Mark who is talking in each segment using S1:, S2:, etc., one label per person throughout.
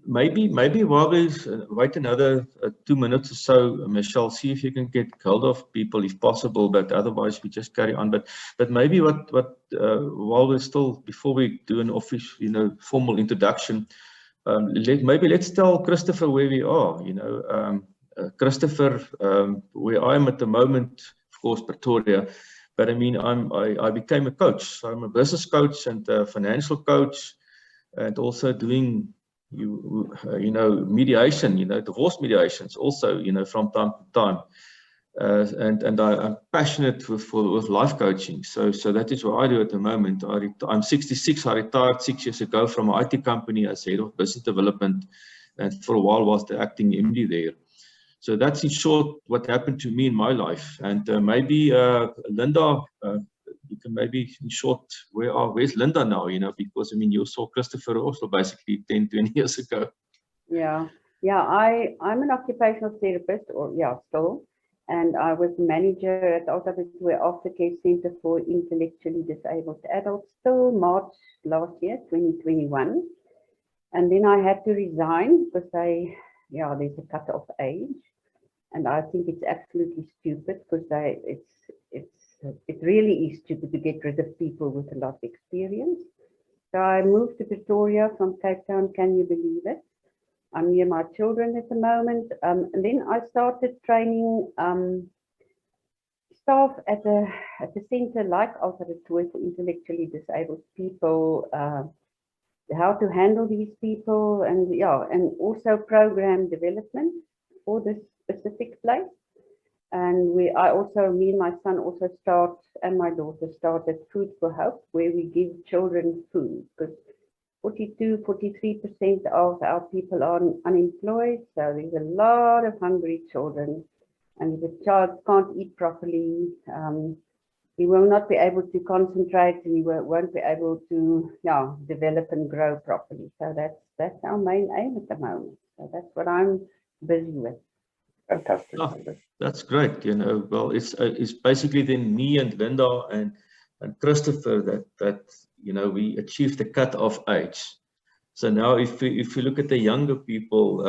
S1: Maybe while we wait another 2 minutes or so, Michelle, see if you can get hold of people if possible, but otherwise we just carry on. But maybe while we're still, before we do an official, formal introduction, maybe let's tell Christopher where we are. Christopher, where I am at the moment, of course, Pretoria, but I mean, I became a coach. So I'm a business coach and a financial coach, and also doing mediation, divorce mediations also, from time to time. And I'm passionate with life coaching. So that is what I do at the moment. I'm 66. I retired 6 years ago from an IT company as head of business development, and for a while was the acting MD there. So that's in short what happened to me in my life. And maybe Linda, you can maybe in short, where's Linda now? Because I mean, you saw Christopher also basically 10, 20 years ago.
S2: Yeah, I'm an occupational therapist, still, and I was manager at Ultimately Aftercare Center for Intellectually Disabled Adults till March last year, 2021, and then I had to resign because there's a cut-off age, and I think it's absolutely stupid because it really is stupid to get rid of people with a lot of experience. So I moved to Pretoria from Cape Town. Can you believe it? I'm near my children at the moment. And then I started training staff at the center like Ultimately for intellectually disabled people, how to handle these people, and also program development for this specific place. And me and my son also and my daughter started Food for Hope, where we give children food, because 43% of our people are unemployed. So there's a lot of hungry children. And if a child can't eat properly, he will not be able to concentrate, and he won't be able to develop and grow properly. So that's our main aim at the moment. So that's what I'm busy with.
S3: Fantastic.
S1: Oh, that's great. Well, it's basically then me and Linda and Christopher that we achieved the cut-off age. So now if you look at the younger people,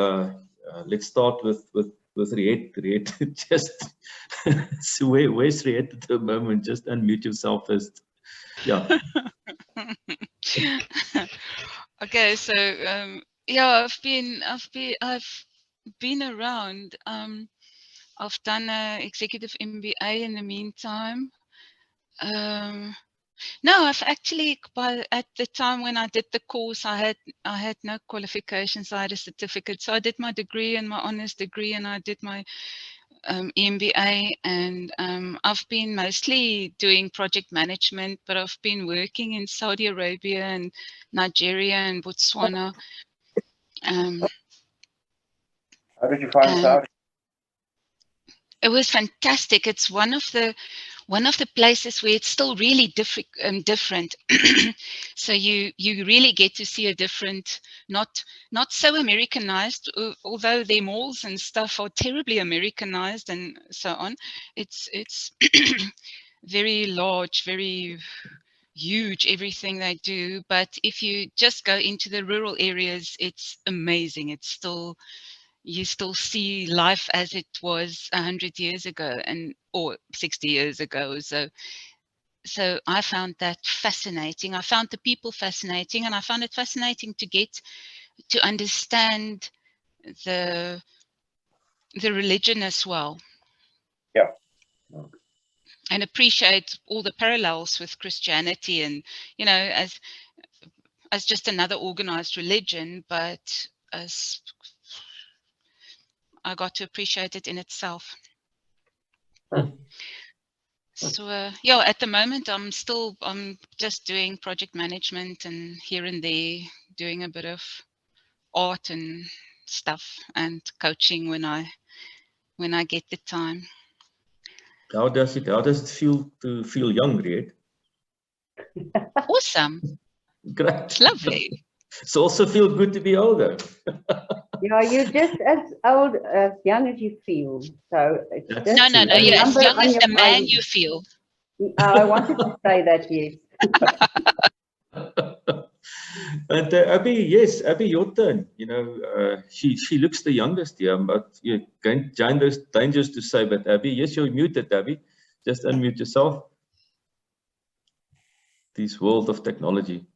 S1: let's start with Riet. Riet, just so where's Riet at the moment? Just unmute yourself first. Yeah.
S4: Okay, so I've been around. I've done an executive MBA in the meantime. No, I've actually, at the time when I did the course, I had no qualifications. I had a certificate, so I did my degree and my honors degree, and I did my MBA. And I've been mostly doing project management, but I've been working in Saudi Arabia and Nigeria and Botswana.
S3: How did you find Saudi?
S4: It was fantastic. It's one of the places where it's still really different. So you really get to see a different, not so Americanized, although their malls and stuff are terribly Americanized and so on. It's very large, very huge, everything they do. But if you just go into the rural areas, it's amazing. It's still, you still see life as it was 100 years ago or 60 years ago. So I found that fascinating. I found the people fascinating, and I found it fascinating to get to understand the religion as well.
S3: Yeah.
S4: And appreciate all the parallels with Christianity, and as just another organized religion, but as I got to appreciate it in itself. So at the moment I'm just doing project management and here and there doing a bit of art and stuff, and coaching when I get the time.
S1: How does it feel to feel young, Riet?
S4: Awesome.
S1: Great.
S4: It's lovely.
S1: It's also feel good to be older.
S2: Yeah, you're just as young as you feel. So it's just
S4: no. You're as young as the man you feel.
S2: I wanted to say that, yes.
S1: And Abby, yes, Abby, your turn. You know, she looks the youngest here, but you dangerous to say. But Abby, yes, you're muted, Abby. Just unmute yourself. This world of technology.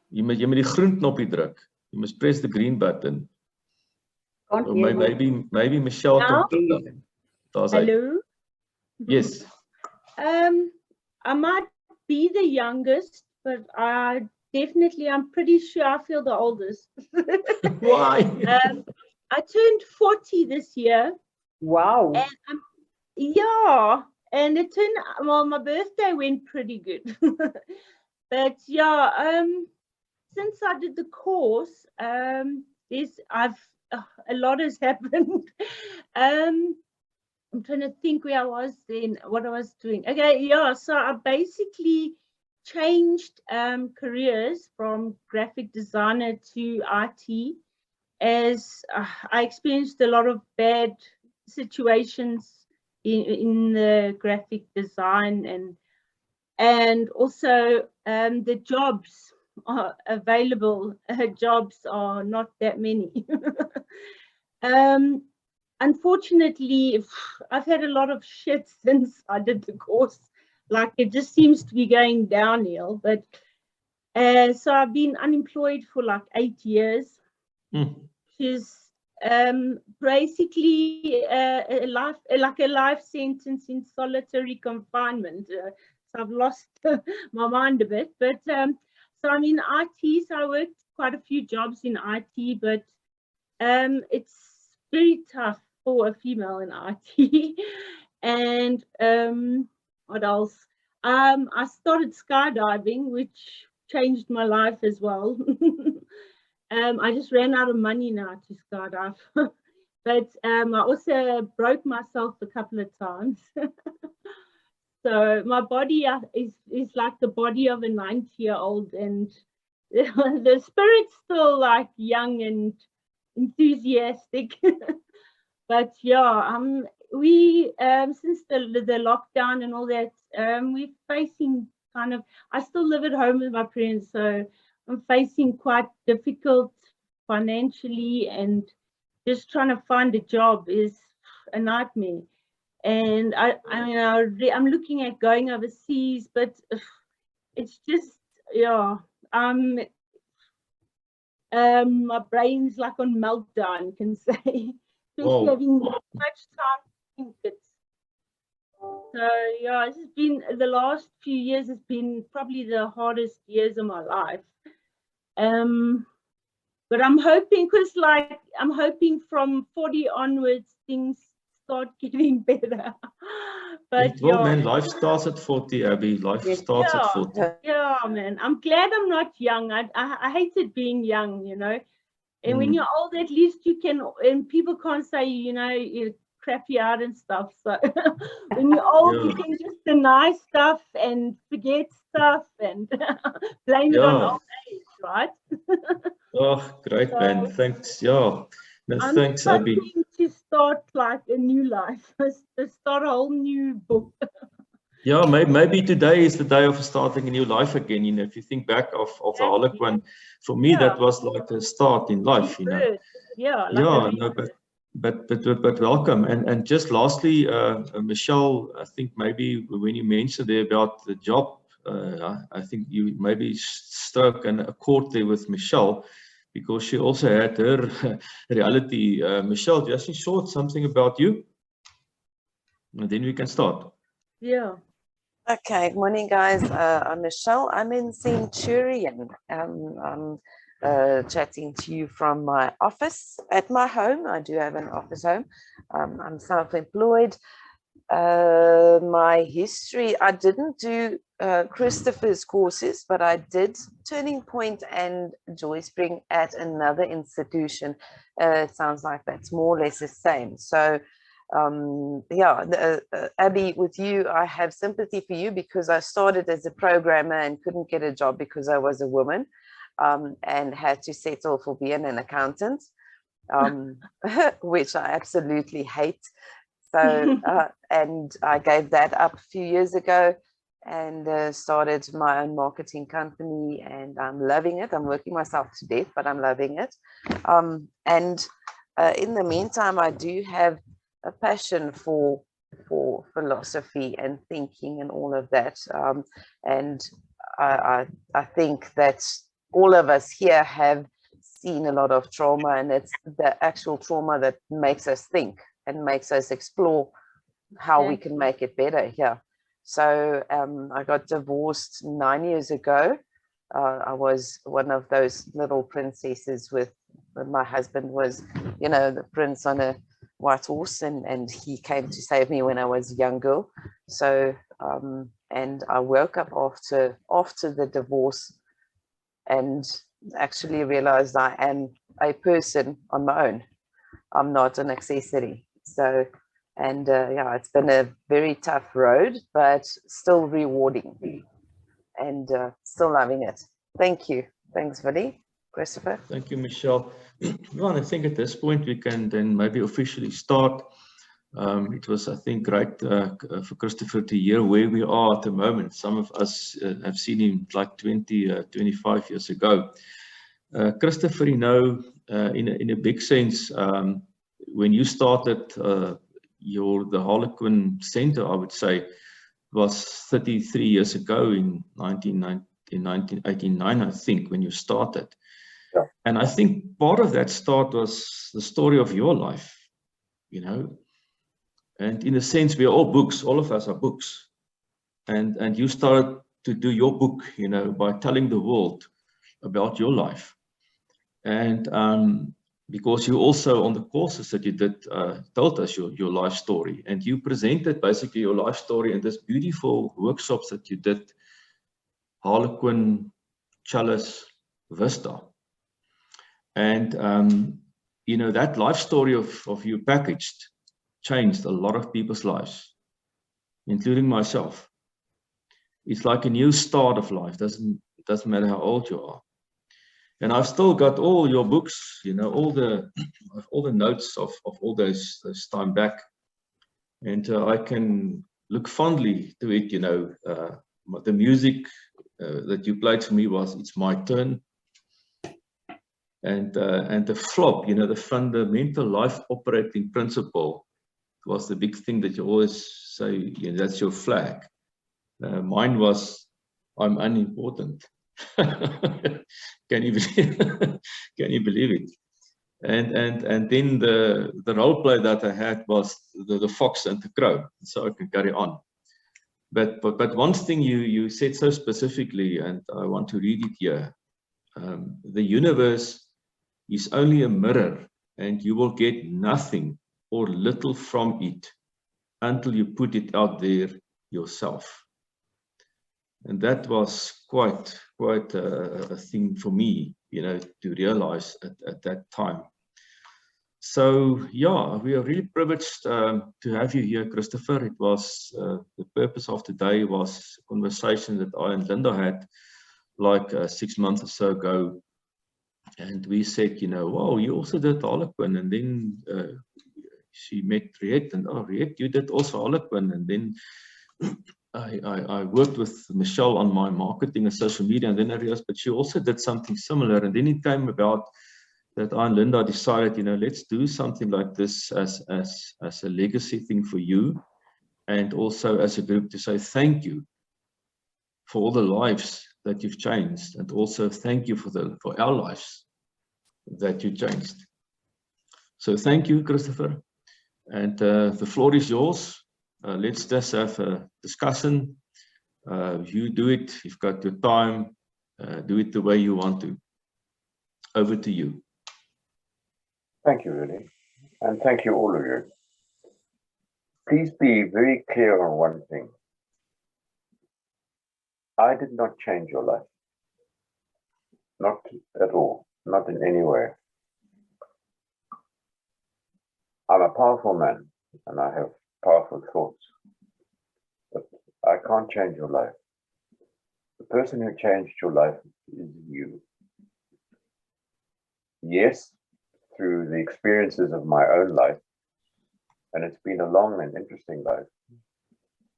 S1: You moet die groen knoppie druk. You must press the green button.
S2: Can't
S1: Or
S2: hear you.
S1: maybe Michelle
S5: Now?
S1: can.
S5: Hello.
S1: Yes.
S5: I might be the youngest, but I'm pretty sure I feel the oldest.
S1: Why?
S5: I turned 40 this year.
S2: Wow.
S5: And yeah, and it turned, well, my birthday went pretty good. But yeah, since I did the course, a lot has happened. I'm trying to think where I was then, what I was doing. Okay, yeah, so I basically changed careers from graphic designer to IT, as I experienced a lot of bad situations in the graphic design, and also the jobs are available. Jobs are not that many. Unfortunately, I've had a lot of shit since I did the course. Like, it just seems to be going downhill. But so I've been unemployed for like 8 years. Which is basically a life sentence in solitary confinement. So I've lost my mind a bit. But so I'm in IT. So I worked quite a few jobs in IT, but it's very tough for a female in IT. And what else? I started skydiving, which changed my life as well. I just ran out of money now to skydive. But I also broke myself a couple of times. So my body is like the body of a 90-year-old, and the spirit's still like young and enthusiastic. But yeah, we since the lockdown and all that, we're facing kind of, I still live at home with my parents, so I'm facing quite difficult financially, and just trying to find a job is a nightmare. And I'm looking at going overseas, but it's just, yeah, my brain's like on meltdown, you can say. Especially having much time to think it. So yeah, it's been, the last few years has been probably the hardest years of my life. But I'm hoping, I'm hoping from 40 onwards things start getting better. But
S1: well, man, life starts at 40, Abby. Life starts at 40.
S5: Yeah, man. I'm glad I'm not young. I hated being young, you know. And when you're old, at least you can, and people can't say, you know, you crap you out and stuff. So when you're old, you can just deny stuff and forget stuff and blame it on old age, right?
S1: Oh, great, man. Thanks. Yeah. No, thanks, Abby.
S5: To start like a new life, to start a whole new book.
S1: Yeah, maybe today is the day of starting a new life again. You know, if you think back of the Harlequin, for me that was like a start in life. You know.
S5: Yeah.
S1: No, but welcome. And just lastly, Michelle, I think maybe when you mentioned there about the job, I think you maybe struck a chord there with Michelle, because she also had her reality. Michelle, just in short, something about you, and then we can start.
S5: Yeah.
S6: Okay, morning guys. I'm Michelle. I'm in Centurion. I'm chatting to you from my office at my home. I do have an office home. I'm self-employed. My history, I didn't do Christopher's courses, but I did Turning Point and Joy Spring at another institution. It sounds like that's more or less the same. So Abby, with you, I have sympathy for you, because I started as a programmer and couldn't get a job because I was a woman, and had to settle for being an accountant, which I absolutely hate. So and I gave that up a few years ago, and started my own marketing company, and I'm loving it. I'm working myself to death, but I'm loving it. In the meantime, I do have a passion for philosophy and thinking and all of that. And I think that all of us here have seen a lot of trauma, and it's the actual trauma that makes us think and makes us explore how we can make it better here. So I got divorced 9 years ago. I was one of those little princesses with my husband was, you know, the prince on a white horse, and he came to save me when I was a young girl. So and I woke up after the divorce and actually realized I am a person on my own. I'm not an accessory. So, and yeah, it's been a very tough road, but still rewarding, and still loving it. Thank you. Thanks, Vinny. Christopher.
S1: Thank you, Michelle. Well, I think at this point we can then maybe officially start. It was, I think, great for Christopher to hear where we are at the moment. Some of us have seen him like 25 years ago. Christopher, you know, in a big sense, when you started the Harlequin Center, I would say, was 33 years ago in 1989, I think, when you started.
S3: Yeah.
S1: And I think part of that start was the story of your life, you know. And in a sense, we are all books. All of us are books. And you started to do your book, you know, by telling the world about your life. And because you also, on the courses that you did, told us your life story. And you presented basically your life story in this beautiful workshops that you did, Harlequin, Chalice, Vista. And, you know, that life story of you packaged changed a lot of people's lives, including myself. It's like a new start of life. Doesn't matter how old you are. And I've still got all your books, you know, all the notes of all those time back. And I can look fondly to it, you know. The music that you played for me was It's My Turn. And the flop, you know, the fundamental life operating principle was the big thing that you always say, you know, that's your flag. Mine was, I'm unimportant. Can you believe it? And then the role play that I had was the fox and the crow, so I can carry on. But one thing you said so specifically, and I want to read it here. The universe is only a mirror, and you will get nothing or little from it until you put it out there yourself. And that was quite a thing for me, you know, to realize at that time. So yeah, we are really privileged to have you here, Christopher. It was the purpose of today was a conversation that I and Linda had like 6 months or so ago. And we said, you know, wow, you also did Harlequin. And then she met Riet, and oh, Riet, you did also Harlequin. And then I worked with Michelle on my marketing and social media, and then I realized, but she also did something similar. And then it came about that I and Linda decided, you know, let's do something like this as a legacy thing for you, and also as a group to say thank you for all the lives that you've changed, and also thank you for our lives that you changed. So thank you, Christopher, and the floor is yours. Let's just have a discussion. You do it. You've got your time. Do it the way you want to. Over to you.
S3: Thank you, Rudy. And thank you, all of you. Please be very clear on one thing. I did not change your life. Not at all. Not in any way. I'm a powerful man, and I have powerful thoughts, but I can't change your life. The person who changed your life is you. Yes, through the experiences of my own life, and it's been a long and interesting life,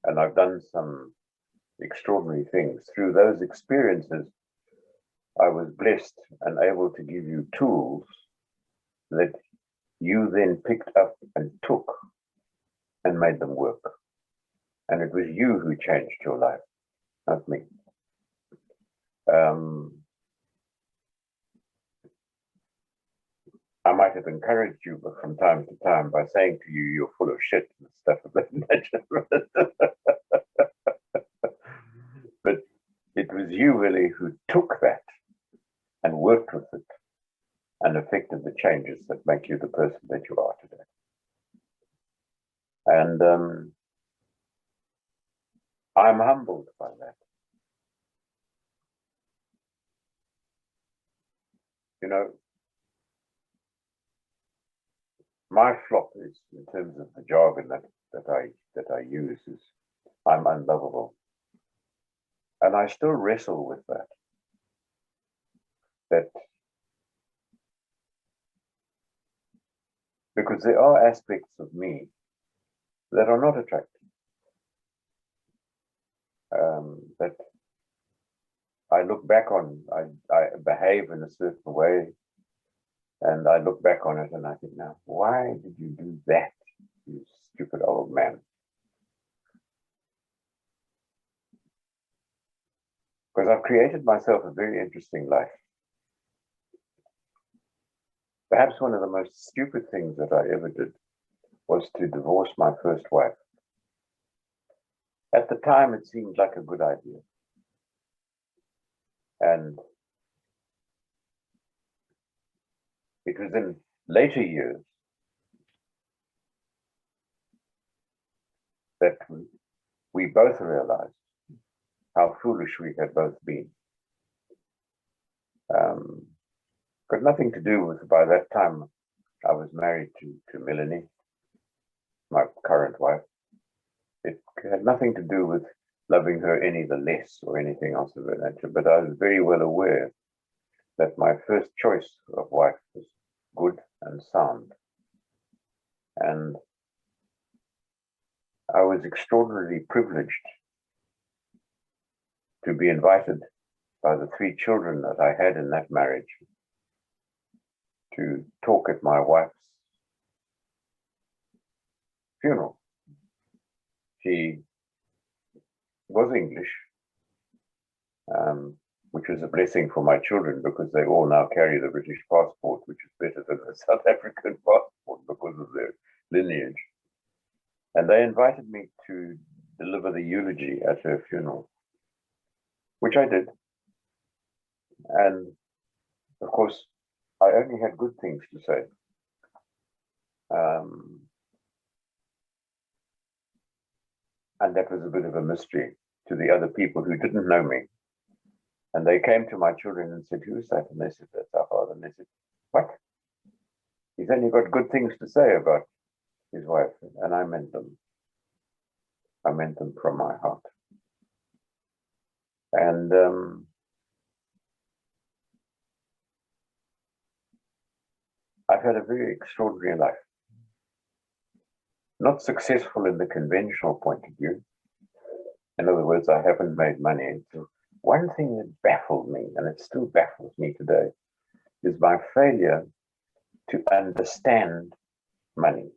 S3: and I've done some extraordinary things. Through those experiences, I was blessed and able to give you tools that you then picked up and took and made them work. And it was you who changed your life, not me. I might have encouraged you from time to time by saying to you, you're full of shit and stuff of that nature. But it was you really who took that and worked with it and effected the changes that make you the person that you are today. And I'm humbled by that. You know, my flop is, in terms of the jargon that I use, is I'm unlovable. And I still wrestle with that. Because there are aspects of me that are not attractive. That I look back on, I behave in a certain way, and I look back on it and I think, now, why did you do that, you stupid old man? Because I've created myself a very interesting life. Perhaps one of the most stupid things that I ever did was to divorce my first wife. At the time, it seemed like a good idea. And it was in later years that we both realized how foolish we had both been. Got nothing to do with, by that time, I was married to Melanie, my current wife. It had nothing to do with loving her any the less or anything else of that nature, but I was very well aware that my first choice of wife was good and sound. And I was extraordinarily privileged to be invited by the 3 children that I had in that marriage to talk at my wife's funeral. She was English, which was a blessing for my children because they all now carry the British passport, which is better than the South African passport because of their lineage. And they invited me to deliver the eulogy at her funeral, which I did. And of course, I only had good things to say. And that was a bit of a mystery to the other people who didn't know me. And they came to my children and said, "Who is that?" And they said, "That's our father." And they said, "What? He's only got good things to say about his wife." And I meant them. I meant them from my heart. And I've had a very extraordinary life. Not successful in the conventional point of view. In other words, I haven't made money. So one thing that baffled me, and it still baffles me today, is my failure to understand money,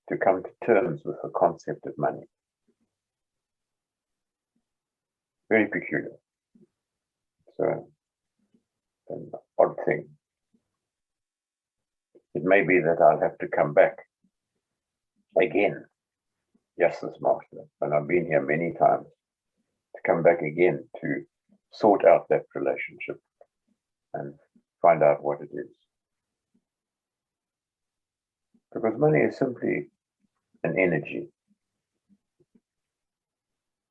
S3: to come to terms with the concept of money. Very peculiar. So, an odd thing. It may be that I'll have to come back again, yes, this master, and I've been here many times, to come back again to sort out that relationship and find out what it is. Because money is simply an energy.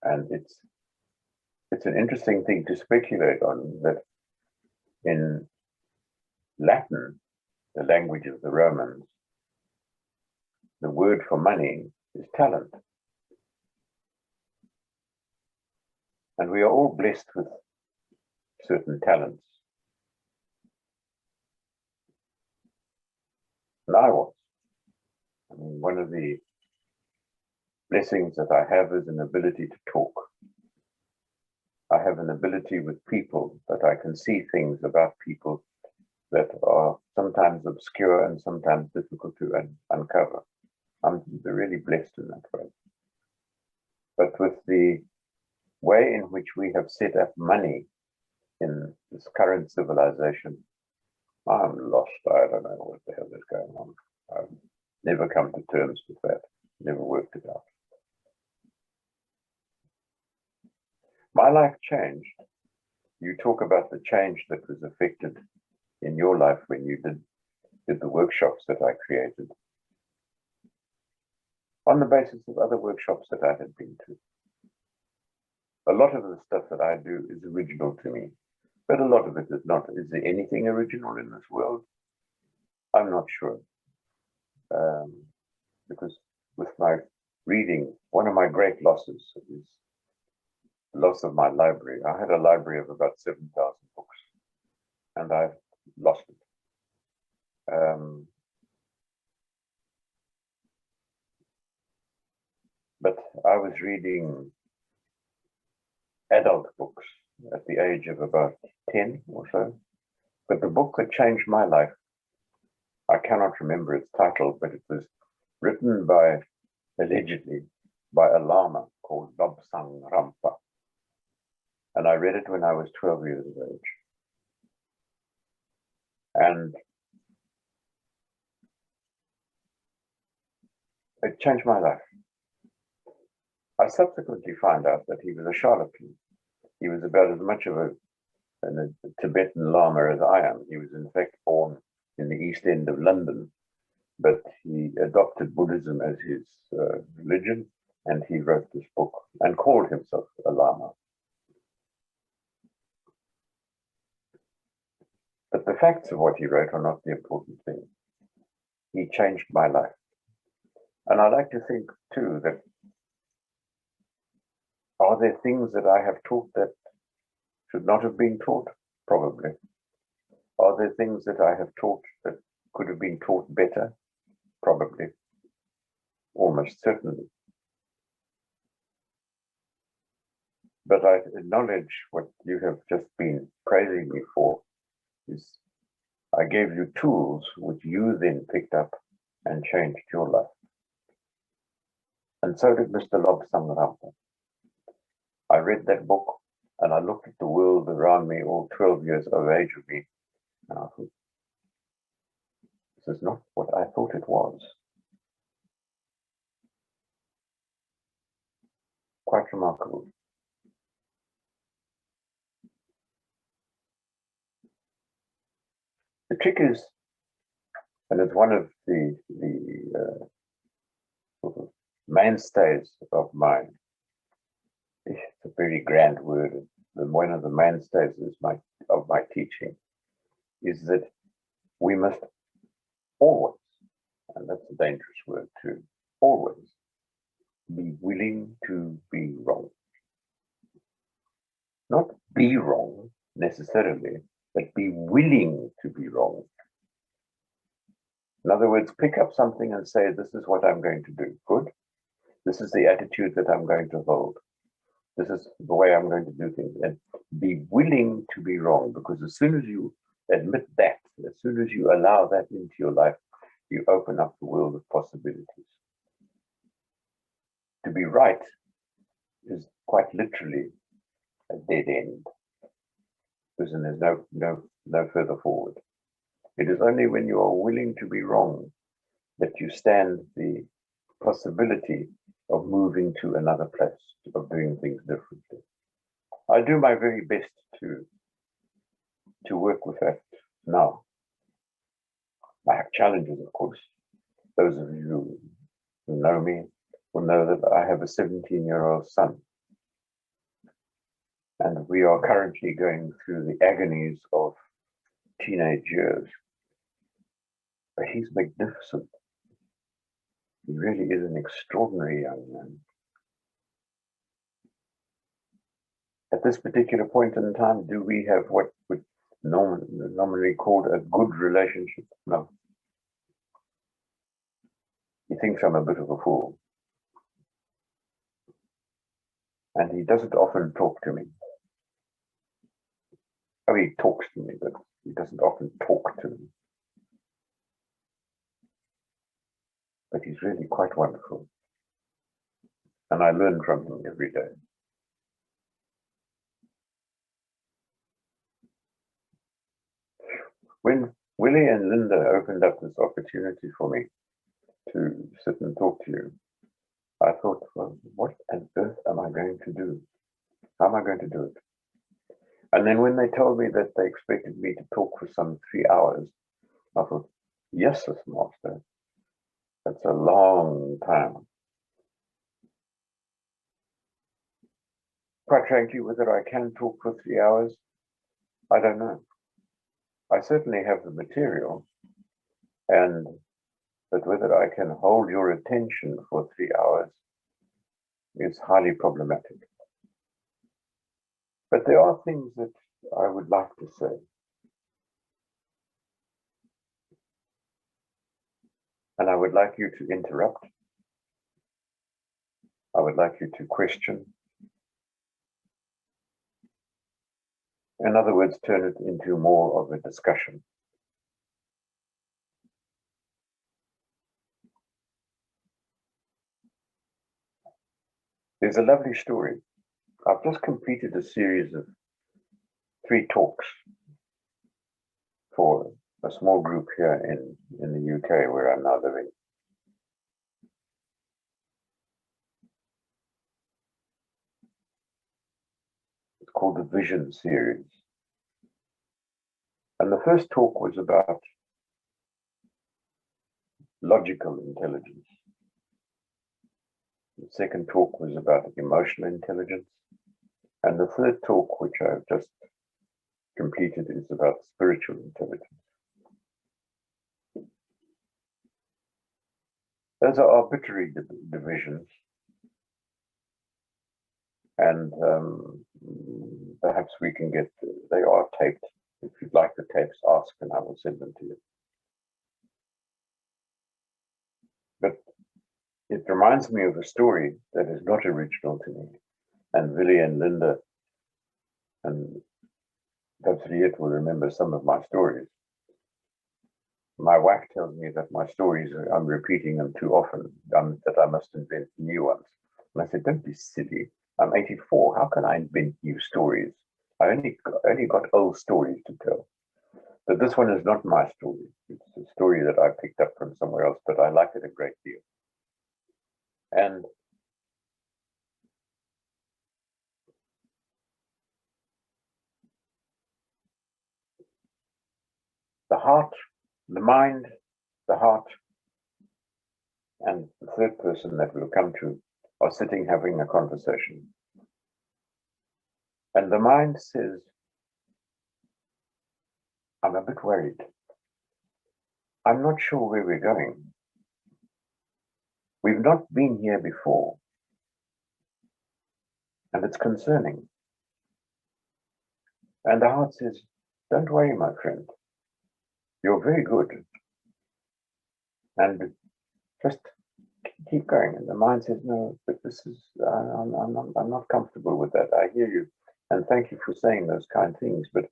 S3: And it's an interesting thing to speculate on, that in Latin, the language of the Romans, the word for money is talent. And we are all blessed with certain talents. And I was. I mean, one of the blessings that I have is an ability to talk. I have an ability with people that I can see things about people that are sometimes obscure and sometimes difficult to uncover. I'm really blessed in that way. But with the way in which we have set up money in this current civilization, I'm lost. I don't know what the hell is going on. I've never come to terms with that, never worked it out. My life changed. You talk about the change that was affected in your life when you did the workshops that I created on the basis of other workshops that I had been to. A lot of the stuff that I do is original to me, but a lot of it is not. Is there anything original in this world? I'm not sure. Because with my reading, one of my great losses is the loss of my library. I had a library of about 7,000 books, and I've lost it. But I was reading adult books at the age of about 10 or so. But the book that changed my life, I cannot remember its title, but it was written by, allegedly, by a lama called Lobsang Rampa. And I read it when I was 12 years of age. And it changed my life. I subsequently found out that he was a charlatan. He was about as much of a Tibetan Lama as I am. He was in fact born in the East End of London, but he adopted Buddhism as his religion, and he wrote this book and called himself a Lama. But the facts of what he wrote are not the important thing. He changed my life. And I like to think too that, are there things that I have taught that should not have been taught? Probably. Are there things that I have taught that could have been taught better? Probably. Almost certainly. But I acknowledge what you have just been praising me for, is I gave you tools which you then picked up and changed your life. And so did Mr. Lobsang Rampa. I read that book and I looked at the world around me, all 12 years of age of me, and I thought, this is not what I thought it was. Quite remarkable. The trick is, and it's one of the sort of mainstays of mine. It's a very grand word. One of the mainstays of my teaching is that we must always, and that's a dangerous word too, always be willing to be wrong. Not be wrong necessarily, but be willing to be wrong. In other words, pick up something and say, this is what I'm going to do. Good. This is the attitude that I'm going to hold. This is the way I'm going to do things. And be willing to be wrong, because as soon as you admit that, as soon as you allow that into your life, you open up the world of possibilities. To be right is quite literally a dead end, because then there's no further forward. It is only when you are willing to be wrong that you stand the possibility of moving to another place, of doing things differently. I do my very best to work with that now. I have challenges, of course. Those of you who know me will know that I have a 17-year-old son. And we are currently going through the agonies of teenage years. But he's magnificent. He really is an extraordinary young man. At this particular point in time, do we have what would normally called a good relationship? No. He thinks I'm a bit of a fool. And he doesn't often talk to me. I mean, he talks to me, but he doesn't often talk to me. But he's really quite wonderful. And I learn from him every day. When Willie and Linda opened up this opportunity for me to sit and talk to you, I thought, well, what on earth am I going to do? How am I going to do it? And then when they told me that they expected me to talk for some 3 hours, I thought, yes, Master, that's a long time. Quite frankly, whether I can talk for 3 hours, I don't know. I certainly have the material, but whether I can hold your attention for 3 hours is highly problematic. But there are things that I would like to say. And I would like you to interrupt. I would like you to question. In other words, turn it into more of a discussion. There's a lovely story. I've just completed a series of 3 talks for a small group here in the UK where I'm now living. It's called the Vision series. And the first talk was about logical intelligence. The second talk was about emotional intelligence. And the third talk, which I've just completed, is about spiritual intelligence. Those are arbitrary divisions. And perhaps we can get, they are taped. If you'd like the tapes, ask and I will send them to you. But it reminds me of a story that is not original to me. And Willie and Linda and perhaps Riet will remember some of my stories. My wife tells me that my stories, I'm repeating them too often, that I must invent new ones. And I said, don't be silly. I'm 84. How can I invent new stories? I only got old stories to tell. But this one is not my story. It's a story that I picked up from somewhere else, but I like it a great deal. And the heart, the mind, the heart, and the third person that we'll come to are sitting having a conversation. And the mind says, I'm a bit worried. I'm not sure where we're going. We've not been here before. And it's concerning. And the heart says, don't worry, my friend. You're very good. And just keep going. And the mind says, no, but this is, I'm not comfortable with that. I hear you. And thank you for saying those kind things. But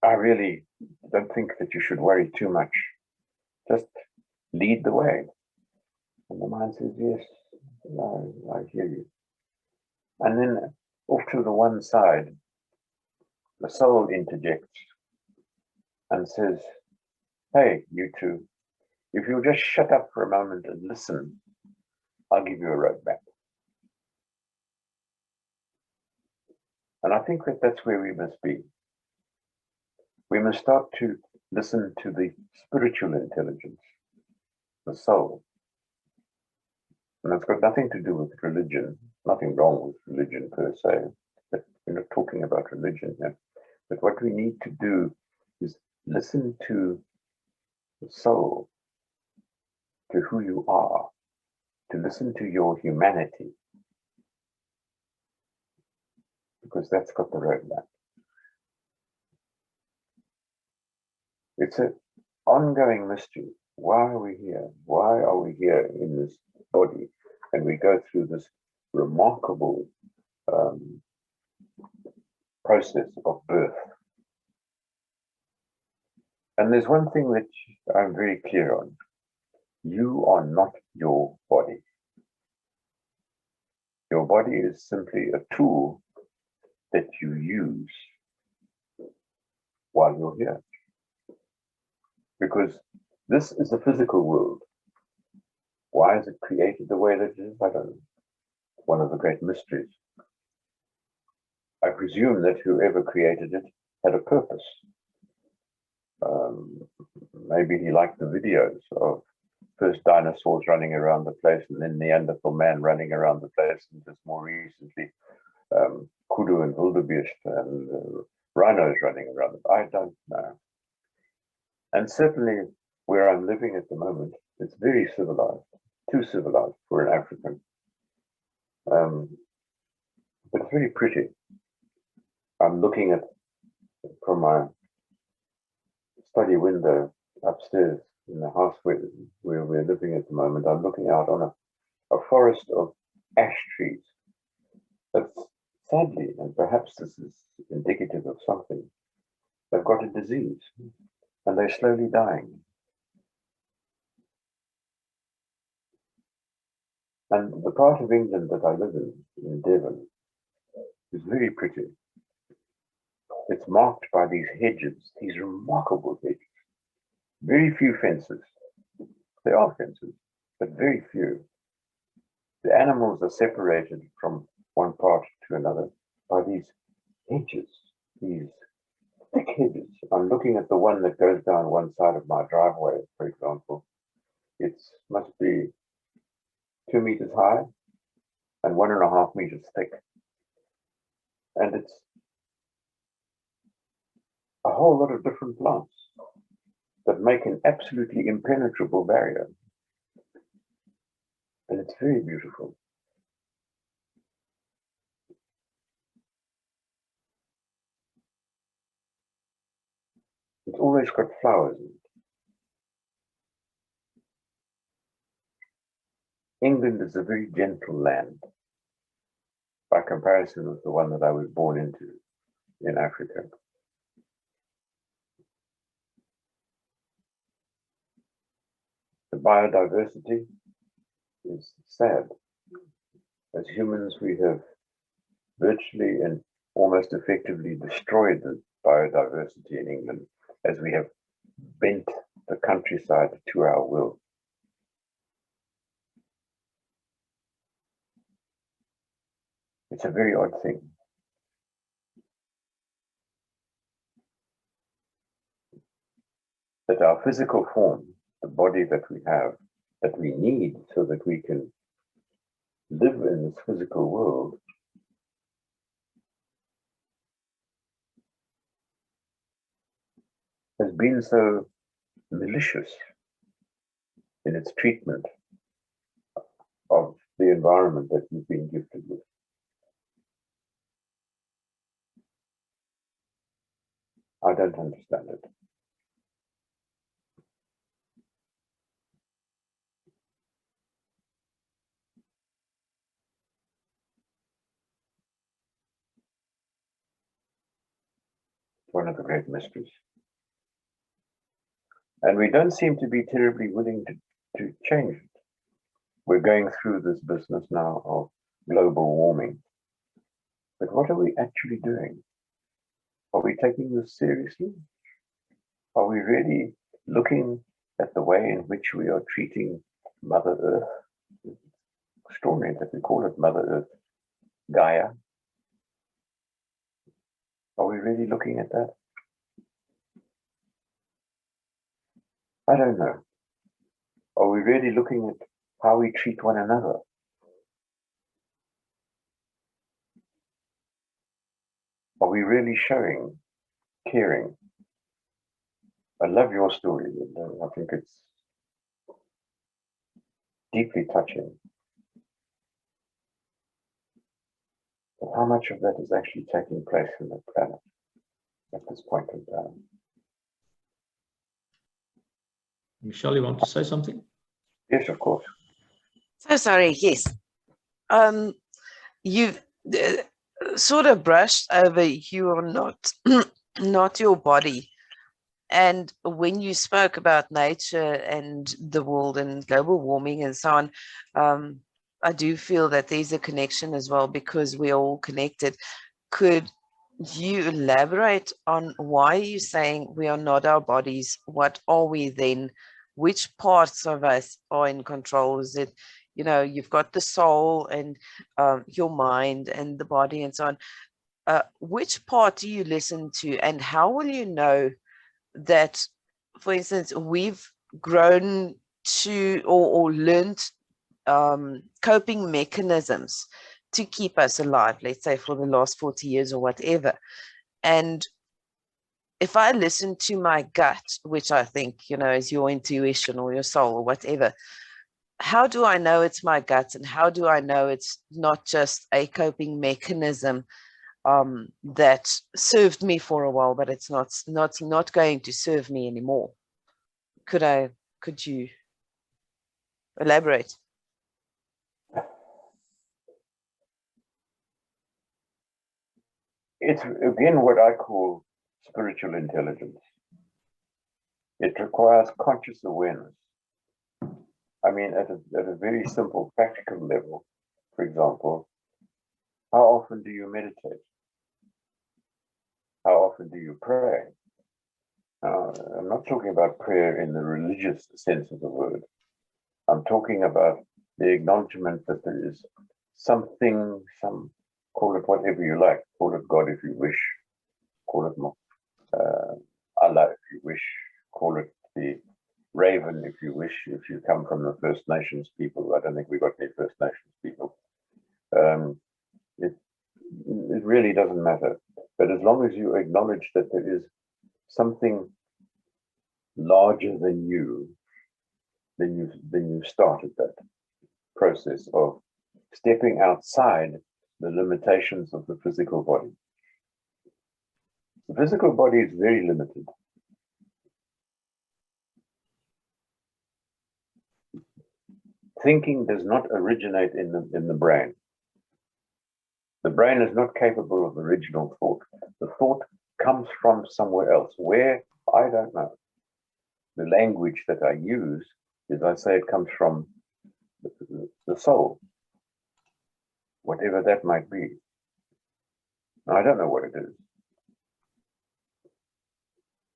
S3: I really don't think that you should worry too much. Just lead the way. And the mind says, yes, I hear you. And then off to the one side, the soul interjects and says, hey, you two, if you'll just shut up for a moment and listen, I'll give you a roadmap. And I think that that's where we must be. We must start to listen to the spiritual intelligence, the soul. And that's got nothing to do with religion, nothing wrong with religion per se, but we're not talking about religion here. But what we need to do is listen to the soul, to who you are, to listen to your humanity, because that's got the roadmap. ongoing mystery. Why are we here? Why are we here in this body? And we go through this remarkable process of birth. And there's one thing that I'm very clear on. You are not your body. Your body is simply a tool that you use while you're here. Because this is a physical world. Why is it created the way that it is? I don't know. One of the great mysteries. I presume that whoever created it had a purpose. Maybe he liked the videos of first dinosaurs running around the place and then Neanderthal man running around the place, and just more recently kudu and wildebeest and rhinos running around. I don't know. And certainly where I'm living at the moment, it's very civilized, too civilized for an African. But it's very pretty. I'm looking at, from my study window upstairs in the house where we're living at the moment, I'm looking out on a forest of ash trees. That's sadly, and perhaps this is indicative of something, they've got a disease and they're slowly dying. And the part of England that I live in Devon, is very pretty. It's marked by these hedges, these remarkable hedges. Very few fences. There are fences, but very few. The animals are separated from one part to another by these hedges, these thick hedges. I'm looking at the one that goes down one side of my driveway, for example. It must be 2 meters high and 1.5 meters thick. And it's a whole lot of different plants that make an absolutely impenetrable barrier. And it's very beautiful. It's always got flowers in it. England is a very gentle land by comparison with the one that I was born into in Africa. The biodiversity is sad. As humans, we have virtually and almost effectively destroyed the biodiversity in England as we have bent the countryside to our will. It's a very odd thing. That our physical form, the body that we have, that we need so that we can live in this physical world, has been so malicious in its treatment of the environment that we've been gifted with. I don't understand it. One of the great mysteries. And we don't seem to be terribly willing to change it. We're going through this business now of global warming. But what are we actually doing? Are we taking this seriously? Are we really looking at the way in which we are treating Mother Earth? It's extraordinary that we call it Mother Earth, Gaia. Are we really looking at that? I don't know. Are we really looking at how we treat one another? Are we really showing caring? I love your story, and I think it's deeply touching. But how much of that is actually taking place in the planet at this point in time?
S1: Michelle, you want to say something?
S3: Yes, of course.
S6: So sorry, yes. You've sort of brushed over you are not, not your body. And when you spoke about nature and the world and global warming and so on, I do feel that there's a connection as well because we're all connected. Could you elaborate on why you're saying we are not our bodies? What are we then? Which parts of us are in control? Is it, you know, you've got the soul and your mind and the body and so on. Which part do you listen to, and how will you know that, for instance, we've grown to or learned coping mechanisms to keep us alive, let's say for the last 40 years or whatever. And if I listen to my gut, which I think, you know, is your intuition or your soul or whatever, how do I know it's my gut, and how do I know it's not just a coping mechanism that served me for a while, but it's not going to serve me anymore? Could you elaborate?
S3: It's again what I call spiritual intelligence. It requires conscious awareness. I mean, at a very simple practical level, for example, how often do you meditate? How often do you pray? I'm not talking about prayer in the religious sense of the word. I'm talking about the acknowledgement that there is something, call it whatever you like, call it God if you wish, call it Allah if you wish, call it the Raven if you wish, if you come from the First Nations people. I don't think we've got any First Nations people. It really doesn't matter. But as long as you acknowledge that there is something larger than you, then you've started that process of stepping outside the limitations of the physical body. The physical body is very limited. Thinking does not originate in the brain. The brain is not capable of original thought. The thought comes from somewhere else. Where? I don't know. The language that I use is, I say, it comes from the soul, whatever that might be. I don't know what it is.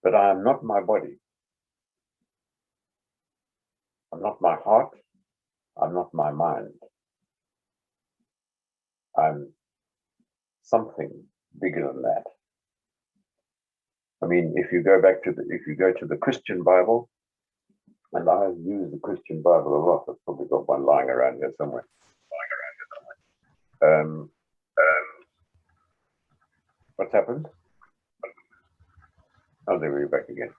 S3: But I am not my body. I'm not my heart. I'm not my mind. I'm something bigger than that. I mean, if you go to the Christian Bible, and I use the Christian Bible a lot. I've probably got one lying around here somewhere. What's happened? Oh, there we're back again.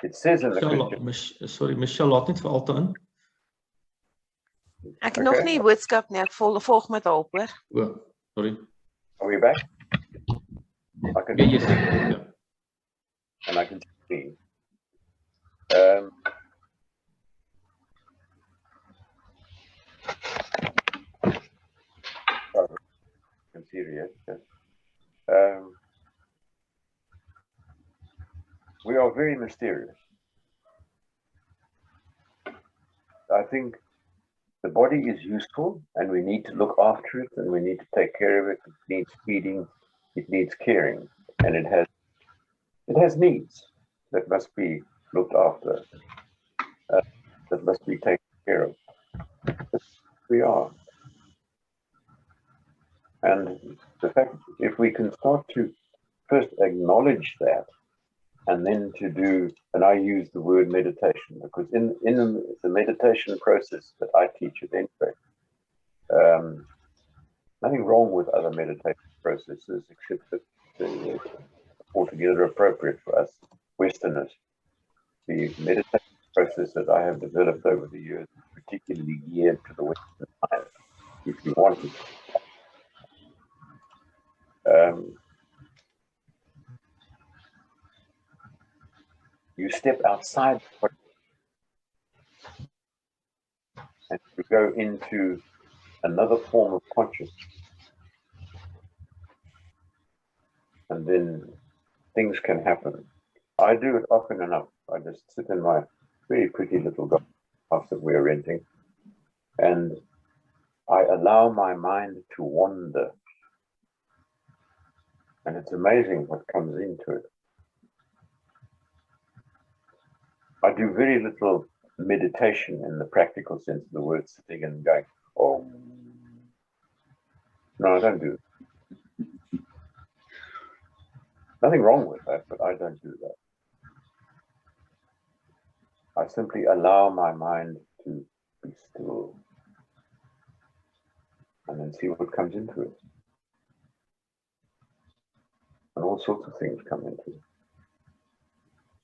S3: It says in the Christian...
S1: Sorry, Michelle, laat net vir Alta in.
S6: Ek nog nie boodskap nie, ek volg met haar op, hoor.
S1: Oh, sorry.
S3: Are we back? I can
S1: yes. Yeah.
S3: And I can see. I'm serious. Yes. We are very mysterious. I think the body is useful, and we need to look after it, and we need to take care of it. It needs feeding, it needs caring, and it has needs that must be looked after, that must be taken care of. We are. And the fact, if we can start to first acknowledge that, and then to do, and I use the word meditation, because in the meditation process that I teach at NFA, nothing wrong with other meditation processes, except that they're altogether appropriate for us Westerners. The meditation process that I have developed over the years is particularly geared to the Western mind, if you want it. you step outside and you go into another form of consciousness. And then things can happen. I do it often enough. I just sit in my very pretty little house that we're renting, and I allow my mind to wander. And it's amazing what comes into it. I do very little meditation in the practical sense of the word, sitting and going, oh. No, I don't do it. Nothing wrong with that, but I don't do that. I simply allow my mind to be still and then see what comes into it. And all sorts of things come into it.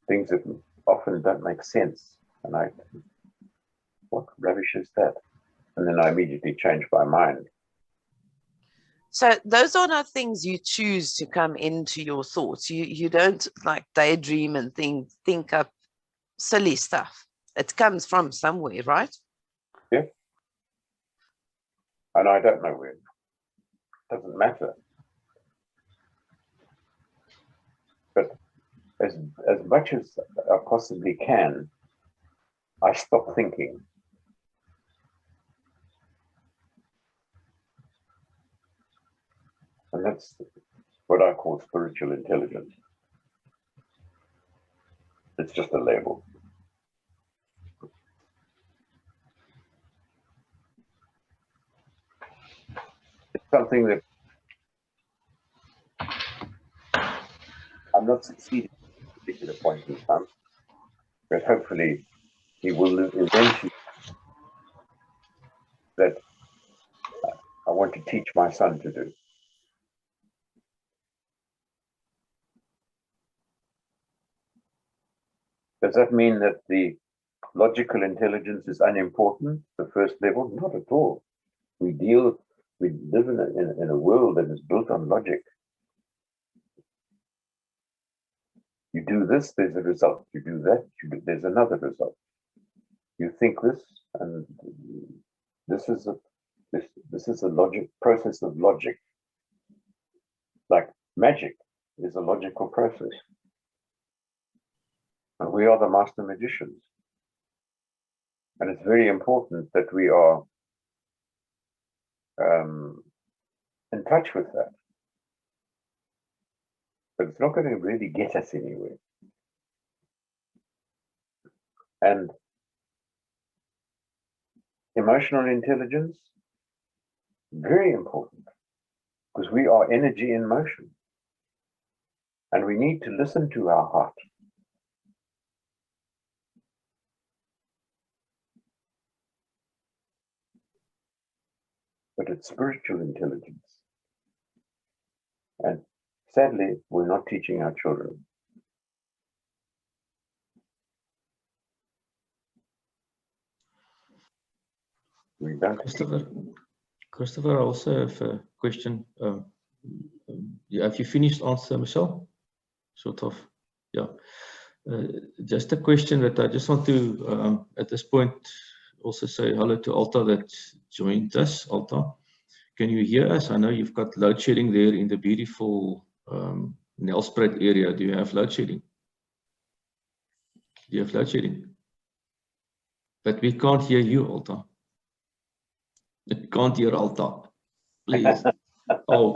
S3: Things that often don't make sense. And what rubbish is that? And then I immediately change my mind.
S6: So those are not things you choose to come into your thoughts. You don't like daydream and think up silly stuff. It comes from somewhere, right?
S3: Yeah. And I don't know where. It doesn't matter. But as much as I possibly can, I stop thinking. And that's what I call spiritual intelligence. It's just a label. It's something that I'm not succeeding at a particular point in time, but hopefully he will eventually that I want to teach my son to do. Does that mean that the logical intelligence is unimportant, the first level? Not at all. We live in a world that is built on logic. You do this, there's a result. You do that, there's another result. You think this, and this is a logic process of logic. Like magic is a logical process. And we are the master magicians. And it's very important that we are in touch with that. But it's not going to really get us anywhere. And emotional intelligence, very important, because we are energy in motion. And we need to listen to our heart. But it's spiritual intelligence. And sadly, we're not teaching our children. We don't.
S1: Christopher, I also have a question. Have you finished answer, Michelle? Sort of, yeah. Just a question that I just want to, at this point, also say hello to Alta that joined us. Alta, can you hear us? I know you've got load shedding there in the beautiful Nelspruit area. Do you have load shedding? Do you have load shedding? But we can't hear you, Alta. We can't hear Alta. Please. Oh,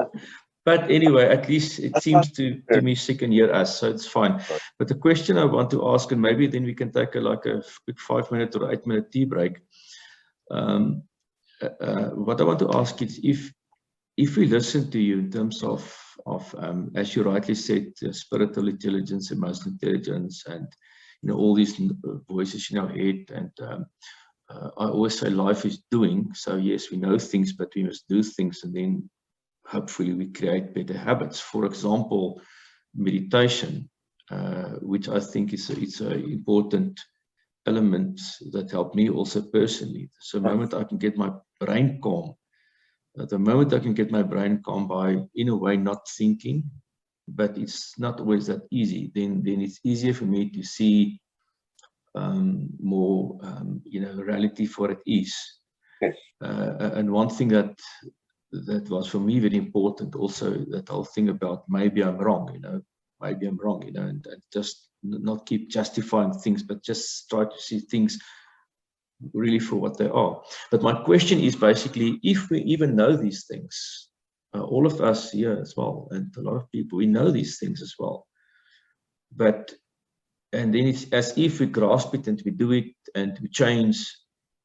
S1: but anyway, at least it seems to me she can hear us, so it's fine. But the question I want to ask, and maybe then we can take a quick 5-minute or 8-minute tea break. What I want to ask is if we listen to you in terms of as you rightly said, spiritual intelligence, emotional intelligence, and all these voices in our head, and I always say life is doing. So yes, we know things, but we must do things, and then hopefully we create better habits. For example, meditation, which I think it's an important element that helped me also personally. So the moment I can get my brain calm, by, in a way, not thinking, but it's not always that easy. Then it's easier for me to see more, you know, reality for it is.
S3: Yes.
S1: And one thing that was for me very important also, that whole thing about maybe I'm wrong, you know, maybe I'm wrong, you know, and just not keep justifying things, but just try to see things really for what they are. But my question is basically, if we even know these things, all of us here as well, and a lot of people, we know these things as well. And then it's as if we grasp it and we do it and we change.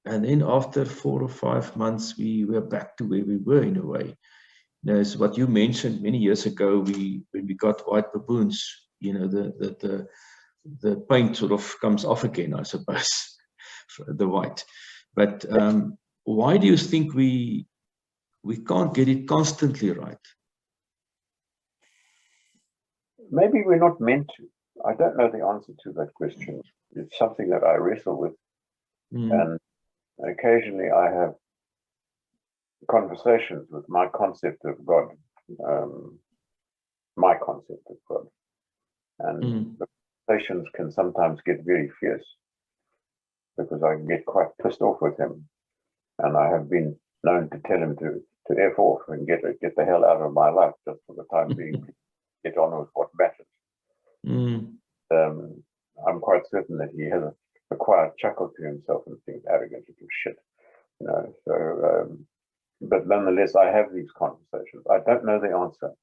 S1: And then after 4 or 5 months, we were back to where we were in a way. You know, it's what you mentioned many years ago, when we got white baboons, you know, the paint sort of comes off again, I suppose, the white. But why do you think we can't get it constantly right?
S3: Maybe we're not meant to. I don't know the answer to that question. It's something that I wrestle with. And occasionally I have conversations with my concept of God, and the conversations can sometimes get very fierce because I can get quite pissed off with him, and I have been known to tell him to F off and get the hell out of my life just for the time being, get on with what matters. I'm quite certain that he has a quiet chuckle to himself and thinks, arrogant little shit, you know. So, but nonetheless, I have these conversations. I don't know the answer.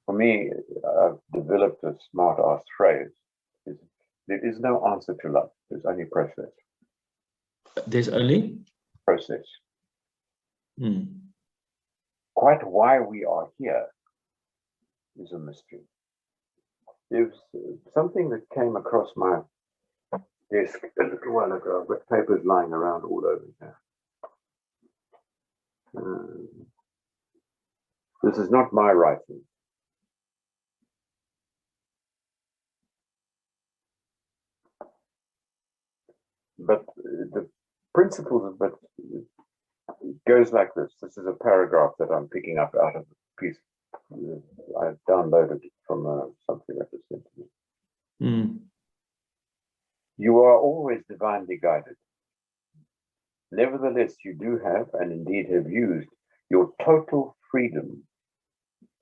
S3: For me, I've developed a smart-ass phrase: there is no answer to love. There's only process.
S1: There's only
S3: process. Quite why we are here is a mystery. There's something that came across my desk a little while ago. I've got papers lying around all over here. This is not my writing. But the principles of it goes like this. This is a paragraph that I'm picking up out of the piece. I downloaded it from something that was sent to me. You are always divinely guided. Nevertheless, you do have, and indeed have used, your total freedom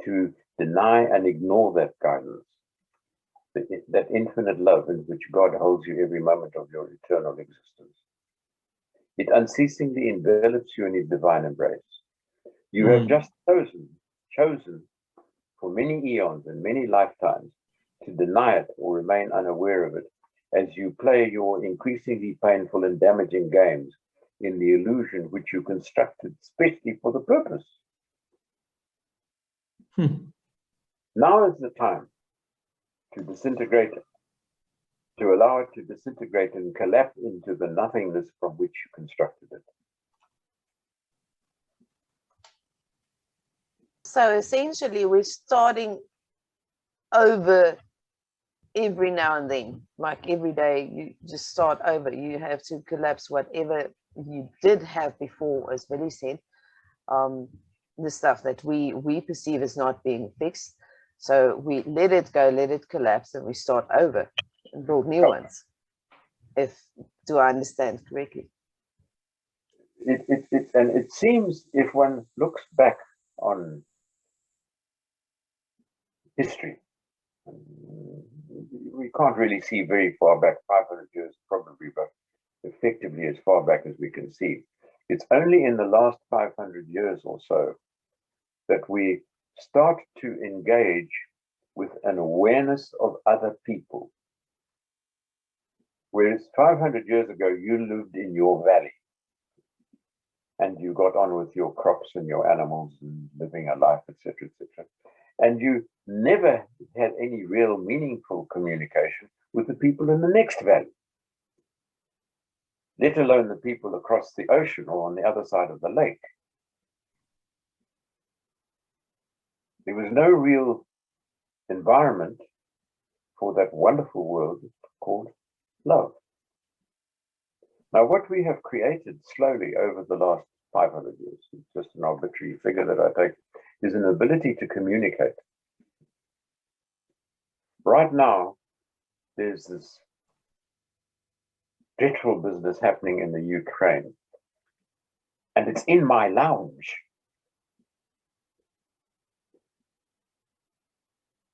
S3: to deny and ignore that guidance, that infinite love in which God holds you every moment of your eternal existence. It unceasingly envelops you in his divine embrace. You have just chosen for many eons and many lifetimes to deny it or remain unaware of it as you play your increasingly painful and damaging games in the illusion which you constructed specially for the purpose. Now is the time to disintegrate it, to allow it to disintegrate and collapse into the nothingness from which you constructed it.
S6: So essentially, we're starting over every now and then. Like every day, you just start over. You have to collapse whatever you did have before, as Billy said, the stuff that we perceive as not being fixed. So we let it go, let it collapse, and we start over and build new ones. Do I understand correctly?
S3: And it seems, if one looks back on history, we can't really see very far back, 500 years probably, but effectively as far back as we can see. It's only in the last 500 years or so that we start to engage with an awareness of other people. Whereas 500 years ago, you lived in your valley and you got on with your crops and your animals and living a life, etc., etc. And you never had any real meaningful communication with the people in the next valley, let alone the people across the ocean or on the other side of the lake. There was no real environment for that wonderful world called love. Now, what we have created slowly over the last 500 years, it's just an arbitrary figure that I take, is an ability to communicate Right now, there's this dreadful business happening in the Ukraine, and it's in my lounge.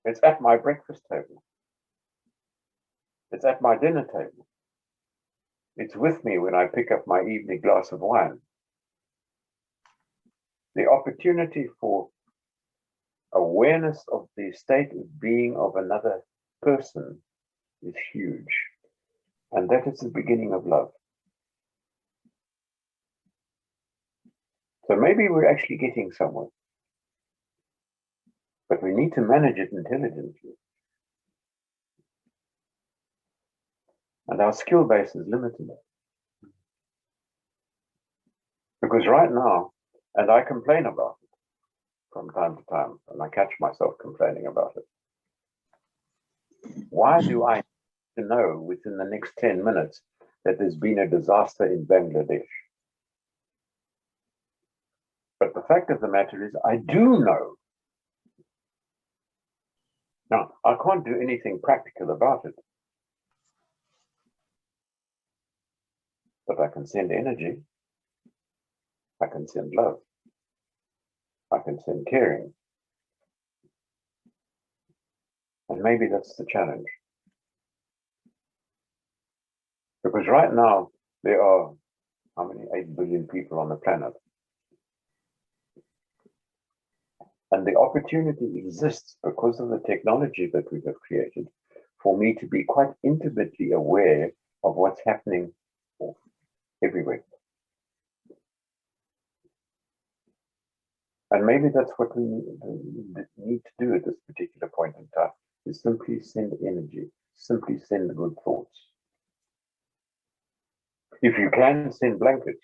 S3: It's at my breakfast table. It's at my dinner table. It's with me when I pick up my evening glass of wine. The opportunity for awareness of the state of being of another person is huge. And that is the beginning of love. So maybe we're actually getting somewhere. But we need to manage it intelligently. And our skill base is limited. Because right now, and I complain about it from time to time, and I catch myself complaining about it. Why do I need to know within the next 10 minutes that there's been a disaster in Bangladesh? But the fact of the matter is, I do know. Now, I can't do anything practical about it. But I can send energy. I can send love. I can send caring. And maybe that's the challenge. Because right now, there are, how many? 8 billion people on the planet. And the opportunity exists because of the technology that we have created for me to be quite intimately aware of what's happening everywhere. And maybe that's what we need to do at this particular point in time, is simply send energy, simply send good thoughts. If you can, send blankets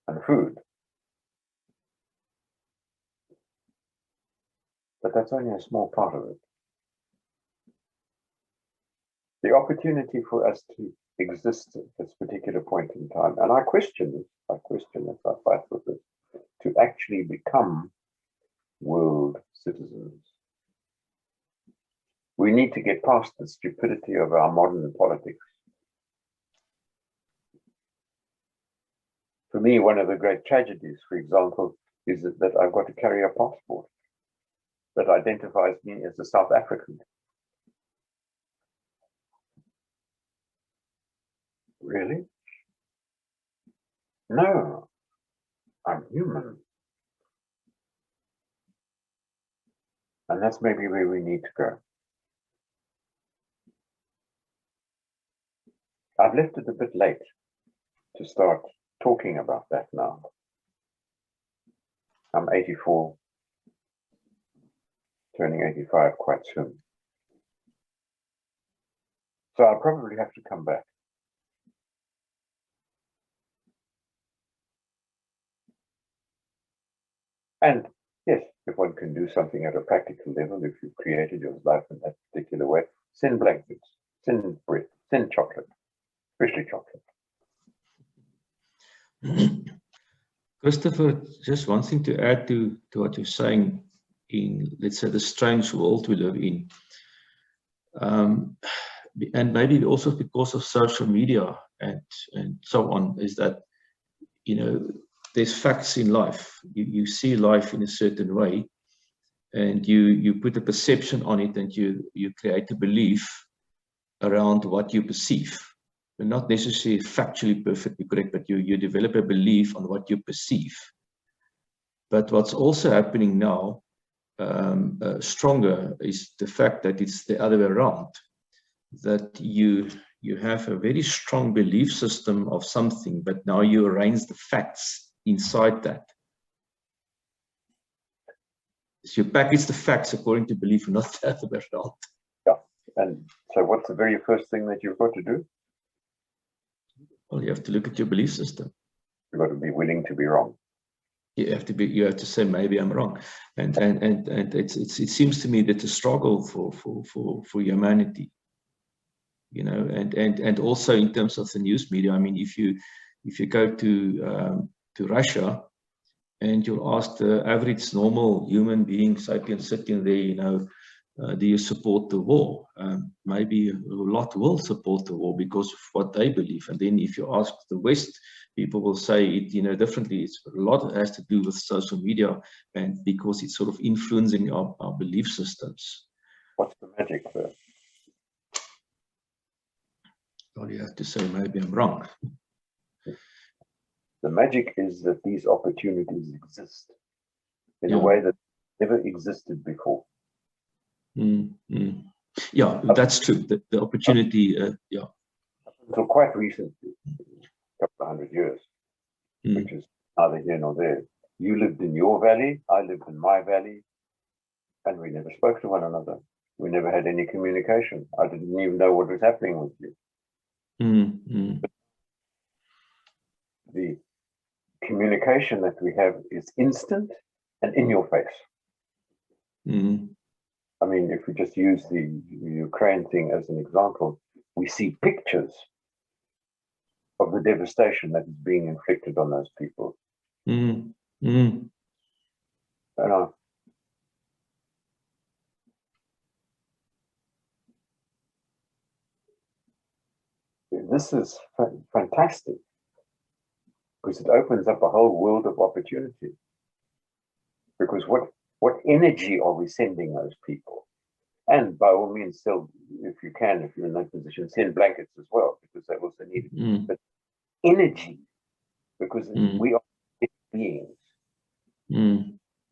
S3: and food. But that's only a small part of it. The opportunity for us to exist at this particular point in time, and I question this, I fight with this, to actually become world citizens. We need to get past the stupidity of our modern politics. For me, one of the great tragedies, for example, is that I've got to carry a passport that identifies me as a South African. Really? No, I'm human. And that's maybe where we need to go. I've left it a bit late to start talking about that now. I'm 84, turning 85 quite soon. So I'll probably have to come back. And yes, if one can do something at a practical level, if you've created your life in that particular way, send blankets, send bread, send chocolate, especially chocolate.
S1: Christopher, just one thing to add to what you're saying in, let's say, the strange world we live in. And maybe also because of social media and so on, is that, you know, there's facts in life. You see life in a certain way, and you put a perception on it, and you create a belief around what you perceive. You're not necessarily factually perfectly correct, but you develop a belief on what you perceive. But what's also happening now, stronger, is the fact that it's the other way around. That you have a very strong belief system of something, but now you arrange the facts inside that. So you package the facts according to belief, not the other way around.
S3: Yeah, and so what's the very first thing that you've got to do?
S1: Well, you have to look at your belief system.
S3: You've got to be willing to be wrong.
S1: You have to say, maybe I'm wrong. And it seems to me that a struggle for humanity, you know, and also in terms of the news media. I mean, if you go to Russia and you'll ask the average normal human being, sapien, sitting there, you know, do you support the war? Maybe a lot will support the war because of what they believe. And then if you ask the West, people will say it, you know, differently. It's a lot has to do with social media, and because it's sort of influencing our belief systems.
S3: What's the magic there?
S1: Well, you have to say maybe I'm wrong.
S3: The magic is that these opportunities exist in a way that never existed before.
S1: Yeah, that's true. The opportunity, yeah.
S3: Until quite recently, a couple of 100 years, which is neither here nor there. You lived in your valley, I lived in my valley, and we never spoke to one another. We never had any communication. I didn't even know what was happening with you. The communication that we have is instant and in your face. I mean, if we just use the Ukraine thing as an example, we see pictures of the devastation that is being inflicted on those people. This is fantastic because it opens up a whole world of opportunity. Because what energy are we sending those people? And by all means, still, if you can, if you're in that position, send blankets as well, because they also need it. But energy, because we are beings.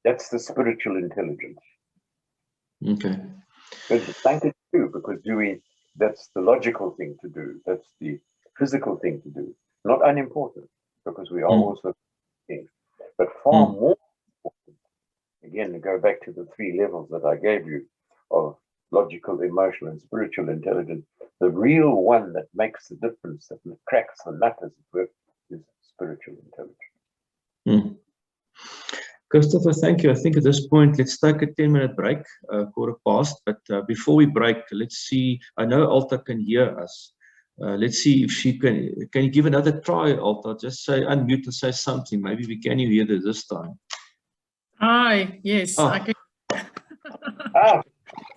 S3: That's the spiritual intelligence.
S1: Okay.
S3: But the blankets too, because that's the logical thing to do. That's the physical thing to do. Not unimportant, because we are also beings. But far more important, again, to go back to the 3 levels that I gave you of logical, emotional, and spiritual intelligence, the real one that makes the difference, that cracks the nut, as it were, is spiritual intelligence.
S1: Christopher, thank you. I think at this point, let's take a 10-minute break, 1:15. But before we break, let's see. I know Alta can hear us. Let's see if she can. Can you give another try, Alta? Just say unmute and say something. Maybe we can hear her this time.
S7: Hi, yes. I can.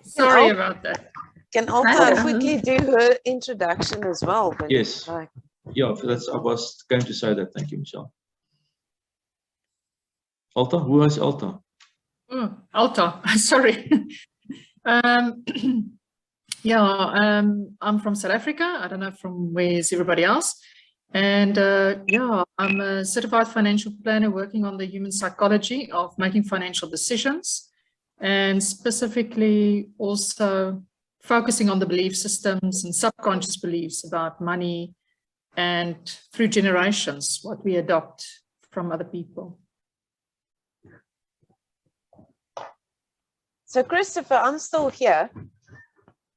S6: Sorry
S7: about that.
S6: Can Alta quickly do her introduction as well?
S1: Yes. Yeah, I was going to say that. Thank you, Michelle. Alta, who is Alta?
S7: Oh, Alta, sorry. I'm from South Africa. I don't know from where is everybody else. And I'm a certified financial planner working on the human psychology of making financial decisions, and specifically also focusing on the belief systems and subconscious beliefs about money and through generations, what we adopt from other people.
S6: So Christopher, I'm still here.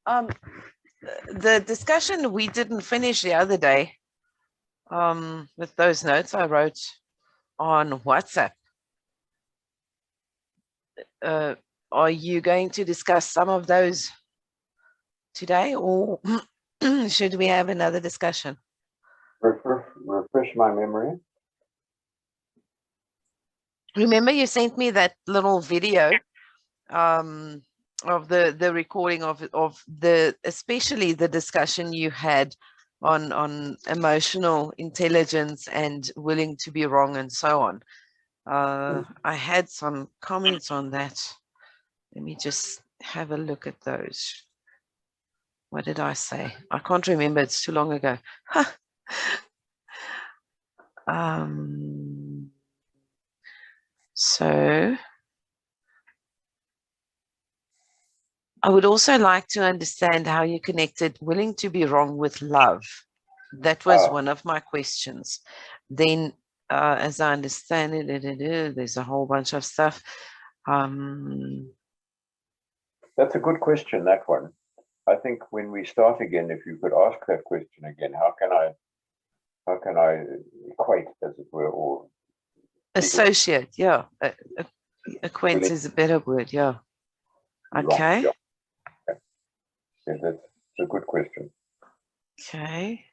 S6: The discussion we didn't finish the other day with those notes I wrote on WhatsApp. Are you going to discuss some of those today, or should we have another discussion?
S3: Refresh my memory.
S6: Remember you sent me that little video of the recording of the, especially the discussion you had on emotional intelligence and willing to be wrong and so on. I had some comments on that. Let me just have a look at those. What did I say? I can't remember, it's too long ago. So I would also like to understand how you connected willing to be wrong with love. That was one of my questions. Then, as I understand it, there's a whole bunch of stuff.
S3: That's a good question, that one. I think when we start again, if you could ask that question again, how can I equate, as it were, or
S6: associate? Yeah, acquaintance is a better word. Yeah. Okay.
S3: Yeah. Yeah, that's a good question.
S6: Okay.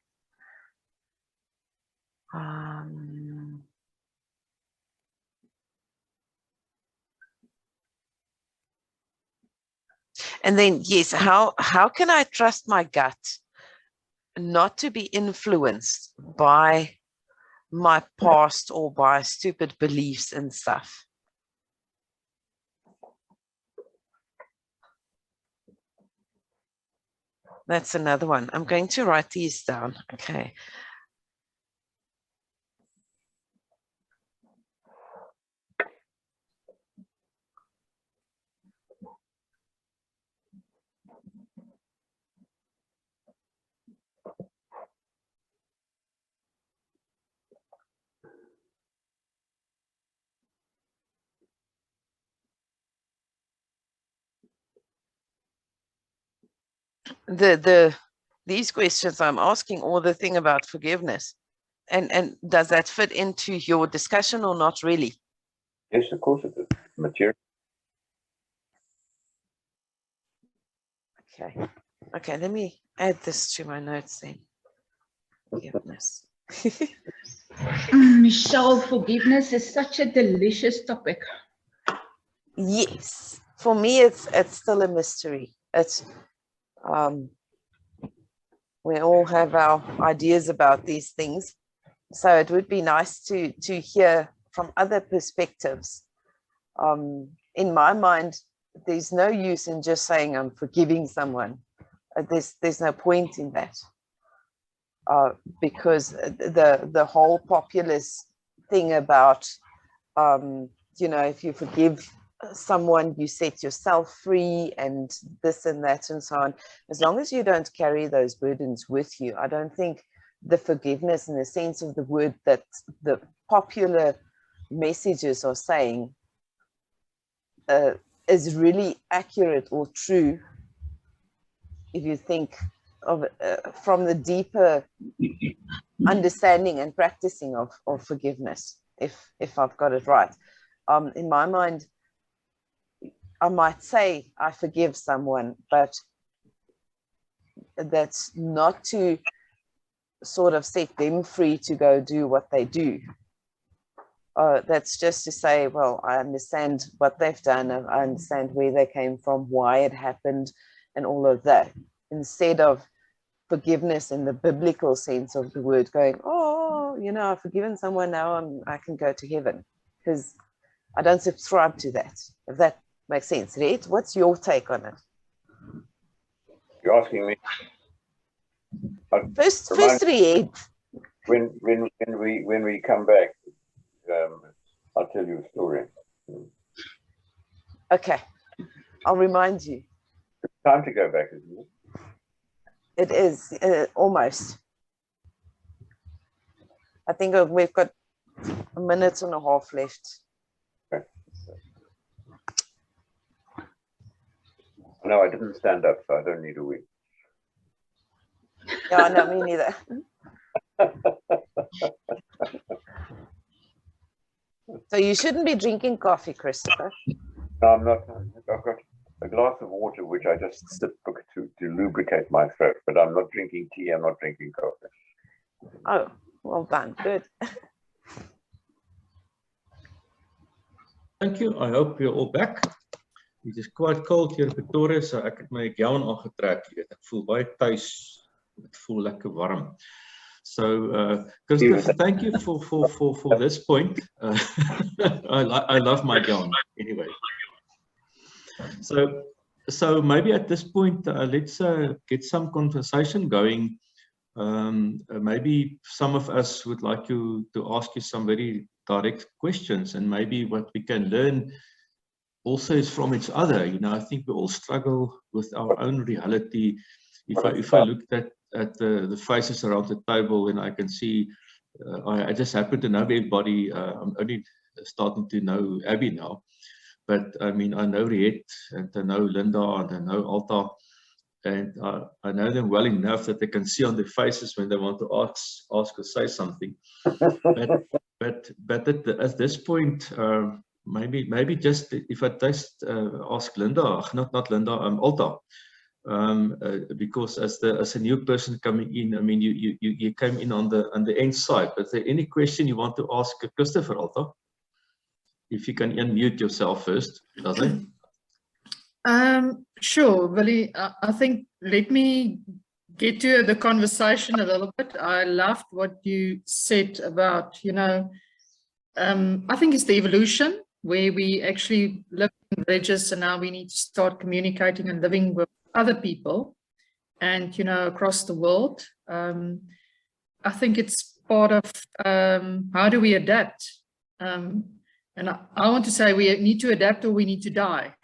S6: And then, yes, how can I trust my gut not to be influenced by my past or by stupid beliefs and stuff? That's another one. I'm going to write these down. Okay. These questions I'm asking, or the thing about forgiveness, and does that fit into your discussion or not really?
S3: Yes, of course it is. Material.
S6: Okay, let me add this to my notes then. Forgiveness.
S5: Michelle, forgiveness is such a delicious topic.
S6: Yes, for me it's still a mystery. It's we all have our ideas about these things, so it would be nice to hear from other perspectives. In my mind, there's no use in just saying I'm forgiving someone. There's no point in that, because the whole populist thing about you know, if you forgive someone, you set yourself free, and this and that and so on. As long as you don't carry those burdens with you, I don't think the forgiveness in the sense of the word that the popular messages are saying is really accurate or true if you think of from the deeper understanding and practicing of forgiveness, if I've got it right. In my mind, I might say I forgive someone, but that's not to sort of set them free to go do what they do. That's just to say, well, I understand what they've done, and I understand where they came from, why it happened, and all of that. Instead of forgiveness in the biblical sense of the word, going, oh, you know, I've forgiven someone, now I can go to heaven. Because I don't subscribe to that, if that makes sense. Right? What's your take on it?
S3: You're asking me?
S6: First read.
S3: When we come back, I'll tell you a story.
S6: Okay, I'll remind you.
S3: It's time to go back, isn't it?
S6: It is, almost. I think we've got a minute and a half left.
S3: Okay. No, I didn't stand up, so I don't need a wee.
S6: Yeah, no, me neither. So you shouldn't be drinking coffee, Christopher.
S3: No, I'm not. I've got a glass of water, which I just sip to lubricate my throat, but I'm not drinking tea, I'm not drinking coffee.
S6: Oh, well done, good.
S1: Thank you. I hope you're all back. It is quite cold here in Pretoria, so ek het my gown aangetrek. Ek voel baie tuis. Ek voel lekker warm. So, Christopher, thank you for this point. I love my gown anyway. So maybe at this point, let's get some conversation going. Maybe some of us would like you to ask you some very direct questions, and maybe what we can learn also is from each other. You know, I think we all struggle with our own reality. If I looked at the faces around the table, and I can see, I just happen to know everybody. I'm only starting to know Abby now, but I mean, I know Riet, and I know Linda, and I know Alta, and I know them well enough that they can see on their faces when they want to ask or say something. But at this point, maybe just if I just ask Linda, not Linda, Alta, because as a new person coming in, I mean, you came in on the end side. But is there any question you want to ask Christopher, Alta? If you can unmute yourself first, does it?
S7: Sure, Willie. I think let me get to the conversation a little bit. I loved what you said about, I think it's the evolution where we actually live in villages and now we need to start communicating and living with other people and, across the world. I think it's part of how do we adapt? And I want to say we need to adapt or we need to die.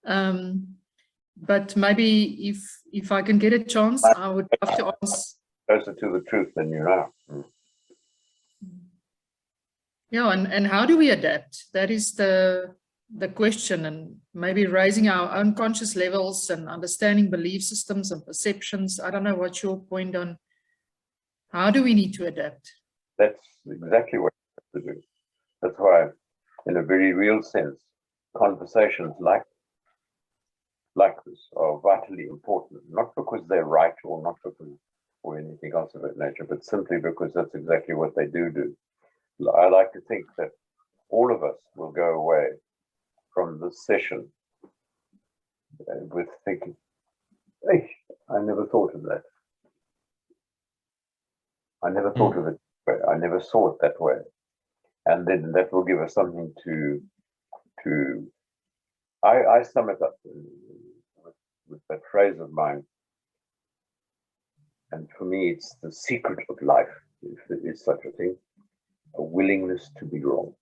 S7: But maybe if I can get a chance, I would love to answer.
S3: Closer to the truth than you are.
S7: Yeah, and how do we adapt? That is the question, and maybe raising our own conscious levels and understanding belief systems and perceptions. I don't know what's your point on how do we need to adapt? That's
S3: exactly what we have to do. That's why, in a very real sense, conversations like this are vitally important, not because they're right or not because or anything else of that nature, but simply because that's exactly what they do. I like to think that all of us will go away from this session with thinking, hey, I never thought of that. I never thought of it that way. I never saw it that way. And then that will give us something to I sum it up with that phrase of mine. And for me, it's the secret of life, if there is such a thing, a willingness to be wrong.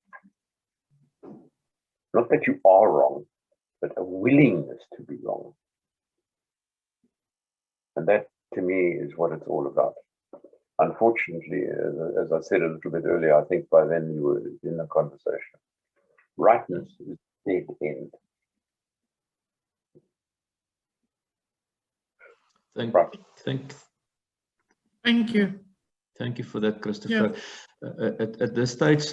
S3: Not that you are wrong, but a willingness to be wrong. And that, to me, is what it's all about. Unfortunately, as I said a little bit earlier, I think by then you were in a conversation. Rightness is dead end.
S7: Thank you.
S1: Thank you for that, Christopher. Yeah. At this stage,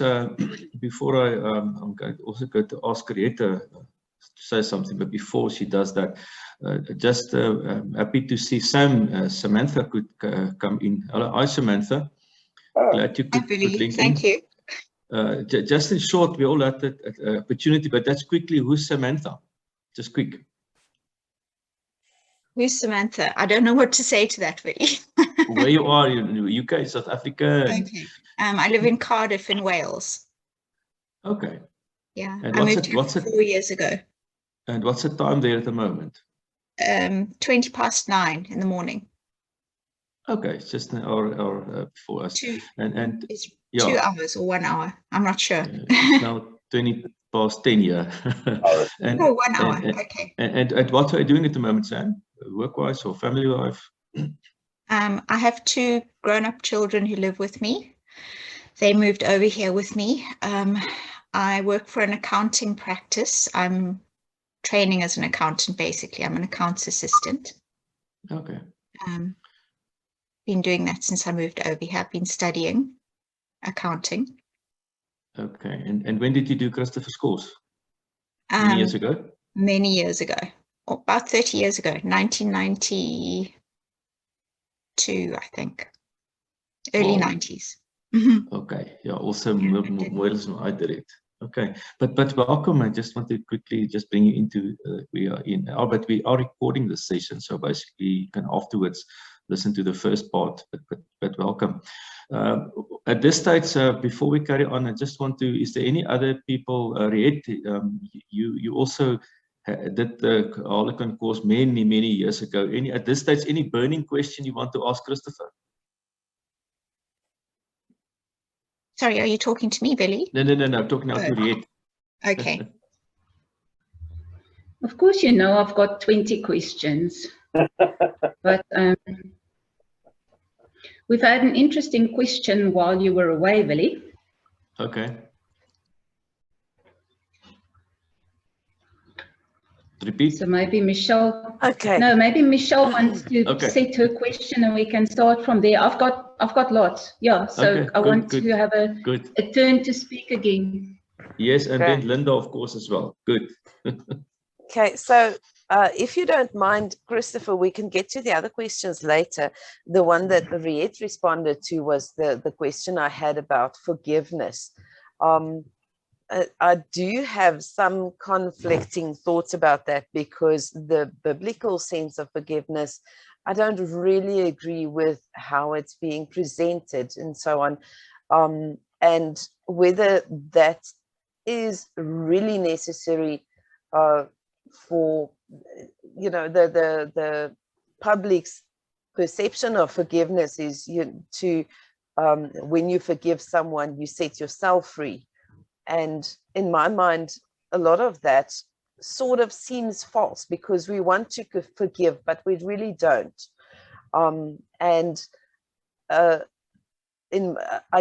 S1: before I'm going to also go to ask Rieta to say something, but before she does that, just happy to see Samantha could come in. Hello, hi Samantha. Glad you could link
S8: Thank
S1: in.
S8: you.
S1: Just in short, we all had that opportunity, but that's quickly. Who's Samantha? Just quick.
S8: Who's Samantha? I don't know what to say to that, really.
S1: Where you are in the UK, South Africa?
S8: Okay. I live in Cardiff in Wales.
S1: Okay.
S8: Yeah. And I moved here 4 years ago.
S1: And what's the time there at the moment?
S8: 9:20 in the morning.
S1: Okay, it's just an hour before us.
S8: It's 2 hours or 1 hour. I'm not sure.
S1: It's now 10:20, yeah.
S8: And, 1 hour. Okay.
S1: And what are you doing at the moment, Sam? Work-wise or family life?
S8: I have 2 grown-up children who live with me. They moved over here with me. I work for an accounting practice. I'm training as an accountant, basically. I'm an accounts assistant.
S1: Okay.
S8: Been doing that since I moved over here. I've been studying accounting.
S1: Okay. And when did you do Christopher's course? Many years ago?
S8: Many years ago. About 30 years ago. 1992, I think. Early 90s.
S1: Okay. Yeah, also more than I did it. Okay, but welcome. I just want to quickly just bring you into we are in, but we are recording this session, so basically you can afterwards listen to the first part. But welcome. At this stage, before we carry on, I just want to. Is there any other people? Riet, you also did the Harlequin course many years ago. At this stage, any burning question you want to ask Christopher?
S8: Sorry, are you talking to me, Billy?
S1: No, I'm talking now to Riet.
S8: Okay.
S9: Of course, I've got 20 questions. But we've had an interesting question while you were away, Billy.
S1: Okay. Repeat.
S9: So maybe Michelle.
S6: Okay.
S9: No, maybe Michelle wants to set her question, and we can start from there. I've got lots. Yeah. So I want to have a turn to speak again.
S1: Yes, and then Linda, of course, as well. Good.
S6: Okay. So if you don't mind, Christopher, we can get to the other questions later. The one that Riet responded to was the question I had about forgiveness. I do have some conflicting thoughts about that, because the biblical sense of forgiveness, I don't really agree with how it's being presented and so on, and whether that is really necessary for, you know, the public's perception of forgiveness is when you forgive someone, you set yourself free. And in my mind, a lot of that sort of seems false, because we want to forgive, but we really don't. I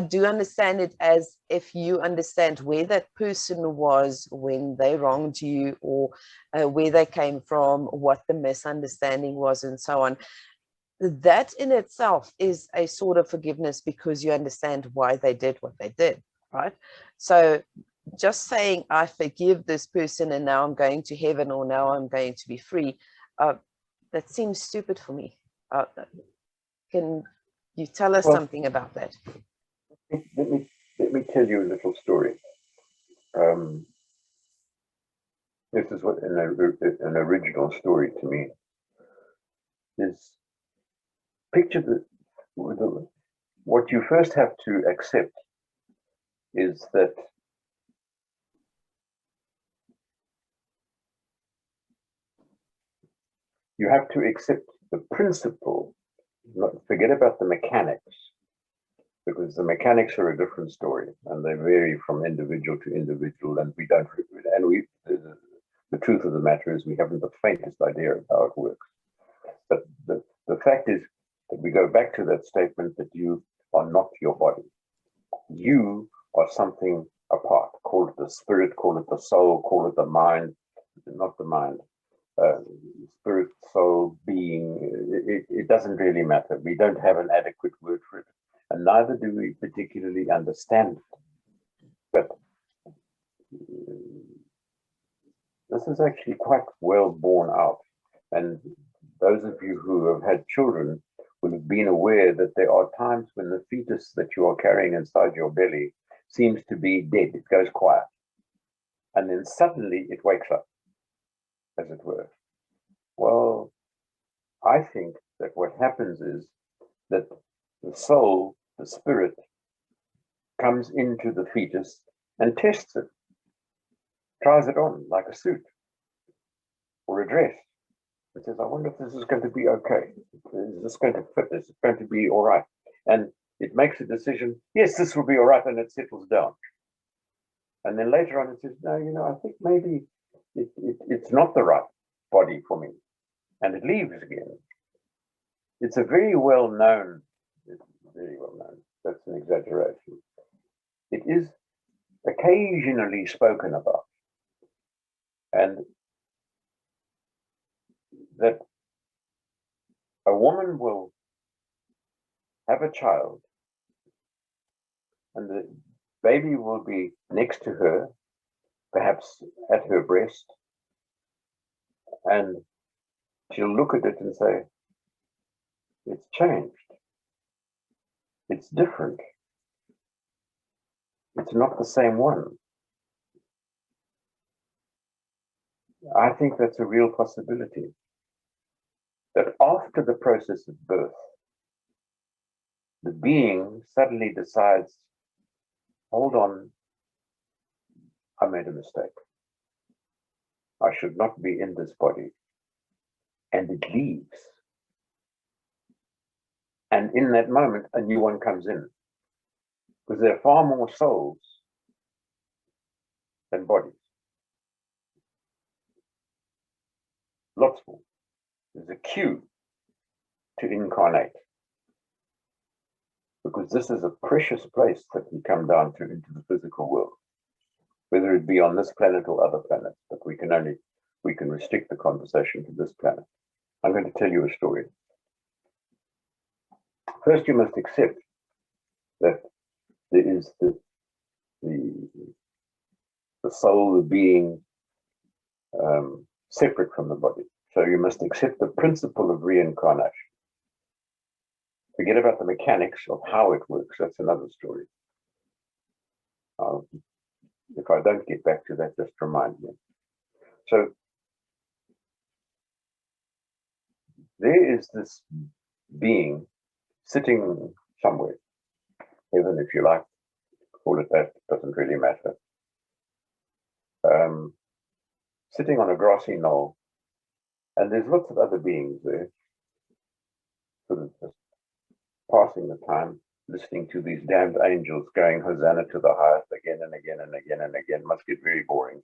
S6: do understand it as if you understand where that person was when they wronged you, or where they came from, what the misunderstanding was, and so on. That in itself is a sort of forgiveness, because you understand why they did what they did, right? So just saying, I forgive this person and now I'm going to heaven, or now I'm going to be free, that seems stupid for me. Can you tell us something about that?
S3: Let me tell you a little story. This is what an original story to me is. Picture what you first have to accept is that you have to accept the principle, forget about the mechanics, because the mechanics are a different story and they vary from individual to individual, and the truth of the matter is we haven't the faintest idea of how it works. But the fact is that we go back to that statement that you are not your body. You are something apart. Call it the spirit, call it the soul, call it the mind, not the mind. Spirit, soul, being, it doesn't really matter. We don't have an adequate word for it, and neither do we particularly understand it. But this is actually quite well borne out, and those of you who have had children will have been aware that there are times when the fetus that you are carrying inside your belly seems to be dead. It goes quiet, and then suddenly it wakes up, as it were. Well, I think that what happens is that the soul, the spirit, comes into the fetus and tests it, tries it on like a suit or a dress. It says, I wonder if this is going to be okay. Is this going to fit? Is it going to be all right? And it makes a decision, yes, this will be all right, and it settles down. And then later on it says, no, you know, I think maybe it's not the right body for me. And it leaves again. It's a very well known, that's an exaggeration. It is occasionally spoken about. And that a woman will have a child and the baby will be next to her, perhaps at her breast, and she'll look at it and say, it's changed. It's different. It's not the same one. I think that's a real possibility. That after the process of birth, the being suddenly decides, hold on, I made a mistake. I should not be in this body. And it leaves. And in that moment, a new one comes in. Because there are far more souls than bodies. Lots more. There's a queue to incarnate. Because this is a precious place that we come down to into the physical world. Whether it be on this planet or other planets, but we can restrict the conversation to this planet. I'm going to tell you a story. First, you must accept that there is the soul, the being, separate from the body. So you must accept the principle of reincarnation. Forget about the mechanics of how it works. That's another story. If I don't get back to that, just remind me. So there is this being sitting somewhere, heaven if you like, call it that, doesn't really matter. Sitting on a grassy knoll, and there's lots of other beings there, sort of just passing the time, listening to these damned angels going Hosanna to the highest again and again and again and again. Must get very boring.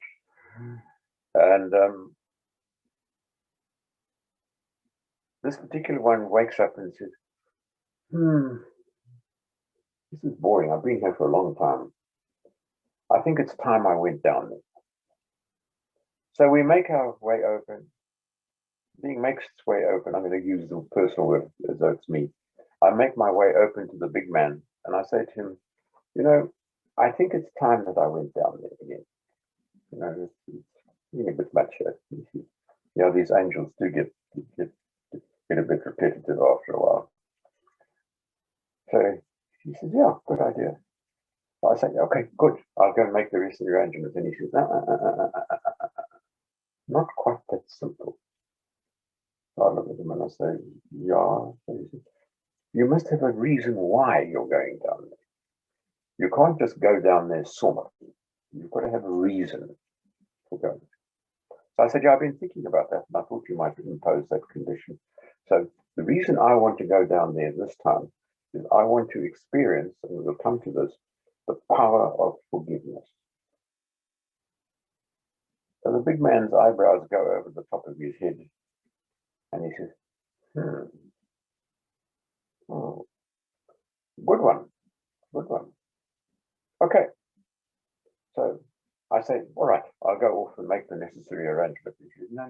S3: And this particular one wakes up and says, this is boring. I've been here for a long time. I think it's time I went down there. So we make our way open. Being makes its way open. I'm going to use the personal word as though it's me. I make my way open to the big man and I say to him, you know, I think it's time that I went down there again. You know, it's getting a bit much here. You know, these angels do get a bit repetitive after a while. So he says, yeah, good idea. So I say, okay, good. I'll go and make the rest of the arrangements. And he says, not quite that simple. So I look at him and I say, yeah. So he says, you must have a reason why you're going down there. You can't just go down there sort of. You've got to have a reason for going. So I said, yeah, I've been thinking about that, and I thought you might impose that condition. So the reason I want to go down there this time is I want to experience, and we'll come to this, the power of forgiveness. So the big man's eyebrows go over the top of his head, and he says, oh, good one. Okay. So I say, all right, I'll go off and make the necessary arrangements. He says, no.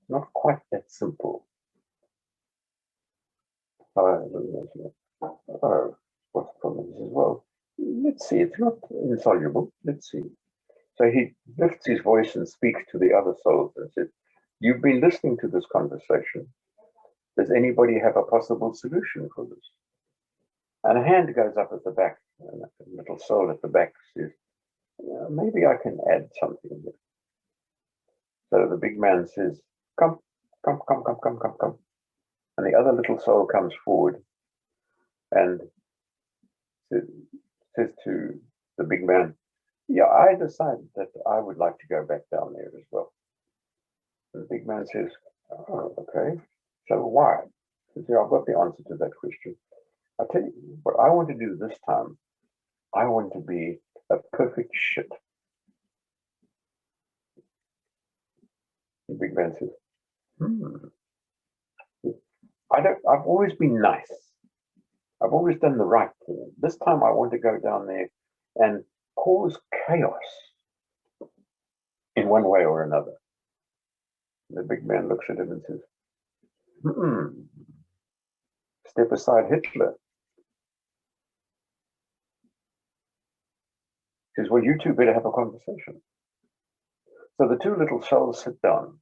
S3: Not quite that simple. Oh, what's the problem? He says, well, let's see, it's not insoluble. Let's see. So he lifts his voice and speaks to the other souls and says, you've been listening to this conversation. Does anybody have a possible solution for this? And a hand goes up at the back, and a little soul at the back says, maybe I can add something here. So the big man says, come. And the other little soul comes forward and says to the big man, yeah, I decided that I would like to go back down there as well. And the big man says, oh, okay, so why? He says, I've got the answer to that question. I tell you, what I want to do this time, I want to be a perfect shit. The big man says, I've always been nice. I've always done the right thing. This time I want to go down there and cause chaos in one way or another. And the big man looks at him and says, step aside, Hitler. He says, well, you two better have a conversation. So the two little souls sit down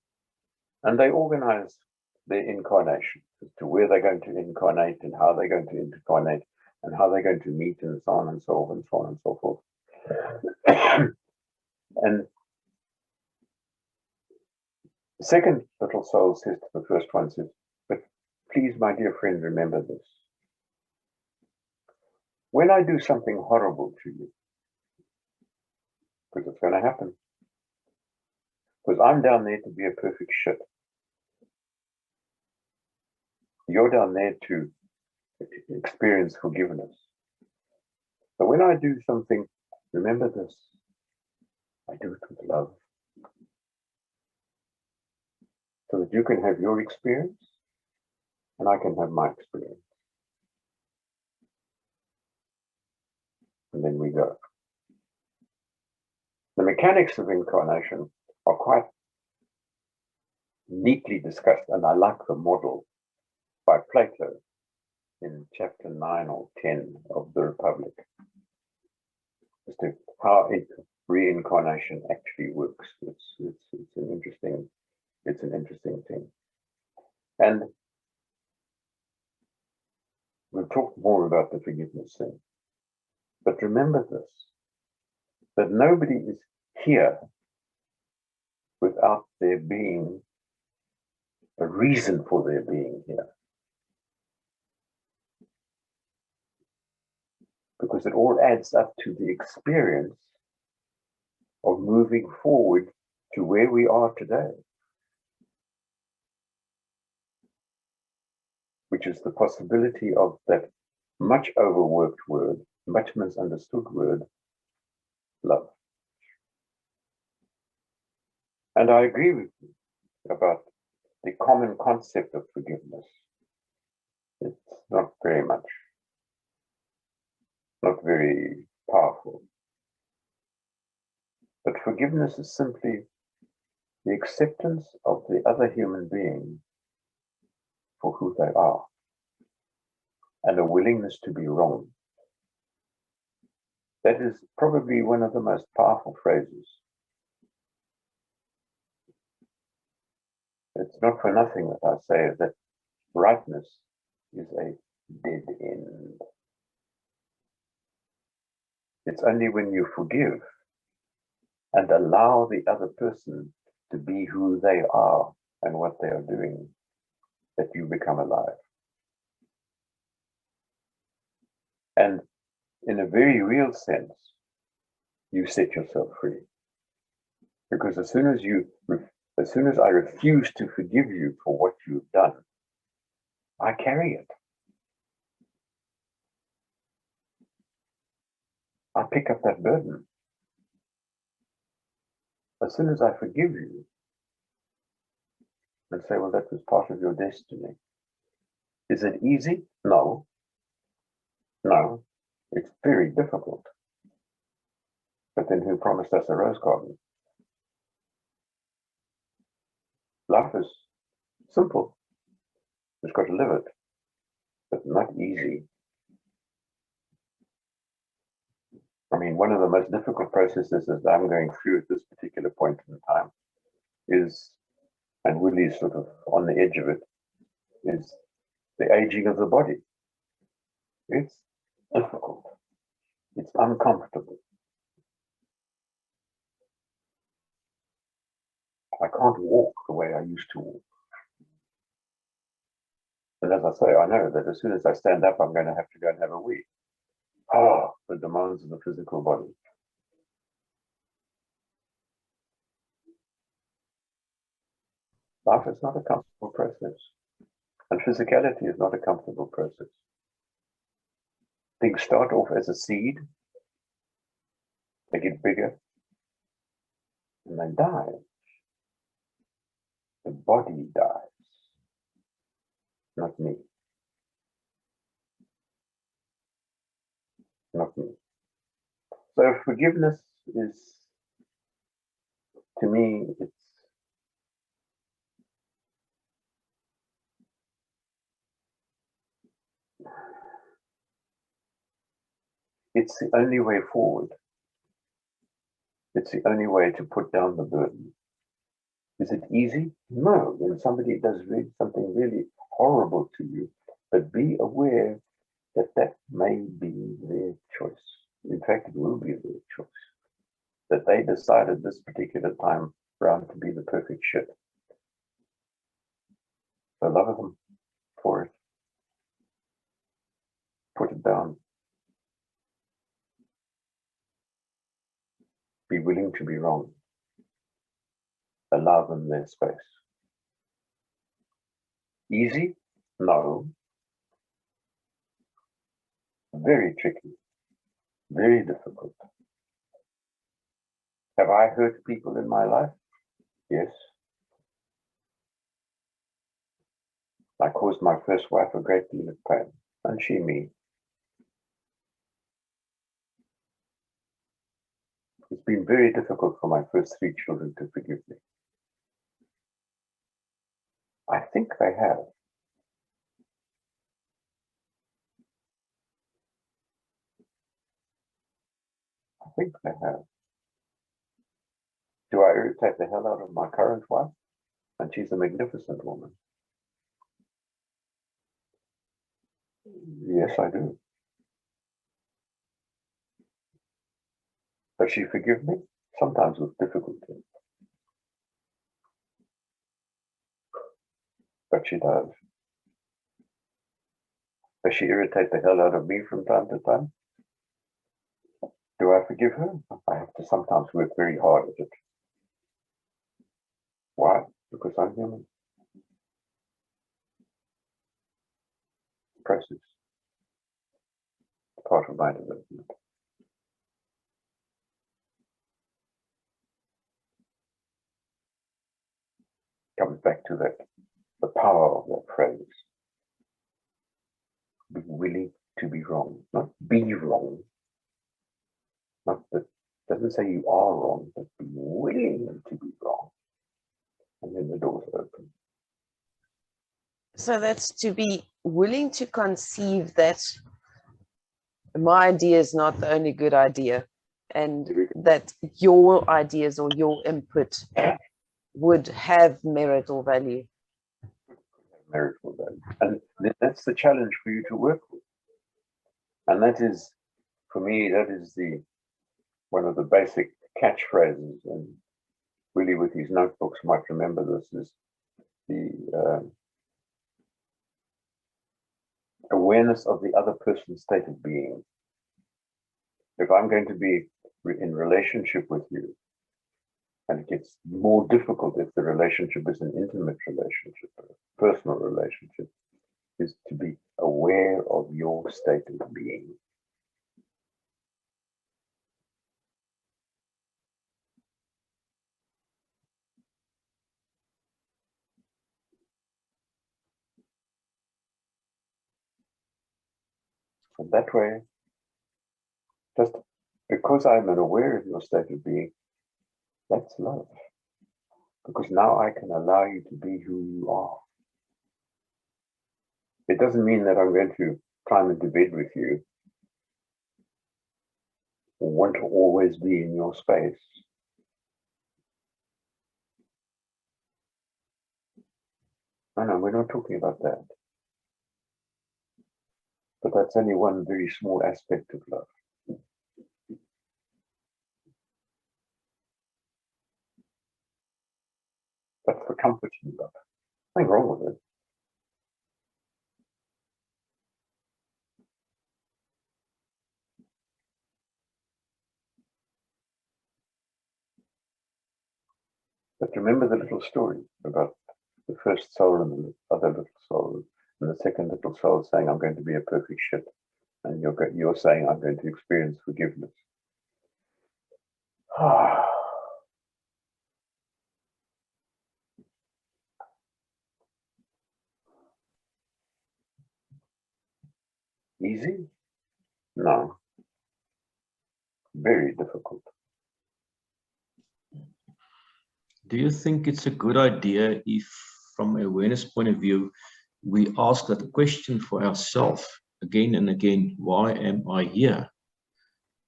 S3: and they organize their incarnation as to where they're going to incarnate and how they're going to incarnate and how they're going to meet and so on and so on and so on and so forth. And the second little soul says to the first one, says, but please, my dear friend, remember this. When I do something horrible to you, because it's going to happen, because I'm down there to be a perfect shit. You're down there to experience forgiveness. But when I do something, remember this, I do it with love. So that you can have your experience and I can have my experience. And then we go. The mechanics of incarnation are quite neatly discussed, and I like the model by Plato in chapter 9 or 10 of the Republic as to how reincarnation actually works. It's an interesting thing. And we'll talk more about the forgiveness thing. But remember this, that nobody is here without there being a reason for their being here. Because it all adds up to the experience of moving forward to where we are today, which is the possibility of that much overworked word, much misunderstood word, love. And I agree with you about the common concept of forgiveness. It's not very much, not very powerful. But forgiveness is simply the acceptance of the other human being for who they are, and a willingness to be wrong. That is probably one of the most powerful phrases. It's not for nothing that I say that rightness is a dead end. It's only when you forgive and allow the other person to be who they are and what they are doing that you become alive. And in a very real sense, you set yourself free. Because as soon as I refuse to forgive you for what you've done, I carry it. I pick up that burden. As soon as I forgive you and say, well, that was part of your destiny. Is it easy? No. No, it's very difficult. But then who promised us a rose garden? Life is simple. Just got to live it, but not easy. I mean, one of the most difficult processes that I'm going through at this particular point in time is, and Willie's sort of on the edge of it, is the aging of the body. It's difficult. It's uncomfortable. I can't walk the way I used to walk. And as I say, I know that as soon as I stand up, I'm going to have to go and have a wee. Oh, the demands of the physical body. Life is not a comfortable process. And physicality is not a comfortable process. Things start off as a seed, they get bigger, and they die. The body dies, not me. Not me. So forgiveness is, to me, it's the only way forward. It's the only way to put down the burden. Is it easy? No. When somebody does something really horrible to you, but be aware that that may be their choice. In fact, it will be their choice. That they decided this particular time round to be the perfect shit. So love them for it. Put it down. Be willing to be wrong. Allow them their space. Easy? No. Very tricky. Very difficult. Have I hurt people in my life? Yes. I caused my first wife a great deal of pain, and she me. It's been very difficult for my first 3 children to forgive me. I think they have. I think they have. Do I irritate the hell out of my current wife? And she's a magnificent woman. Yes, I do. Does she forgive me? Sometimes with difficulty. But she does. Does she irritate the hell out of me from time to time? Do I forgive her? I have to sometimes work very hard at it. Why? Because I'm human. Process. Part of my development. Comes back to that, the power of that phrase. Be willing to be wrong, not be wrong. Not that doesn't say you are wrong, but be willing to be wrong. And then the doors open.
S6: So that's to be willing to conceive that my idea is not the only good idea, and that your ideas or your input would have merit or value.
S3: Merit or value. And that's the challenge for you to work with. And that is, for me, that is one of the basic catchphrases, and really with these notebooks might remember this, is the awareness of the other person's state of being. If I'm going to be in relationship with you, and it gets more difficult if the relationship is an intimate relationship, a personal relationship, is to be aware of your state of being. And that way, just because I'm aware of your state of being, that's love. Because now I can allow you to be who you are. It doesn't mean that I'm going to climb into bed with you or want to always be in your space. No, we're not talking about that. But that's only one very small aspect of love. That's the comforting love. Nothing wrong with it. But remember the little story about the first soul and the other little soul, and the second little soul saying, I'm going to be a perfect ship. And you're saying, I'm going to experience forgiveness. Easy? No. Very difficult.
S1: Do you think it's a good idea if, from an awareness point of view, we ask that question for ourselves again and again, why am I here?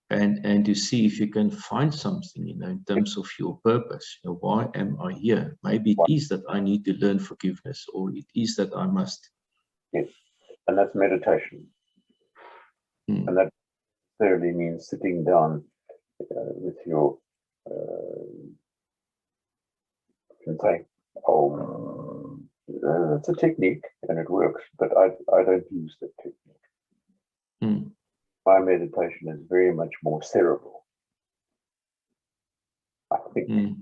S1: And to see if you can find something, in terms of your purpose. Why am I here? Maybe it is that I need to learn forgiveness, or it is that I must.
S3: Yes, and that's meditation. And that necessarily means sitting down with your, you can say, it's a technique and it works, but I don't use that technique. My meditation is very much more cerebral, I think.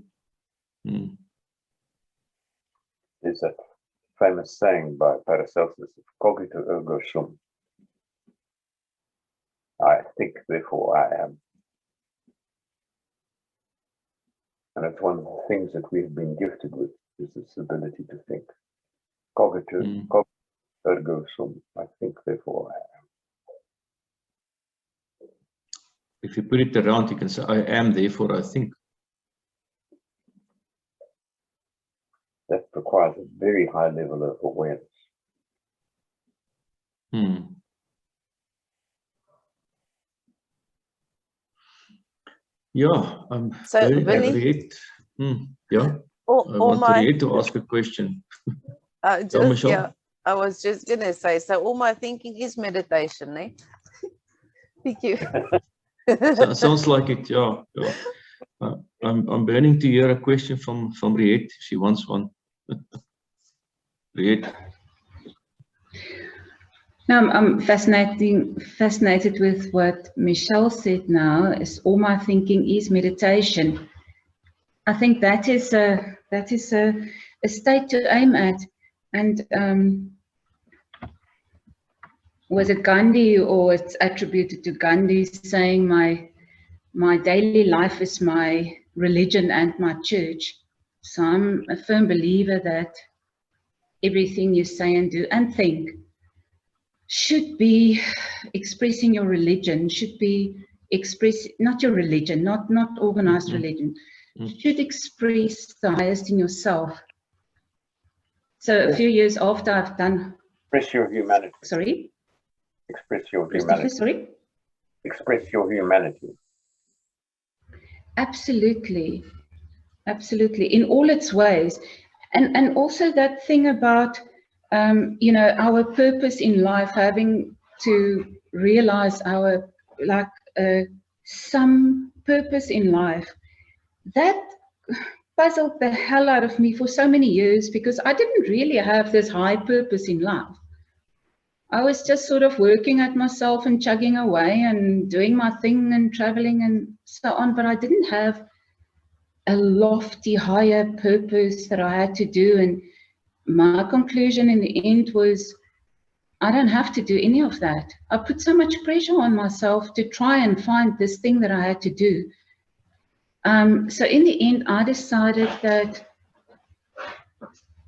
S3: There's that famous saying by Paracelsus, cogito ergo sum. I think, therefore I am. And it's one of the things that we've been gifted with, is this ability to think. Cogito ergo sum. I think, therefore I am.
S1: If you put it around, you can say, I am, therefore I think.
S3: That requires a very high level of awareness.
S1: Yeah, I'm
S6: so
S1: very
S6: Vinny,
S1: yeah. I want to ask a question.
S6: I was just gonna say, so all my thinking is meditation, eh? Thank you.
S1: So, sounds like it, yeah. I'm burning to hear a question from Riet. She wants one. Riet.
S9: Now, I'm fascinated with what Michelle said now, is all my thinking is meditation. I think that is a state to aim at. And was it Gandhi, or it's attributed to Gandhi, saying my daily life is my religion and my church. So I'm a firm believer that everything you say and do and think should be expressing your religion, should be not your religion, not organized religion, should express the highest in yourself. So a few years after I've done...
S3: Express your humanity.
S9: Sorry?
S3: Express your humanity.
S9: Sorry?
S3: Express your humanity.
S9: Absolutely. Absolutely. In all its ways. And also that thing about, you know, our purpose in life, having to realize our, some purpose in life, that puzzled the hell out of me for so many years, because I didn't really have this high purpose in life. I was just sort of working at myself and chugging away and doing my thing and traveling and so on, but I didn't have a lofty, higher purpose that I had to do. And my conclusion in the end was, I don't have to do any of that. I put so much pressure on myself to try and find this thing that I had to do. So in the end, I decided that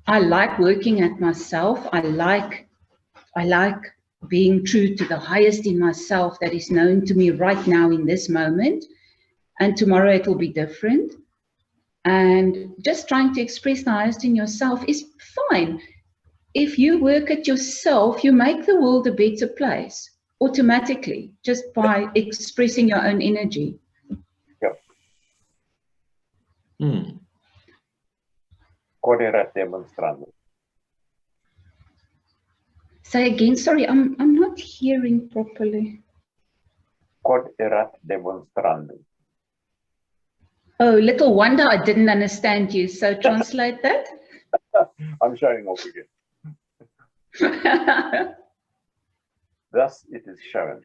S9: I like working at myself. I like being true to the highest in myself that is known to me right now in this moment. And tomorrow it will be different. And just trying to express the highest in yourself is fine. If you work at yourself, you make the world a better place automatically, just by expressing your own energy.
S3: Yep.
S9: Say again, sorry, I'm not hearing properly.
S3: Quod erat demonstrandum.
S9: Oh, little wonder I didn't understand you. So translate that.
S3: I'm showing off again. Thus it is shown,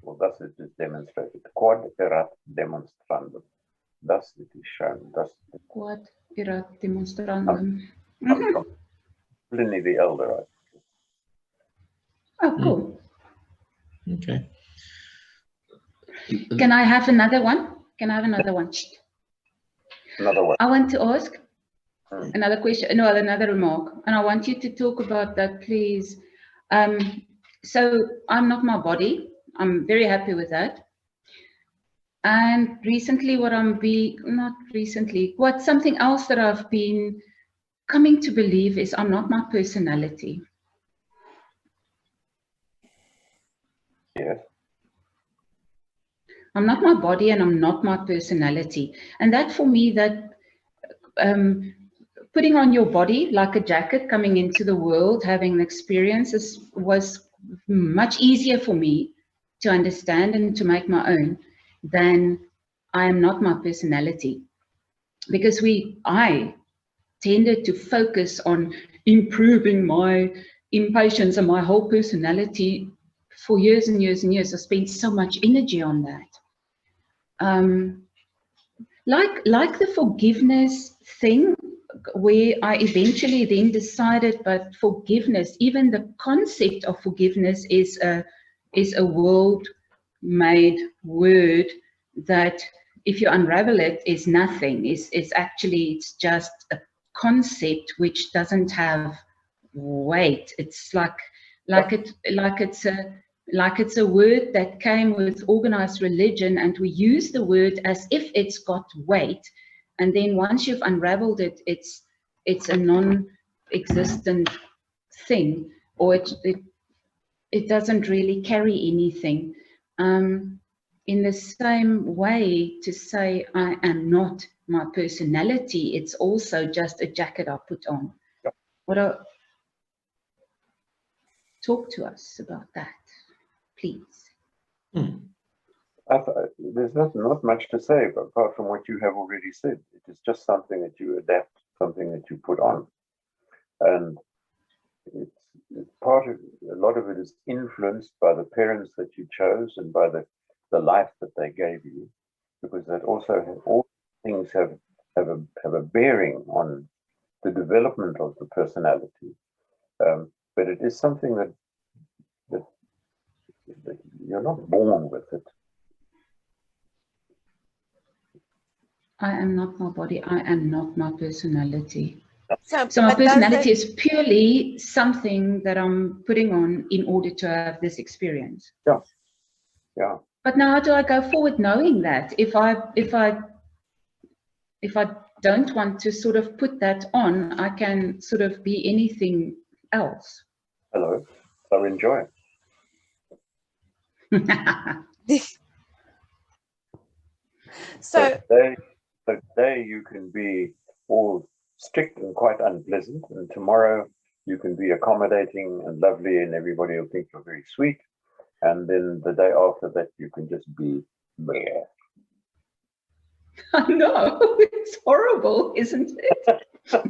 S3: or thus it is demonstrated. Quod erat demonstrandum. Thus it is shown. Thus.
S9: Quod erat demonstrandum.
S3: Pliny the Elder, right?
S9: Oh, cool.
S1: Okay.
S9: Can I have another one? Can I have another one?
S3: Another one.
S9: I want to ask another question, no, another remark, and I want you to talk about that, please. So I'm not my body. I'm very happy with that. And recently, something else that I've been coming to believe is I'm not my personality.
S3: Yes.
S9: I'm not my body and I'm not my personality. And that for me, that putting on your body like a jacket, coming into the world, having an experience was much easier for me to understand and to make my own than I am not my personality. Because I tended to focus on improving my impatience and my whole personality for years and years and years. I spent so much energy on that. Like the forgiveness thing, where I eventually then decided, but forgiveness, even the concept of forgiveness is a world-made word that, if you unravel it, is nothing. It's just a concept which doesn't have weight. It's like it's a word that came with organized religion, and we use the word as if it's got weight. And then once you've unraveled it, it's a non-existent thing, or it doesn't really carry anything. In the same way, to say I am not my personality, it's also just a jacket I put on. Talk to us about that, please.
S3: There's not much to say apart from what you have already said. It is just something that you adapt, something that you put on, and it's part of, a lot of it is influenced by the parents that you chose and by the life that they gave you, because that also all things have a bearing on the development of the personality. But it is something that you're not born with it.
S9: I am not my body. I am not my personality.
S6: So
S9: So my
S6: but does
S9: personality
S6: that-
S9: is purely something that I'm putting on in order to have this experience.
S3: Yeah. Yeah.
S9: But now how do I go forward knowing that if I don't want to sort of put that on, I can sort of be anything else.
S3: Hello. So enjoy it.
S6: So
S3: Today you can be all strict and quite unpleasant, and tomorrow you can be accommodating and lovely, and everybody will think you're very sweet. And then the day after that, you can just be bleh.
S9: I know, it's horrible, isn't it?
S6: So,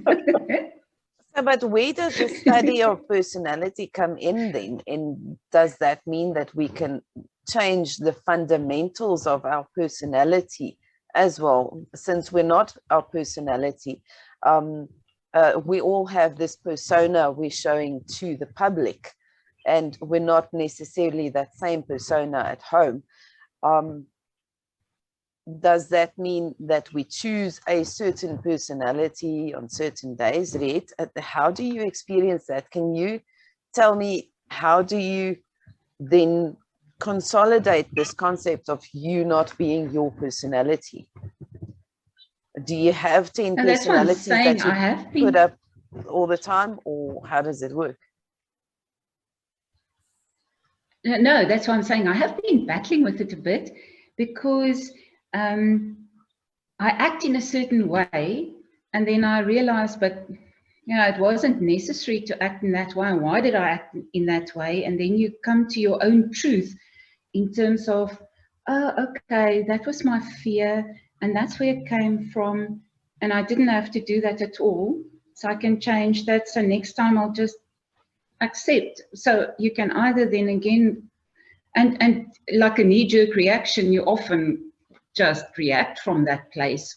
S6: but where does the study of personality come in then? And does that mean that we can change the fundamentals of our personality as well? Since we're not our personality, we all have this persona we're showing to the public, and we're not necessarily that same persona at home. Does that mean that we choose a certain personality on certain days, Red? How do you experience that? Can you tell me, how do you then consolidate this concept of you not being your personality? Do you have 10
S9: And that's what I'm
S6: personalities
S9: saying.
S6: that you
S9: I have
S6: put
S9: been,
S6: up all the time, or how does it work?
S9: no, that's what I'm saying. I have been battling with it a bit because I act in a certain way, and then I realized, but it wasn't necessary to act in that way. Why did I act in that way? And then you come to your own truth in terms of, oh, okay, that was my fear, and that's where it came from, and I didn't have to do that at all. So I can change that. So next time I'll just accept. So you can either then again, and like a knee-jerk reaction, you often just react from that place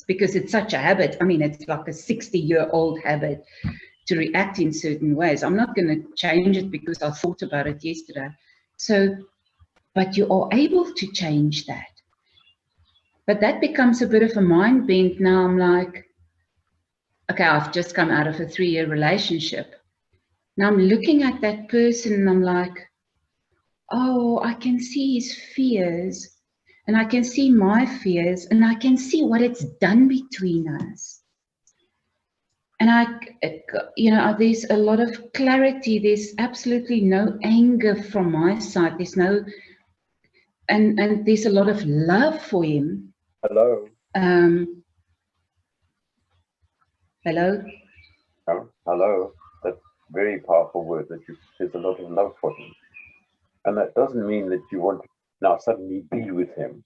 S9: because it's such a habit. I mean, it's like a 60-year-old habit to react in certain ways. I'm not going to change it because I thought about it yesterday. So, but you are able to change that. But that becomes a bit of a mind bend. Now I'm like, okay, I've just come out of a 3-year relationship. Now I'm looking at that person and I'm like, oh, I can see his fears, and I can see my fears, and I can see what it's done between us. And there's a lot of clarity. There's absolutely no anger from my side. There's no, and there's a lot of love for him.
S3: Hello.
S9: Hello.
S3: Oh, hello. That's a very powerful word. There's a lot of love for him. And that doesn't mean that you want to now suddenly be with him,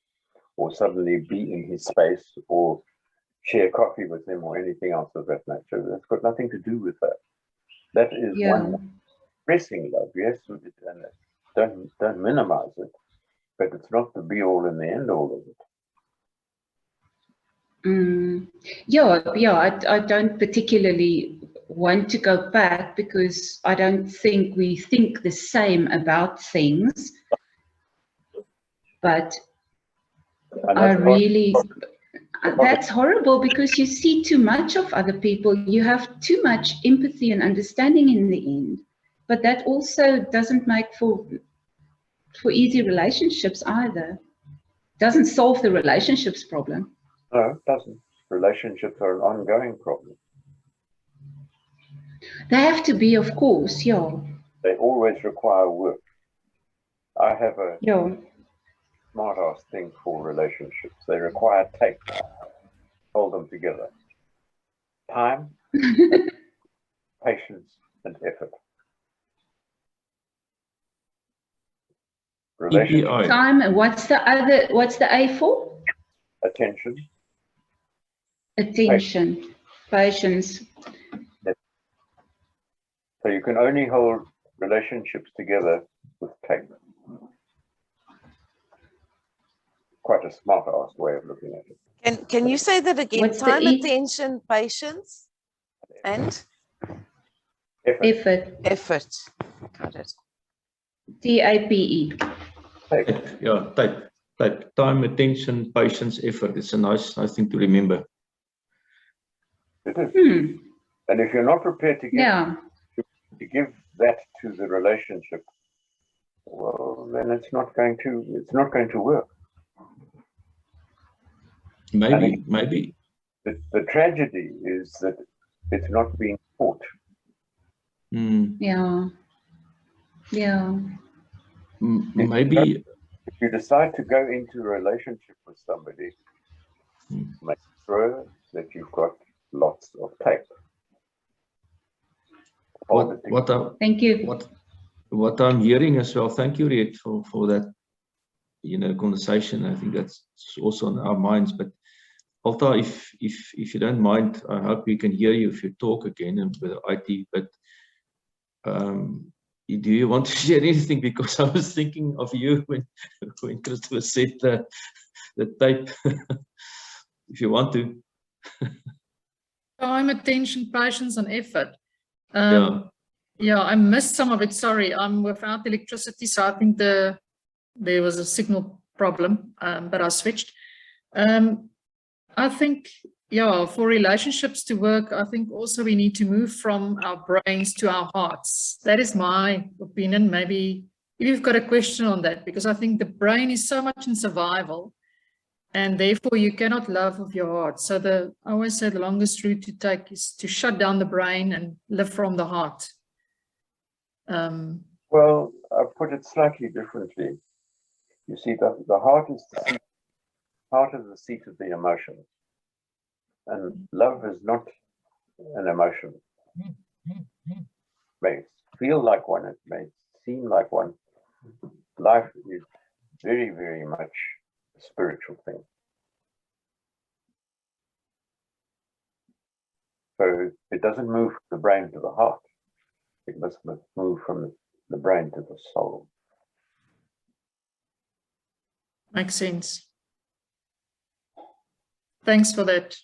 S3: or suddenly be in his space, or share coffee with him, or anything else of that nature. That's got nothing to do with that. That is one expressing love, yes, and don't minimize it, but it's not the be all and the end all of it.
S9: I don't particularly want to go back because I don't think we think the same about things. But I really, that's horrible because you see too much of other people. You have too much empathy and understanding in the end. But that also doesn't make for easy relationships either. Doesn't solve the relationships problem.
S3: No, it doesn't. Relationships are an ongoing problem.
S9: They have to be, of course, yeah.
S3: They always require work. I have a smart-ass thing for relationships. They require take. Hold them together. Time, patience, and effort. relationship,
S1: EPI.
S9: Time. And what's the A for?
S3: attention.
S9: Attention. Patience.
S3: So you can only hold relationships together with tape. Quite a smart ass way of looking at it.
S6: Can you say that again?
S9: What's the
S6: Time,
S9: E?
S6: attention, patience, and
S3: Effort.
S6: effort. Got it.
S9: TAPE.
S3: Tape.
S1: Yeah, type. Time, attention, patience, effort. It's a nice thing to remember.
S3: It is.
S9: Hmm.
S3: And if you're not prepared to
S9: Yeah.
S3: give that to the relationship, well, then it's not going to work.
S1: Maybe.
S3: The tragedy is that it's not being taught.
S9: Yeah. Yeah.
S1: Maybe.
S3: If you decide to go into a relationship with somebody, make sure that you've got lots of tape.
S9: Thank you.
S1: What I'm hearing as well, thank you, Riet, for that, conversation. I think that's also on our minds. But Alta, if you don't mind, I hope we can hear you if you talk again and with IT. But do you want to share anything? Because I was thinking of you when Christopher said the tape. If you want to.
S7: Time, attention, patience, and effort.
S1: Yeah,
S7: I missed some of it. Sorry, I'm without electricity, so I think there was a signal problem, but I switched. I think, for relationships to work, I think also we need to move from our brains to our hearts. That is my opinion. Maybe if you've got a question on that, because I think the brain is so much in survival, and therefore you cannot love with your heart. So I always say the longest route to take is to shut down the brain and live from the heart.
S3: Well, I've put it slightly differently. You see, the heart is the seat of the emotions, and love is not an emotion. It may feel like one, it may seem like one. Life is very, very much a spiritual thing. So it doesn't move from the brain to the heart. It must move from the brain to the soul.
S7: Makes sense. Thanks for that.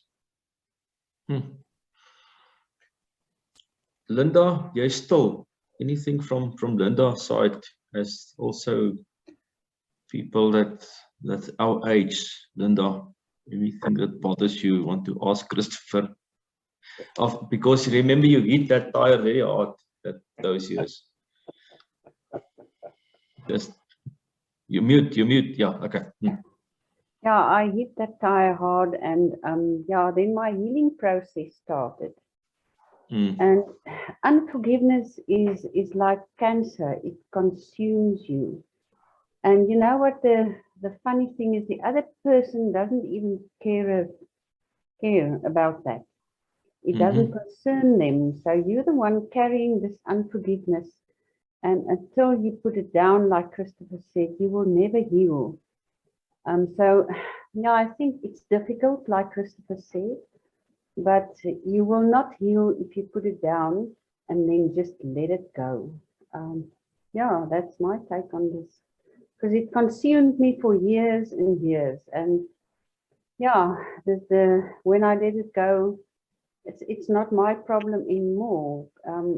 S1: Linda, you're still anything from Linda's side, as also people that's our age, Linda, anything that bothers you want to ask Christopher? Because remember, you hit that tire very hard those years. Just you mute. Yeah, okay.
S2: Yeah, I hit that tire hard, and then my healing process started. And unforgiveness is like cancer. It consumes you. And you know what the funny thing is, the other person doesn't even care about that. It doesn't concern them. So you're the one carrying this unforgiveness. And until you put it down, like Christopher said, you will never heal. So I think it's difficult, like Christopher said, but you will not heal if you put it down and then just let it go. That's my take on this, because it consumed me for years and years. And when I let it go, it's not my problem anymore.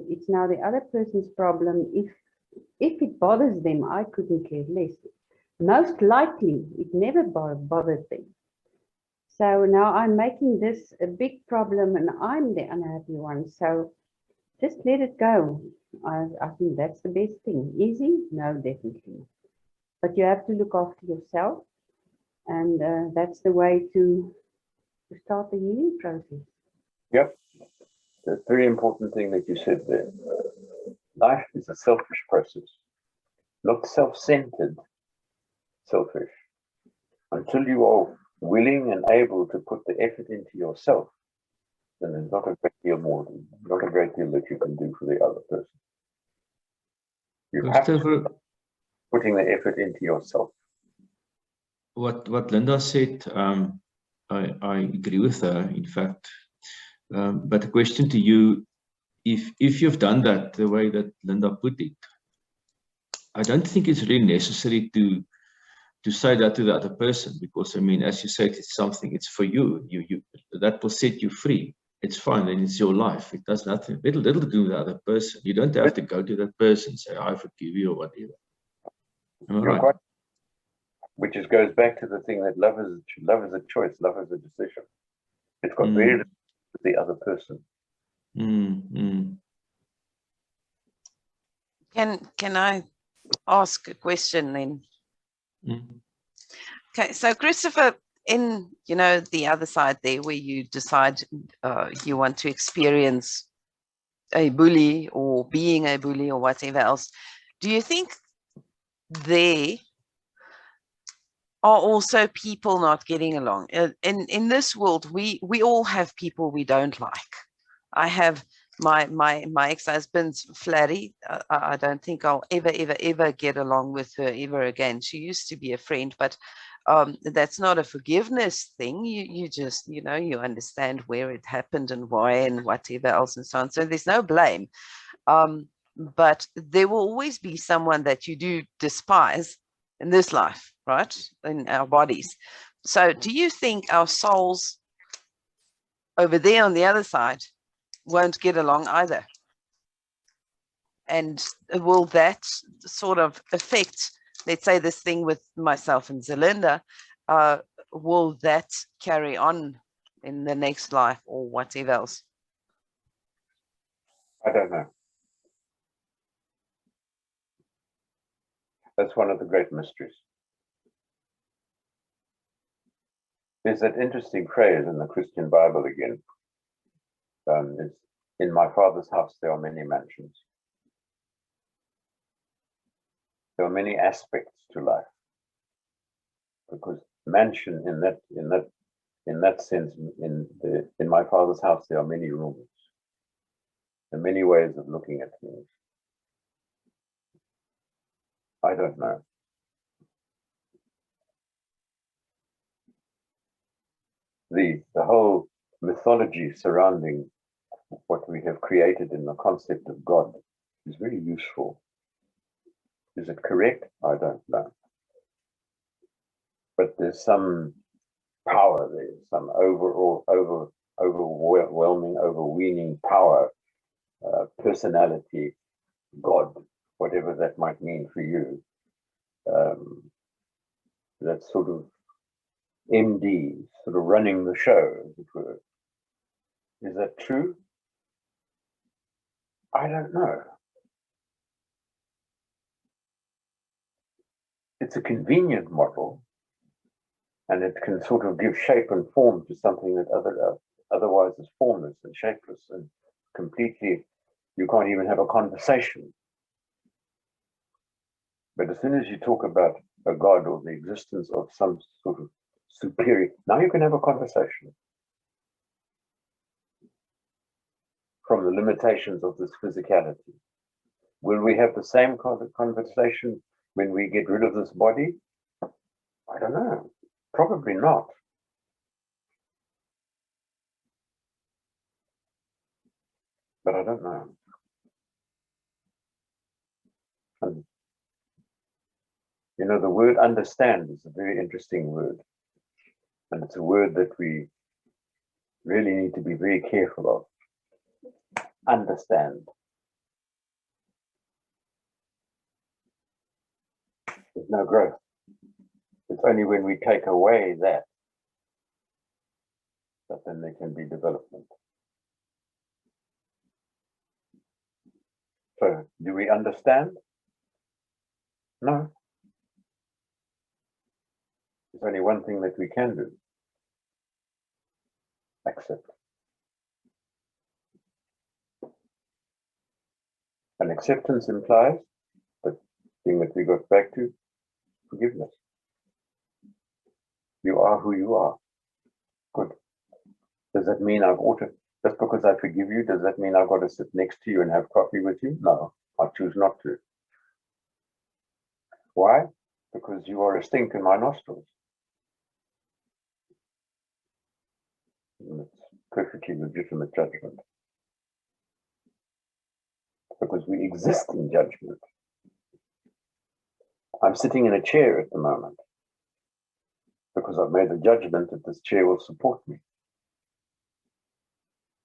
S2: It's now the other person's problem. If it bothers them, I couldn't care less. Most likely, it never bothered them. So now I'm making this a big problem, and I'm the unhappy one. So just let it go. I think that's the best thing. Easy? No, definitely. But you have to look after yourself, and that's the way to start the healing process.
S3: Yep. The very important thing that you said there. Life is a selfish process, not self-centered, selfish. Until you are willing and able to put the effort into yourself, then there's not a great deal more, not a great deal that you can do for the other person. You have to putting the effort into yourself.
S1: What Linda said, I agree with her, in fact. But the question to you, if you've done that the way that Linda put it, I don't think it's really necessary to say that to the other person, because I mean, as you said, it's something, it's for you. You that will set you free. It's fine, and it's your life. It does nothing, little to do with the other person. You don't have to go to that person and say, I forgive you or whatever. Am I right?
S3: Which goes back to the thing that love is a choice, love is a decision. It's got very little to do with the other person.
S6: Can I ask a question then? Okay, so Christopher, in the other side there, where you decide you want to experience a bully or being a bully or whatever else, do you think there are also people not getting along? In this world, we all have people we don't like. I have my ex-husband's Flatty. I don't think I'll ever get along with her ever again. She used to be a friend, but that's not a forgiveness thing. You just, you understand where it happened and why and whatever else and so on. So there's no blame. But there will always be someone that you do despise in this life, right? In our bodies. So do you think our souls over there on the other side won't get along either? And will that sort of affect, let's say, this thing with myself and Zelinda, will that carry on in the next life or whatever else?
S3: I don't know. That's one of the great mysteries. There's that interesting phrase in the Christian Bible again. It's, in my Father's house there are many mansions. There are many aspects to life, because mansion in that sense, in my Father's house there are many rooms and many ways of looking at things. I don't know. The whole mythology surrounding what we have created in the concept of God is very useful. Is it correct? I don't know. But there's some power there, some overwhelming, overweening power, personality, God, whatever that might mean for you. That sort of MD, sort of running the show, as it were. Is that true? I don't know. It's a convenient model, and it can sort of give shape and form to something that otherwise is formless and shapeless and completely, you can't even have a conversation. But as soon as you talk about a God or the existence of some sort of superior, now you can have a conversation. From the limitations of this physicality. Will we have the same conversation when we get rid of this body? I don't know. Probably not. But I don't know. And, the word understand is a very interesting word. And it's a word that we really need to be very careful of. Understand. There's no growth. It's only when we take away that then there can be development. So, do we understand? No. There's only one thing that we can do. Accept. And acceptance implies the thing that we got back to, forgiveness. You are who you are. Good. Does that mean just because I forgive you, does that mean I've got to sit next to you and have coffee with you? No, I choose not to. Why? Because you are a stink in my nostrils. And it's perfectly legitimate judgment. Because we exist in judgment. I'm sitting in a chair at the moment because I've made the judgment that this chair will support me.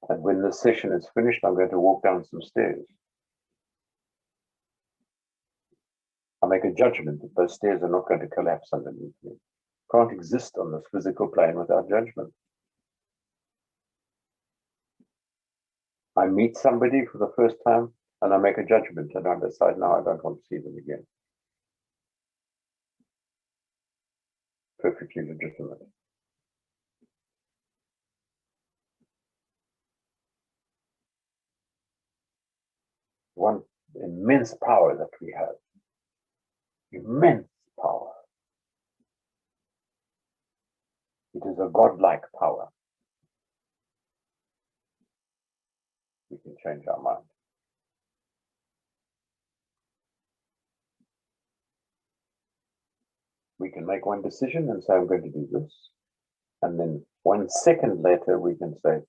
S3: And when this session is finished, I'm going to walk down some stairs. I make a judgment that those stairs are not going to collapse underneath me. Can't exist on this physical plane without judgment. I meet somebody for the first time and I make a judgment and I decide now I don't want to see them again. Perfectly legitimate. One immense power that we have. Immense power. It is a godlike power. We can change our mind. We can make one decision and say, I'm going to do this. And then 1 second later, we can say,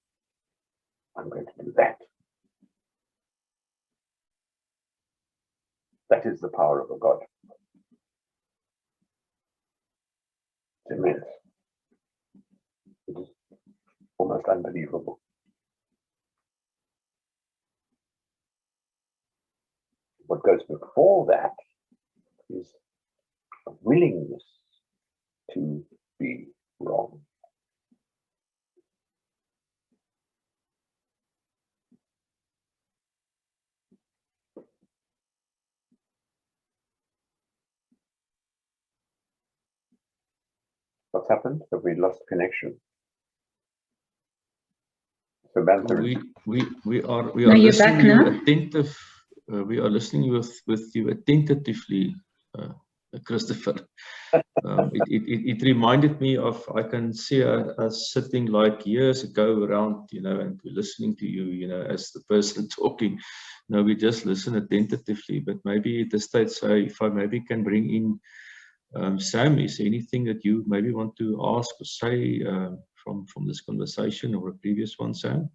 S3: I'm going to do that. That is the power of a God. It's immense. It is almost unbelievable. What goes before that is a willingness to be wrong. What's happened? Have we lost connection? Samantha,
S1: We are
S9: No, you're
S1: listening
S9: back
S1: to you
S9: now.
S1: attentive. We are listening with you attentively, Christopher. It reminded me of, I can see us sitting like years ago around, and we're listening to you, as the person talking. No, we just listen attentively, but maybe at this stage, so if I maybe can bring in Sam, is there anything that you maybe want to ask or say from this conversation or a previous one, Sam?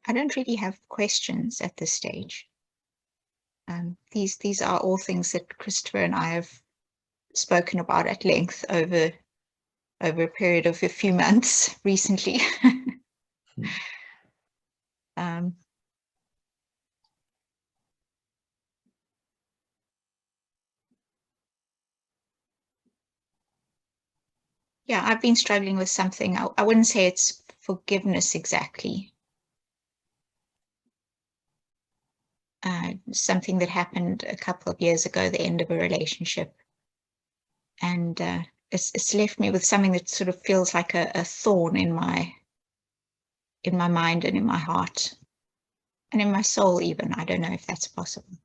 S8: I don't really have questions at this stage. These are all things that Christopher and I have spoken about at length over a period of a few months recently. Yeah, I've been struggling with something. I wouldn't say it's forgiveness exactly. Something that happened a couple of years ago, the end of a relationship. And it's left me with something that sort of feels like a thorn in my mind and in my heart and in my soul even. I don't know if that's possible.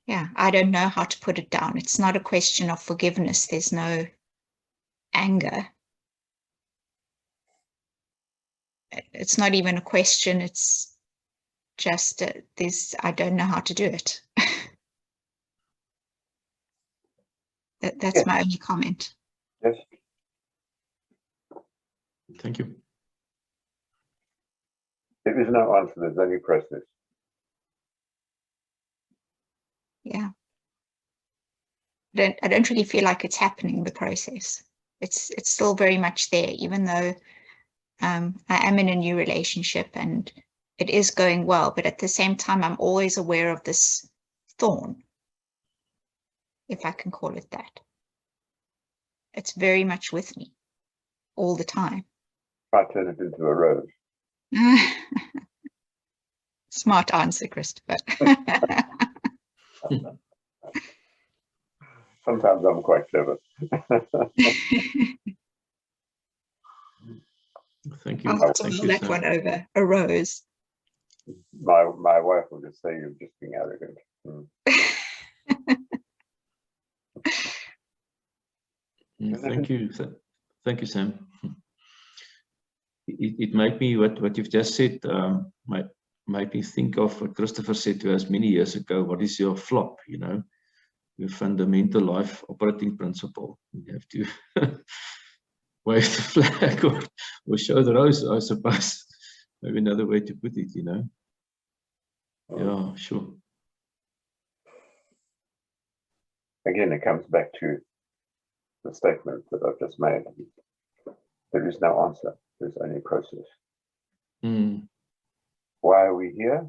S8: Yeah, I don't know how to put it down. It's not a question of forgiveness. There's no anger. It's not even a question. It's just I don't know how to do it. That's my only comment.
S3: Yes.
S1: Thank you.
S3: There is no answer, there's only process.
S8: Yeah. I don't really feel like it's happening, the process. It's still very much there, even though I am in a new relationship and it is going well, but at the same time, I'm always aware of this thorn, if I can call it that. It's very much with me all the time.
S3: Try to turn it into a rose.
S8: Smart answer, Christopher.
S3: Sometimes I'm quite clever.
S1: Thank you.
S8: I'll have to
S1: Thank
S8: mull
S1: you,
S8: that
S1: Sam.
S8: one over. A rose.
S3: My wife will just say you're just being arrogant.
S1: Thank you. Thank you, Sam. it made me, what you've just said, made me think of what Christopher said to us many years ago. What is your flop, you know? Your fundamental life operating principle. You have to wave the flag or show the rose, I suppose. Maybe another way to put it, you know? Yeah, sure.
S3: Again, it comes back to the statement that I've just made. There is no answer. There's only process.
S1: Mm.
S3: Why are we here?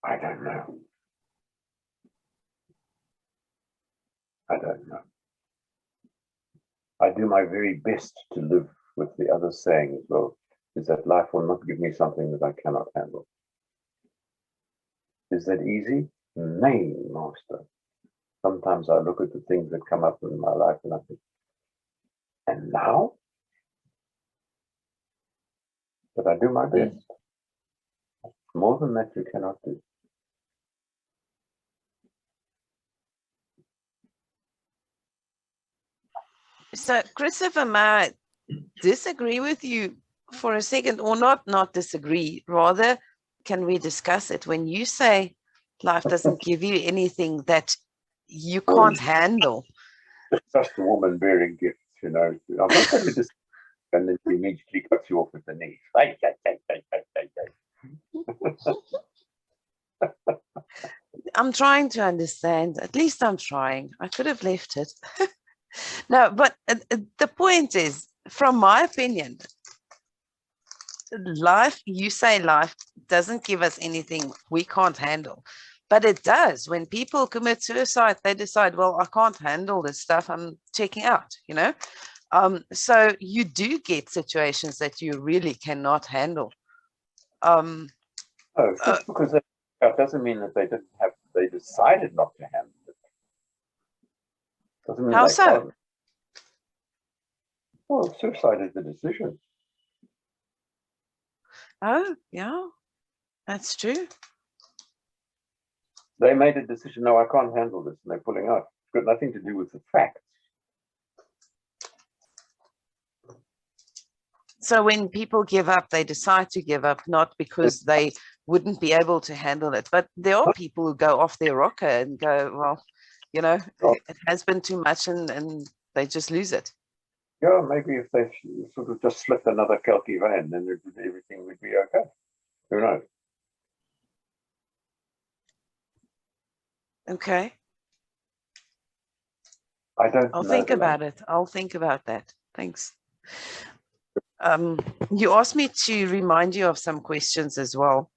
S3: I don't know. I don't know. I do my very best to live with the other saying as well, is that life will not give me something that I cannot handle. Is that easy? Nay, master. Sometimes I look at the things that come up in my life and I think, and now? But I do my best. More than that you cannot do.
S6: So, Christopher, may I disagree with you for a second, or not disagree, rather, can we discuss it? When you say life doesn't give you anything that you can't handle.
S3: It's just a woman bearing gifts, you know. I'm not going to just, and then she immediately cuts you off with the knee.
S6: I'm trying to understand. At least I'm trying. I could have left it. No, but the point is, from my opinion, life, you say life doesn't give us anything we can't handle, but it does. When people commit suicide, they decide, well, I can't handle this stuff, I'm checking out, you know. So you do get situations that you really cannot handle.
S3: Just because that doesn't mean that they decided not to handle it. Doesn't mean
S6: how
S3: they
S6: so?
S3: can't. Well, suicide is the decision.
S6: Oh, yeah, that's true.
S3: They made a decision, no, I can't handle this, and they're pulling out. It's got nothing to do with the facts.
S6: So when people give up, they decide to give up, not because they wouldn't be able to handle it. But there are people who go off their rocker and go, well, you know, it has been too much, and they just lose it.
S3: Yeah, maybe if they sort of just slipped another Kelky vein, then everything would be okay. Who knows?
S6: Okay.
S3: I'll
S6: think about it. I'll think about that. Thanks. You asked me to remind you of some questions as well.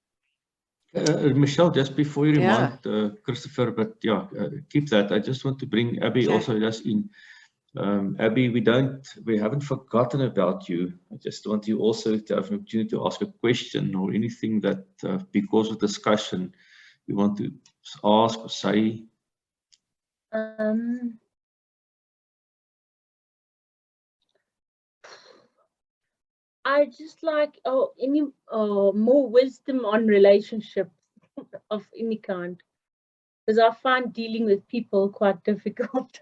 S1: Michelle, just before you remind Christopher, but yeah, keep that. I just want to bring Abby also just in. Abby, we haven't forgotten about you. I just want you also to have an opportunity to ask a question or anything that, because of discussion, you want to ask or say.
S5: I just like any more wisdom on relationships of any kind, because I find dealing with people quite difficult.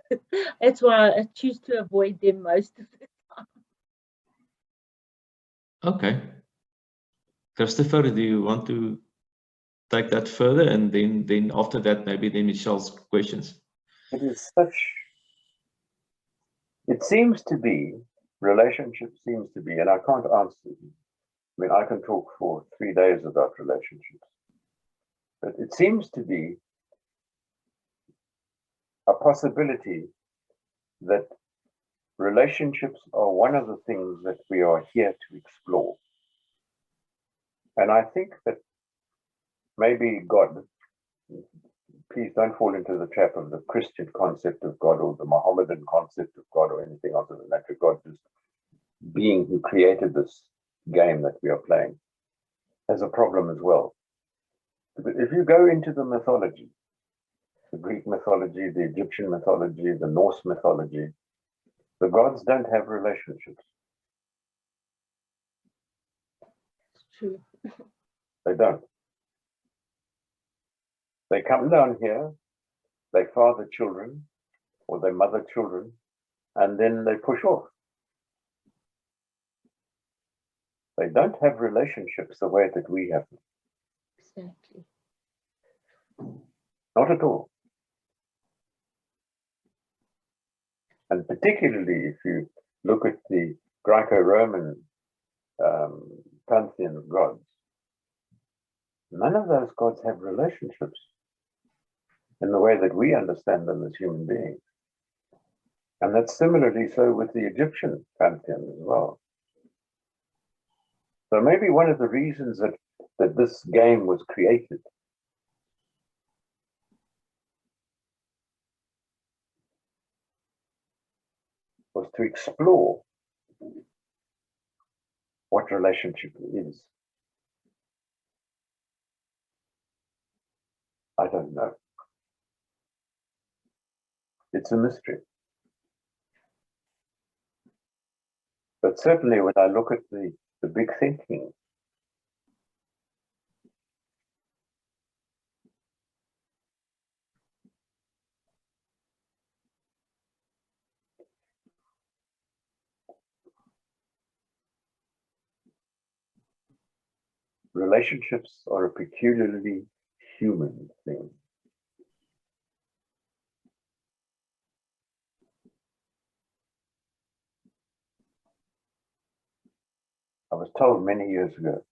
S5: That's why I choose to avoid them most of the time.
S1: Okay. Christopher, do you want to take that further, and then after that maybe then Michelle's questions?
S3: It seems to be, relationship seems to be, and I can't answer you. I mean, I can talk for 3 days about relationships, but it seems to be a possibility that relationships are one of the things that we are here to explore. And I think that maybe God, please don't fall into the trap of the Christian concept of God or the Mohammedan concept of God or anything other than that. God, just being who created this game that we are playing, has a problem as well. But if you go into the mythology, the Greek mythology, the Egyptian mythology, the Norse mythology, the gods don't have relationships.
S5: It's true.
S3: They don't. They come down here, they father children, or they mother children, and then they push off. They don't have relationships the way that we have them.
S5: Exactly.
S3: Not at all. And particularly if you look at the Greco-Roman pantheon of gods, none of those gods have relationships in the way that we understand them as human beings. And that's similarly so with the Egyptian pantheon as well. So maybe one of the reasons that this game was created was to explore what relationship is. I don't know. It's a mystery. But certainly when I look at the big thinking, relationships are a peculiarly human thing. I was told many years ago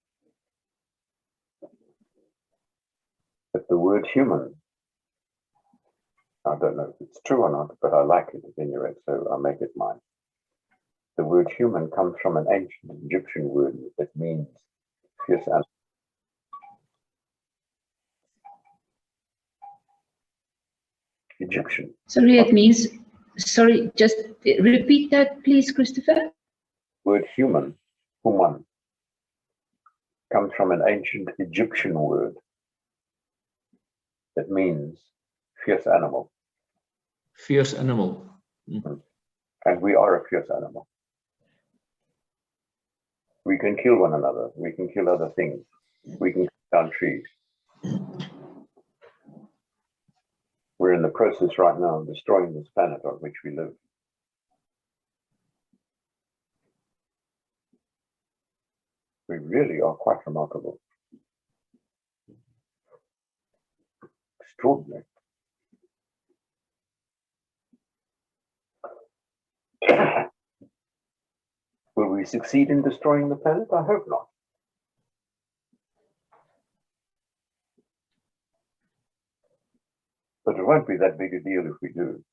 S3: that the word human, I don't know if it's true or not, but I like it at any rate, so I'll make it mine. The word human comes from an ancient Egyptian word that means fierce animal. Egyptian.
S9: Sorry, it means, sorry, just repeat that, please, Christopher.
S3: Word human, human, comes from an ancient Egyptian word that means fierce animal.
S1: Fierce animal.
S3: And we are a fierce animal. We can kill one another. We can kill other things. We can cut down trees. We're in the process right now of destroying this planet on which we live. We really are quite remarkable. Extraordinary. Will we succeed in destroying the planet? I hope not. But it won't be that big a deal if we do.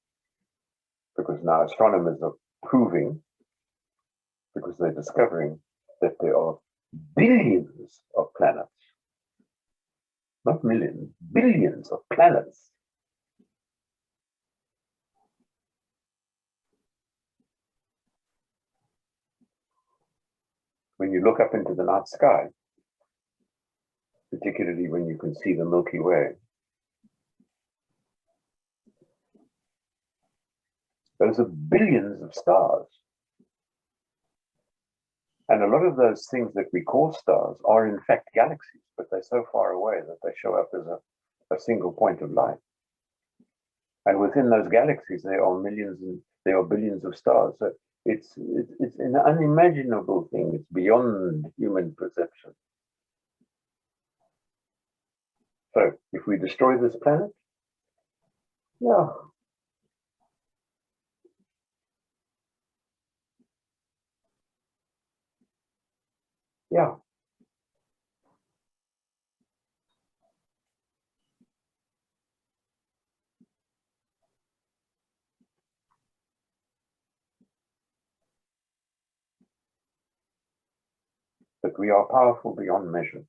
S3: Because now astronomers are proving, because they're discovering that there are billions of planets. Not millions, billions of planets. When you look up into the night sky, particularly when you can see the Milky Way, those are billions of stars. And a lot of those things that we call stars are in fact galaxies, but they're so far away that they show up as a single point of light. And within those galaxies, there are millions and there are billions of stars. So it's an unimaginable thing. It's beyond human perception. So if we destroy this planet, yeah. Yeah. But we are powerful beyond measure.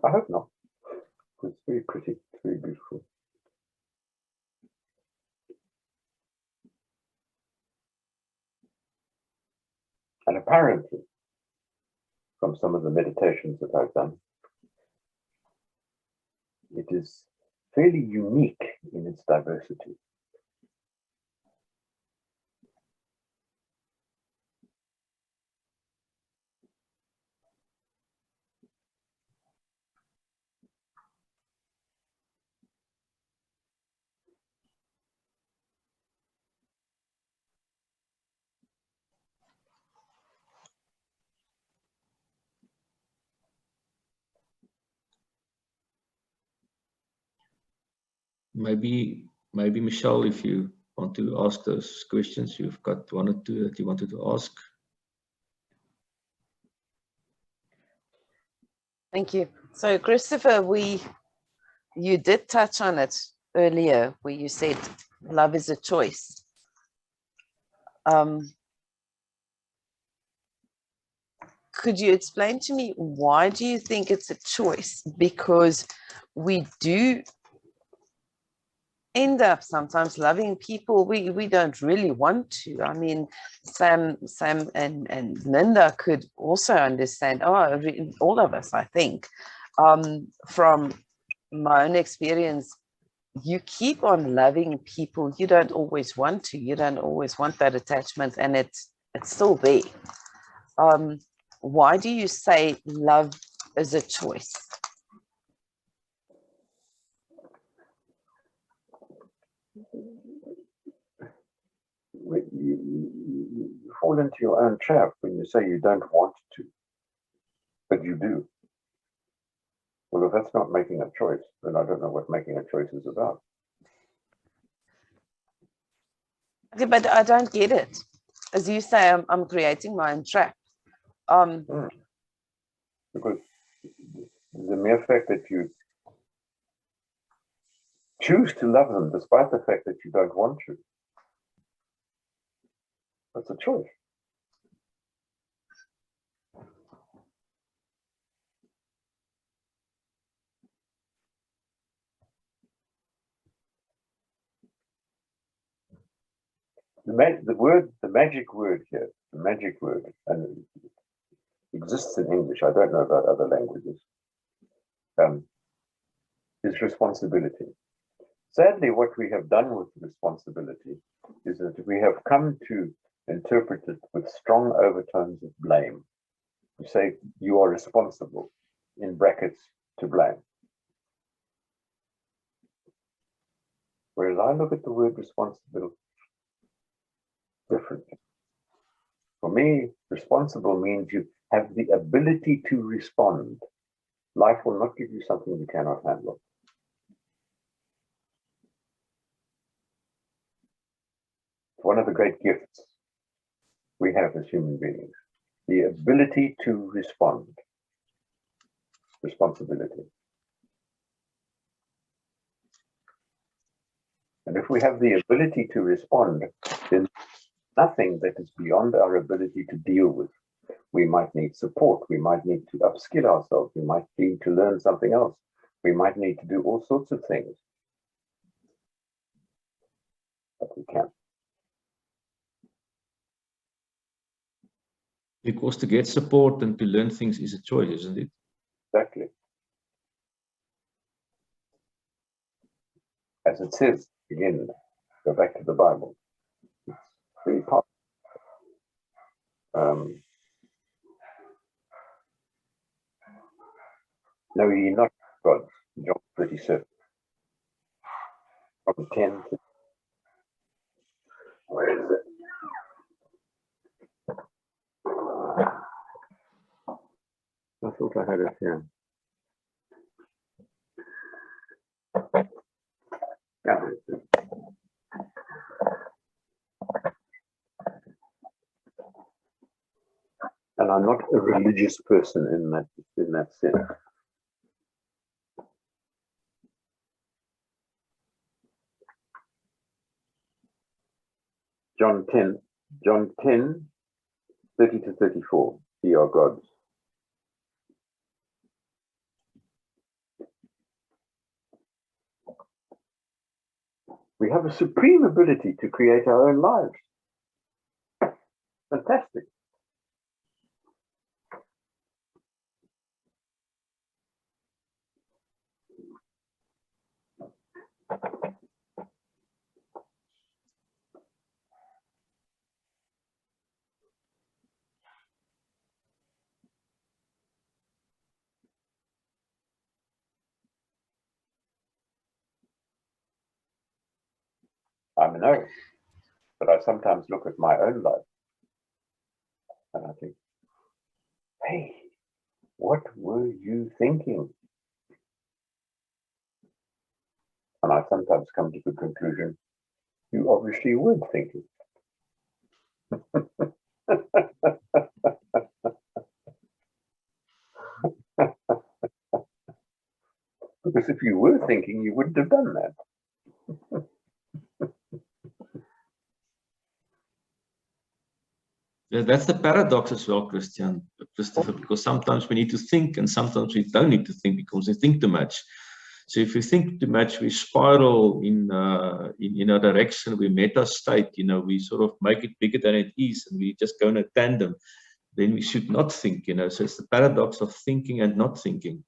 S3: I hope not. It's very pretty, it's very beautiful. And apparently, from some of the meditations that I've done, it is fairly unique in its diversity.
S1: maybe Michelle, if you want to ask those questions, you've got one or two that you wanted to ask.
S6: Thank you. So Christopher, you did touch on it earlier where you said love is a choice. Could you explain to me, why do you think it's a choice? Because we do end up sometimes loving people we don't really want to. I mean, Sam and Linda could also understand, all of us, I think, from my own experience, you keep on loving people you don't always want to. You don't always want that attachment, and it's still there. Why do you say love is a choice?
S3: You fall into your own trap when you say you don't want to, but you do. Well, if that's not making a choice, then I don't know what making a choice is about.
S6: Okay, but I don't get it. As you say, I'm creating my own trap.
S3: Because the mere fact that you choose to love them despite the fact that you don't want to, that's a choice. The magic word here, and it exists in English, I don't know about other languages, is responsibility. Sadly, what we have done with responsibility is that we have come to interpret it with strong overtones of blame. You say you are responsible, in brackets, to blame. Whereas I look at the word responsible differently. For me, responsible means you have the ability to respond. Life will not give you something you cannot handle. It's one of the great gifts we have as human beings, the ability to respond. Responsibility. And if we have the ability to respond, then nothing that is beyond our ability to deal with. We might need support. We might need to upskill ourselves. We might need to learn something else. We might need to do all sorts of things. But we can't.
S1: Because to get support and to learn things is a choice, isn't it?
S3: Exactly. As it says, again, go back to the Bible. It's very powerful. No, ye not God, John 37. From 10 to, where is it? I thought I had it here. Yeah. And I'm not a religious person in that sense. John 10, 30 to 34, ye are gods. We have a supreme ability to create our own lives. Fantastic. I know, but I sometimes look at my own life and I think, hey, what were you thinking? And I sometimes come to the conclusion, you obviously weren't thinking. Because if you were thinking, you wouldn't have done that.
S1: Yeah, that's the paradox as well, Christopher, because sometimes we need to think and sometimes we don't need to think because we think too much. So if we think too much, we spiral in a direction, we meta state, you know, we sort of make it bigger than it is and we just go in a tandem. Then we should not think, you know, so it's the paradox of thinking and not thinking.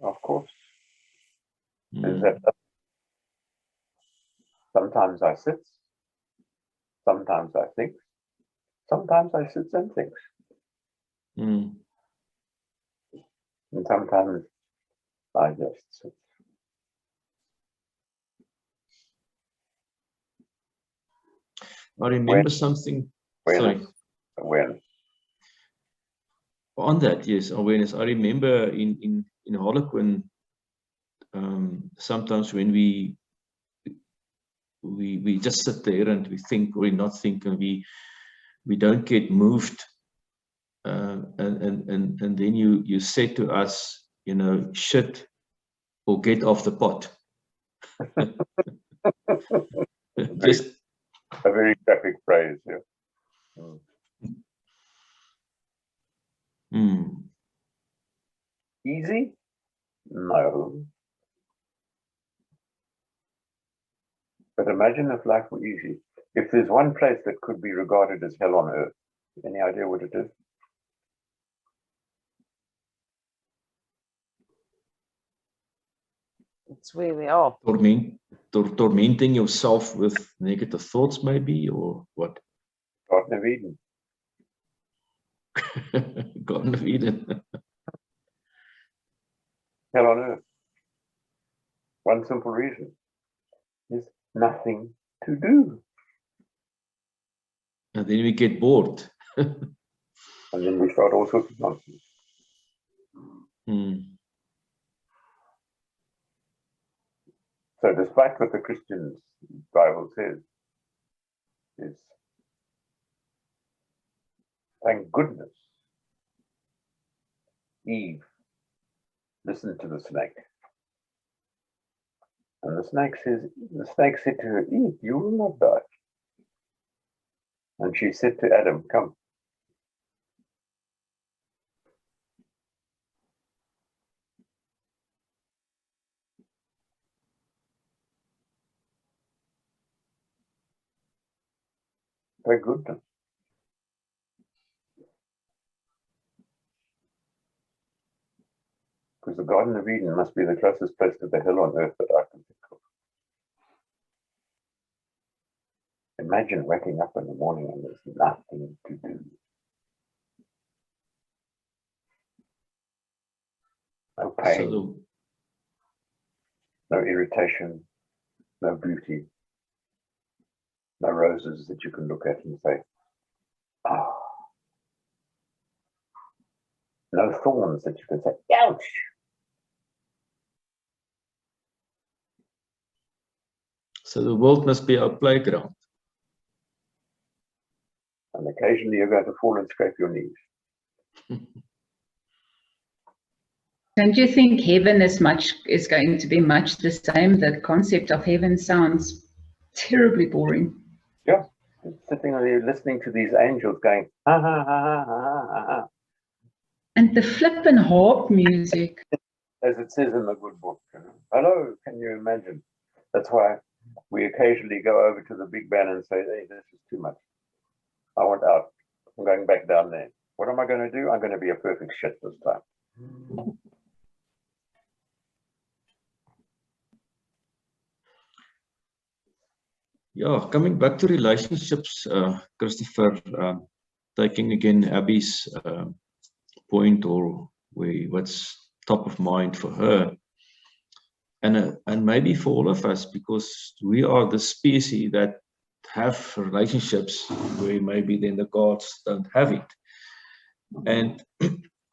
S3: Of course. Is that sometimes I sit, sometimes I think, sometimes I sit and think. And sometimes I just sit.
S1: I remember something. Sorry.
S3: Awareness.
S1: On that, yes, awareness. I remember in Harlequin, sometimes when we just sit there and we think or we not think and we don't get moved, and then you said to us, you know, shit or get off the pot. Just
S3: a very graphic phrase, yeah. Easy? No. But imagine if life were easy. If there's one place that could be regarded as hell on earth, any idea what it is?
S6: It's where we are.
S1: Tormenting yourself with negative thoughts, maybe, or what?
S3: Garden of Eden.
S1: Garden of Eden.
S3: Hell on earth. One simple reason. There's nothing to do.
S1: And then we get bored.
S3: And then we start all sorts of nonsense. So despite what the Christian Bible says, is thank goodness Eve listened to the snake. And the snake said to her, Eve, you will not die. And she said to Adam, come. Thank goodness. Because the Garden of Eden must be the closest place to the hell on earth that I can think of. Imagine waking up in the morning and there's nothing to do. No pain, no irritation, no beauty, no roses that you can look at and say, ah. No thorns that you can say, ouch.
S1: So the world must be our playground.
S3: And occasionally you're going to fall and scrape your knees.
S9: Don't you think heaven is going to be much the same? The concept of heaven sounds terribly boring.
S3: Yeah, sitting there listening to these angels going, ha ha ha ha ha ha.
S9: And the flippin' harp music.
S3: As it says in the good book. You know? Hello, can you imagine? That's why we occasionally go over to the big band and say, hey, this is too much. I want out. I'm going back down there. What am I going to do? I'm going to be a perfect shit this time.
S1: Yeah, coming back to relationships, Christopher, taking again Abby's point or what's top of mind for her, and maybe for all of us, because we are the species that have relationships where maybe then the gods don't have it. And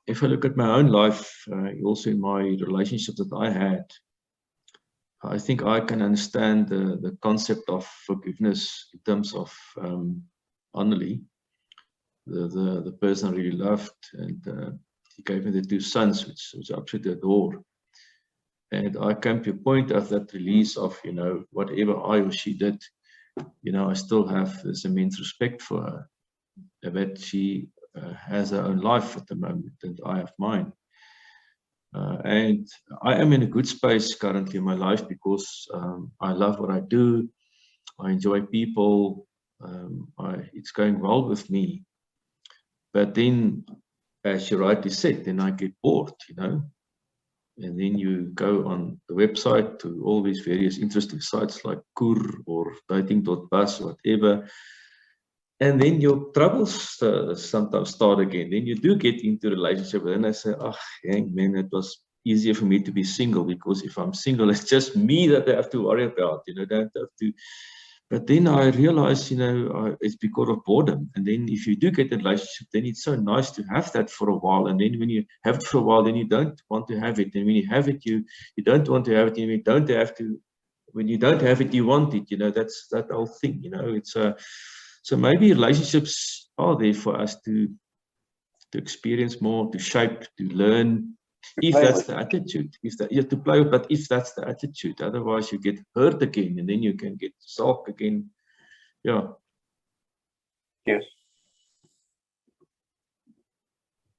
S1: if I look at my own life, also in my relationship that I had, I think I can understand the concept of forgiveness in terms of Annelie, the person I really loved, and he gave me the 2 sons, which I absolutely adore. And I came to a point of that release of, you know, whatever I or she did, you know, I still have this immense respect for her, that she has her own life at the moment, and I have mine. And I am in a good space currently in my life because I love what I do. I enjoy people. It's going well with me. But then, as you rightly said, then I get bored, you know. And then you go on the website to all these various interesting sites like Kur or dating.bus or whatever. And then your troubles sometimes start again. Then you do get into a relationship, and then I say, oh, man, it was easier for me to be single, because if I'm single, it's just me that I have to worry about, you know, don't have to. But then I realized, you know, it's because of boredom. And then if you do get a relationship, then it's so nice to have that for a while. And then when you have it for a while, then you don't want to have it. And when you have it, you don't want to have it. And you don't have to. When you don't have it, you want it. You know, that's that whole thing. You know, it's so maybe relationships are there for us to experience more, to shape, to learn. If that's the attitude, if that you have to play with, but if that's the attitude, otherwise you get hurt again, and then you can get sulk again. Yeah.
S3: Yes.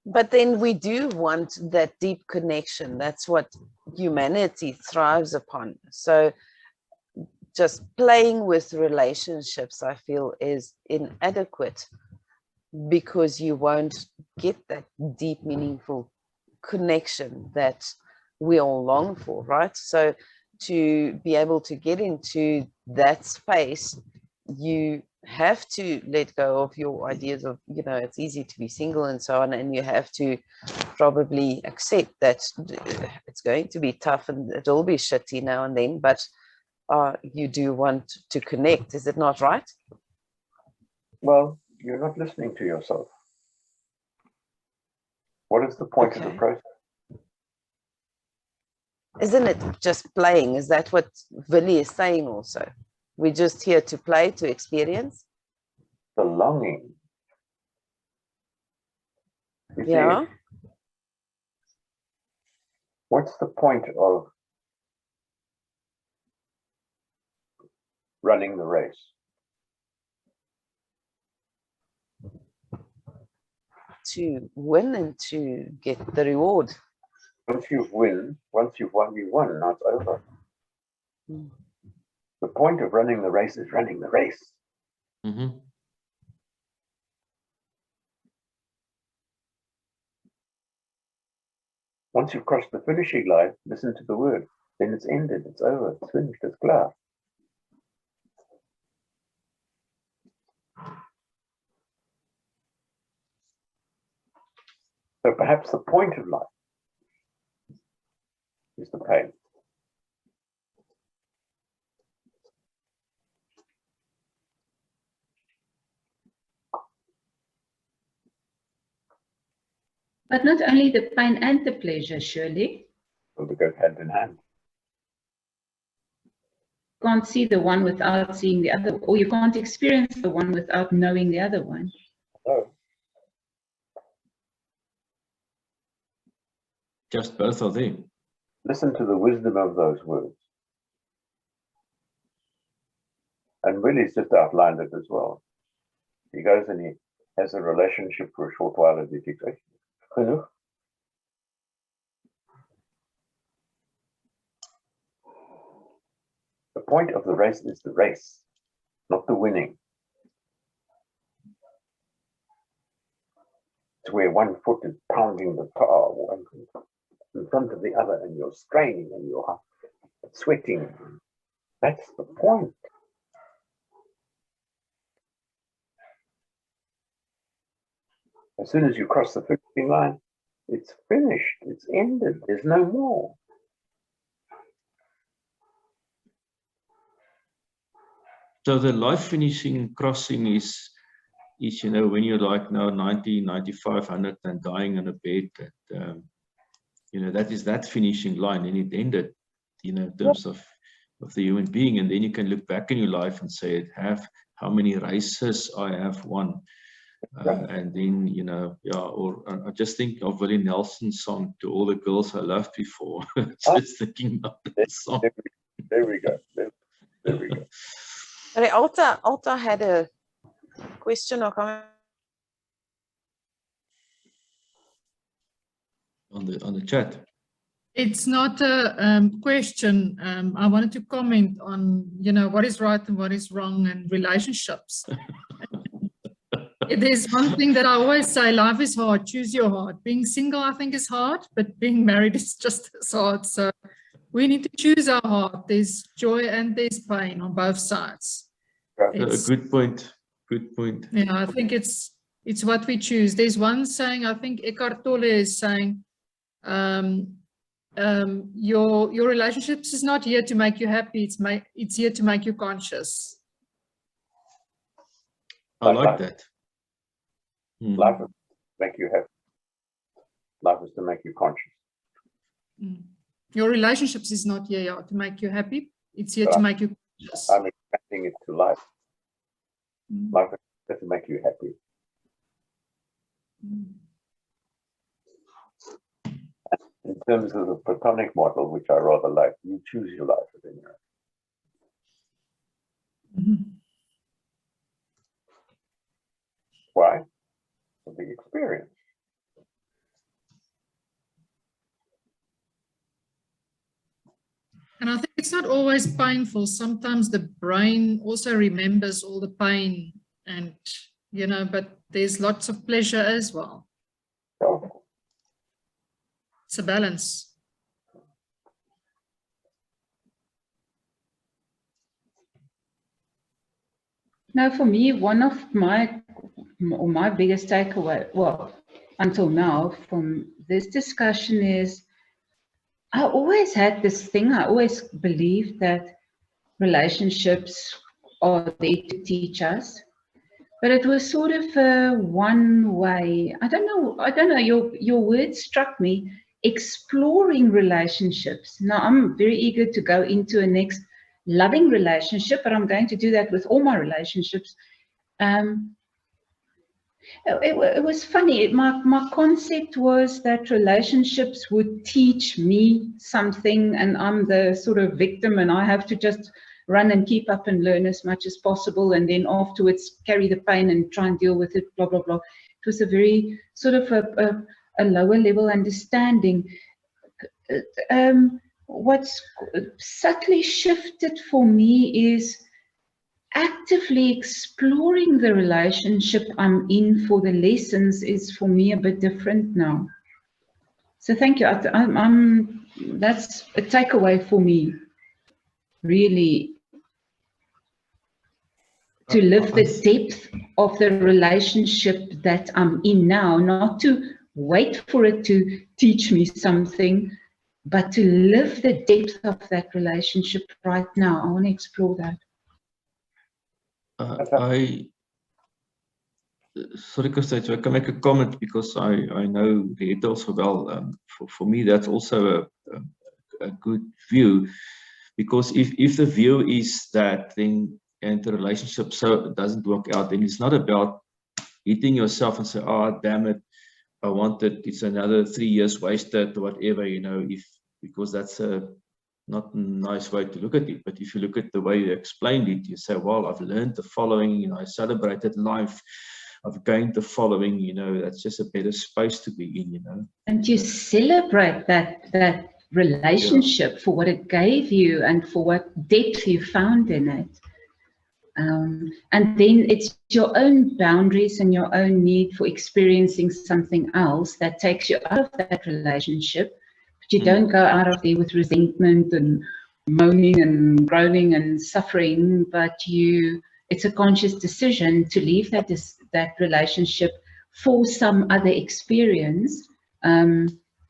S6: But then we do want that deep connection. That's what humanity thrives upon. So just playing with relationships, I feel, is inadequate, because you won't get that deep, meaningful connection that we all long for, right? So to be able to get into that space, you have to let go of your ideas of, you know, it's easy to be single and so on, and you have to probably accept that it's going to be tough and it'll be shitty now and then, but you do want to connect, is it not right?
S3: Well, you're not listening to yourself. What is the point of the process?
S6: Isn't it just playing? Is that what Willie is saying also? We're just here to play, to experience?
S3: The longing. You
S6: Yeah.
S3: see, what's the point of running the race?
S6: To win and to get the reward.
S3: Once you've won, you won, now it's over. The point of running the race is running the race.
S1: Mm-hmm.
S3: Once you've crossed the finishing line, listen to the word. Then it's ended, it's over, it's finished, it's clear. So perhaps the point of life is the pain.
S9: But not only the pain and the pleasure, surely.
S3: Well, they go hand in hand.
S9: Can't see the one without seeing the other, or you can't experience the one without knowing the other one.
S3: Oh.
S1: Just both of them.
S3: Listen to the wisdom of those words. And Willie's just outlined it as well. He goes and he has a relationship for a short while, and he thinks, hello. The point of the race is the race, not the winning. It's where one foot is pounding the tar in front of the other, and you're straining and you're sweating. That's the point. As soon as you cross the finishing line, it's finished, it's ended, there's no more.
S1: So the life finishing crossing is, you know, when you're like now 90, 95, 100 and dying on a bed, that, you know, that is that finishing line, and it ended, you know, in terms of the human being, and then you can look back in your life and say, how many races I have won. And then, you know, yeah, or I just think of Willie Nelson's song, To All the Girls I Loved Before. Just thinking about that song.
S3: There we go. There we go.
S6: Sorry, Alta had a question or comment.
S1: On the chat.
S7: It's not a question. I wanted to comment on, you know, what is right and what is wrong and relationships. There's one thing that I always say, life is hard, choose your heart. Being single, I think, is hard, but being married is just as hard. So we need to choose our heart. There's joy and there's pain on both sides.
S1: A good point. Good point.
S7: Yeah, I think it's what we choose. There's one saying, I think Eckhart Tolle is saying, your relationships is not here to make you happy, it's here to make you conscious.
S1: I like that.
S3: Life is to make you happy. Life is to make you conscious.
S7: Your relationships is not here to make you happy, it's here to make you conscious.
S3: I'm expanding it to life. Life is to make you happy. In terms of the Platonic model, which I rather like, you choose your life within your own. Why? For the experience.
S7: And I think it's not always painful. Sometimes the brain also remembers all the pain and, you know, but there's lots of pleasure as well.
S3: Oh.
S7: It's a balance.
S9: Now, for me, one of my biggest takeaway, well, until now from this discussion is, I always had this thing, I always believed that relationships are there to teach us, but it was sort of a one way. I don't know, your word struck me, exploring relationships. Now, I'm very eager to go into a next loving relationship, but I'm going to do that with all my relationships. It was funny. My concept was that relationships would teach me something, and I'm the sort of victim, and I have to just run and keep up and learn as much as possible, and then afterwards carry the pain and try and deal with it, blah, blah, blah. It was a very sort of a lower level understanding. What's subtly shifted for me is actively exploring the relationship I'm in for the lessons is for me a bit different now. So thank you. That's a takeaway for me, really, to live the depth of the relationship that I'm in now, not to wait for it to teach me something, but to live the depth of that relationship right now. I want to explore that.
S1: Sorry, Christa, I can make a comment because I know Rieta also well. For me, that's also a good view, because if the view is that then and the relationship so doesn't work out, then it's not about hitting yourself and say, oh damn it, I wanted, it's another 3 years wasted or whatever, you know, because that's a not a nice way to look at it. But if you look at the way you explained it, you say, well, I've learned the following, you know, I celebrated life, I've gained the following, you know, that's just a better space to be in, you know.
S9: And you celebrate that relationship for what it gave you and for what depth you found in it. And then it's your own boundaries and your own need for experiencing something else that takes you out of that relationship. But you don't go out of there with resentment and moaning and groaning and suffering, but it's a conscious decision to leave that relationship for some other experience.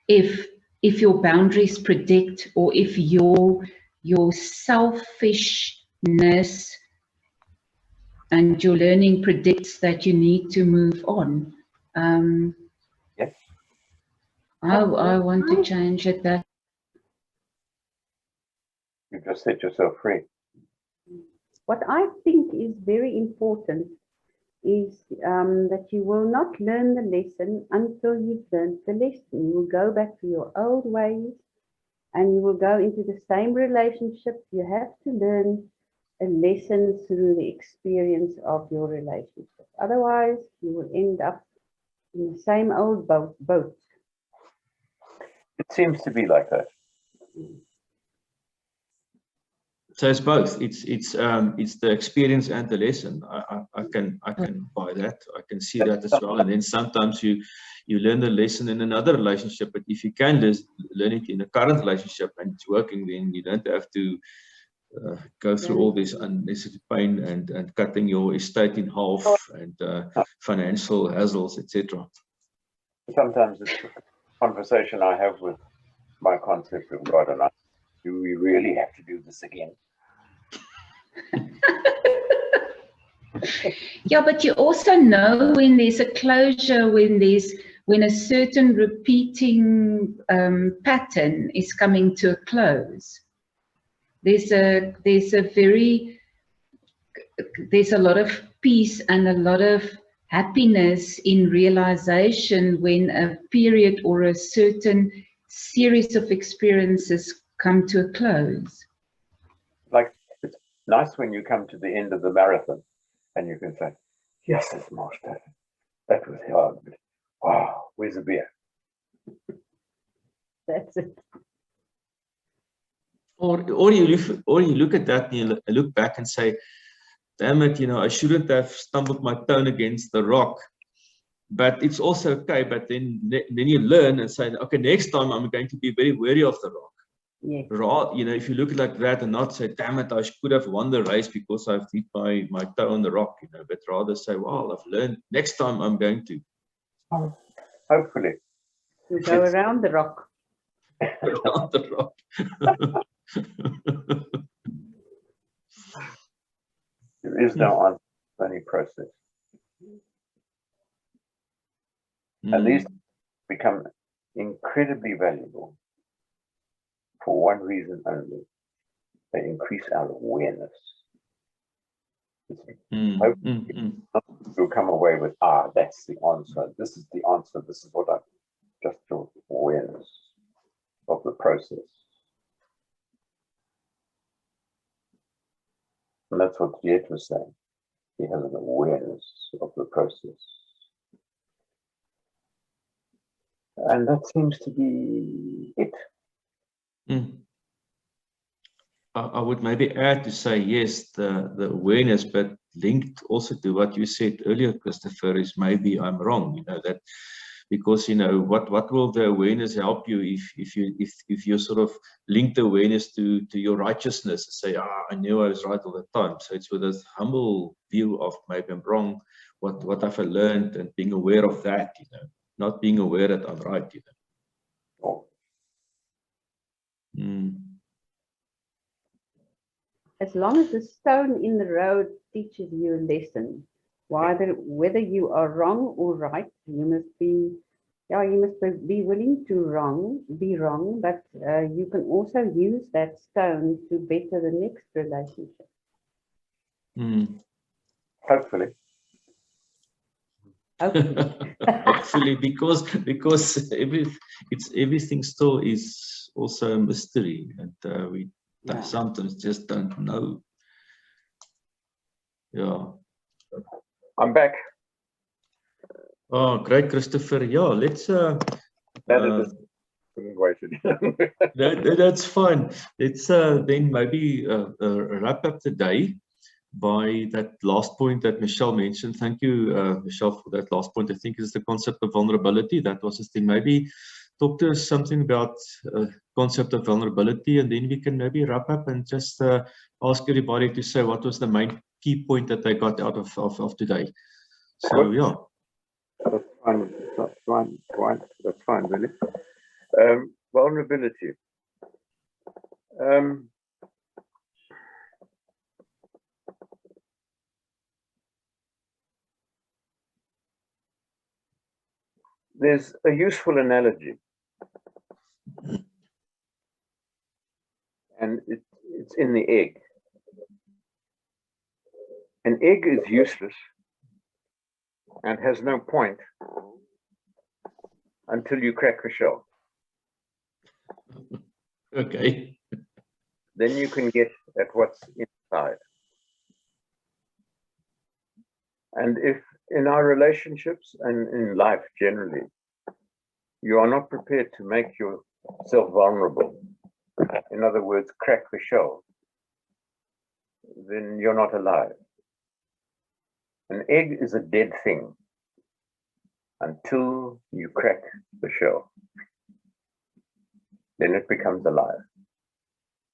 S9: If your boundaries predict, or if your selfishness and your learning predicts that you need to move on.
S3: Yes.
S9: I want to change it.
S3: You just set yourself free.
S2: What I think is very important is that you will not learn the lesson until you've learned the lesson. You will go back to your old ways and you will go into the same relationship. You have to learn a lesson through the experience of your relationship. Otherwise, you will end up in the same old boat.
S3: It seems to be like that.
S1: So it's both. It's the experience and the lesson. I can buy that. I can see that as well. And then sometimes you learn the lesson in another relationship. But if you can learn it in a current relationship and it's working, then you don't have to go through all this unnecessary pain and cutting your estate in half and financial hassles, etc.
S3: Sometimes it's a conversation I have with my concept of God, and I, do we really have to do this again?
S9: Yeah, but you also know when there's a closure, when a certain repeating pattern is coming to a close. There's a lot of peace and a lot of happiness in realization when a period or a certain series of experiences come to a close.
S3: Like, it's nice when you come to the end of the marathon and you can say, yes, it's master. That was hard, but wow, where's the beer?
S2: That's it.
S1: Or you look at that and you look back and say, damn it, I shouldn't have stumbled my toe against the rock. But it's also okay. But then you learn and say, okay, next time I'm going to be very wary of the rock.
S2: Yes.
S1: If you look at it like that and not say, damn it, I could have won the race because I've hit my toe on the rock, but rather say, well, I've learned, next time I'm going to.
S3: Hopefully.
S2: You go around the rock.
S1: Around the rock.
S3: There is no only process. And these become incredibly valuable for one reason only. They increase our awareness. You'll come away with, that's the answer. This is the answer. This is what I just feel, awareness of the process. And that's what Jet was saying. He has an awareness of the process. And that seems to be it.
S1: I would maybe add to say, yes, the awareness, but linked also to what you said earlier, Christopher, is maybe I'm wrong, that because, what will the awareness help you if you sort of link the awareness to your righteousness and say, I knew I was right all the time. So it's with this humble view of maybe I'm wrong, what have I learned, and being aware of that, not being aware that I'm right,
S2: As long as the stone in the road teaches you a lesson, whether you are wrong or right, you must be willing to be wrong, but you can also use that stone to better the next relationship.
S3: Hopefully.
S1: Hopefully, because everything still is also a mystery, and we sometimes just don't know. Yeah.
S3: I'm back.
S1: Oh, great, Christopher. Yeah, let's that's fine. Let's then maybe wrap up the day by that last point that Michelle mentioned. Thank you, Michelle, for that last point. I think it's the concept of vulnerability. That was the thing. Maybe talk to us something about concept of vulnerability, and then we can maybe wrap up and just ask everybody to say what was the main key point that they got out of today. So yeah.
S3: That's fine. That's fine. That's fine, really. Vulnerability. There's a useful analogy. and it's in the egg. An egg is useless and has no point until you crack the shell.
S1: Okay.
S3: Then you can get at what's inside. And if in our relationships and in life generally, you are not prepared to make yourself vulnerable, in other words, crack the shell, then you're not alive. An egg is a dead thing until you crack the shell. Then it becomes alive.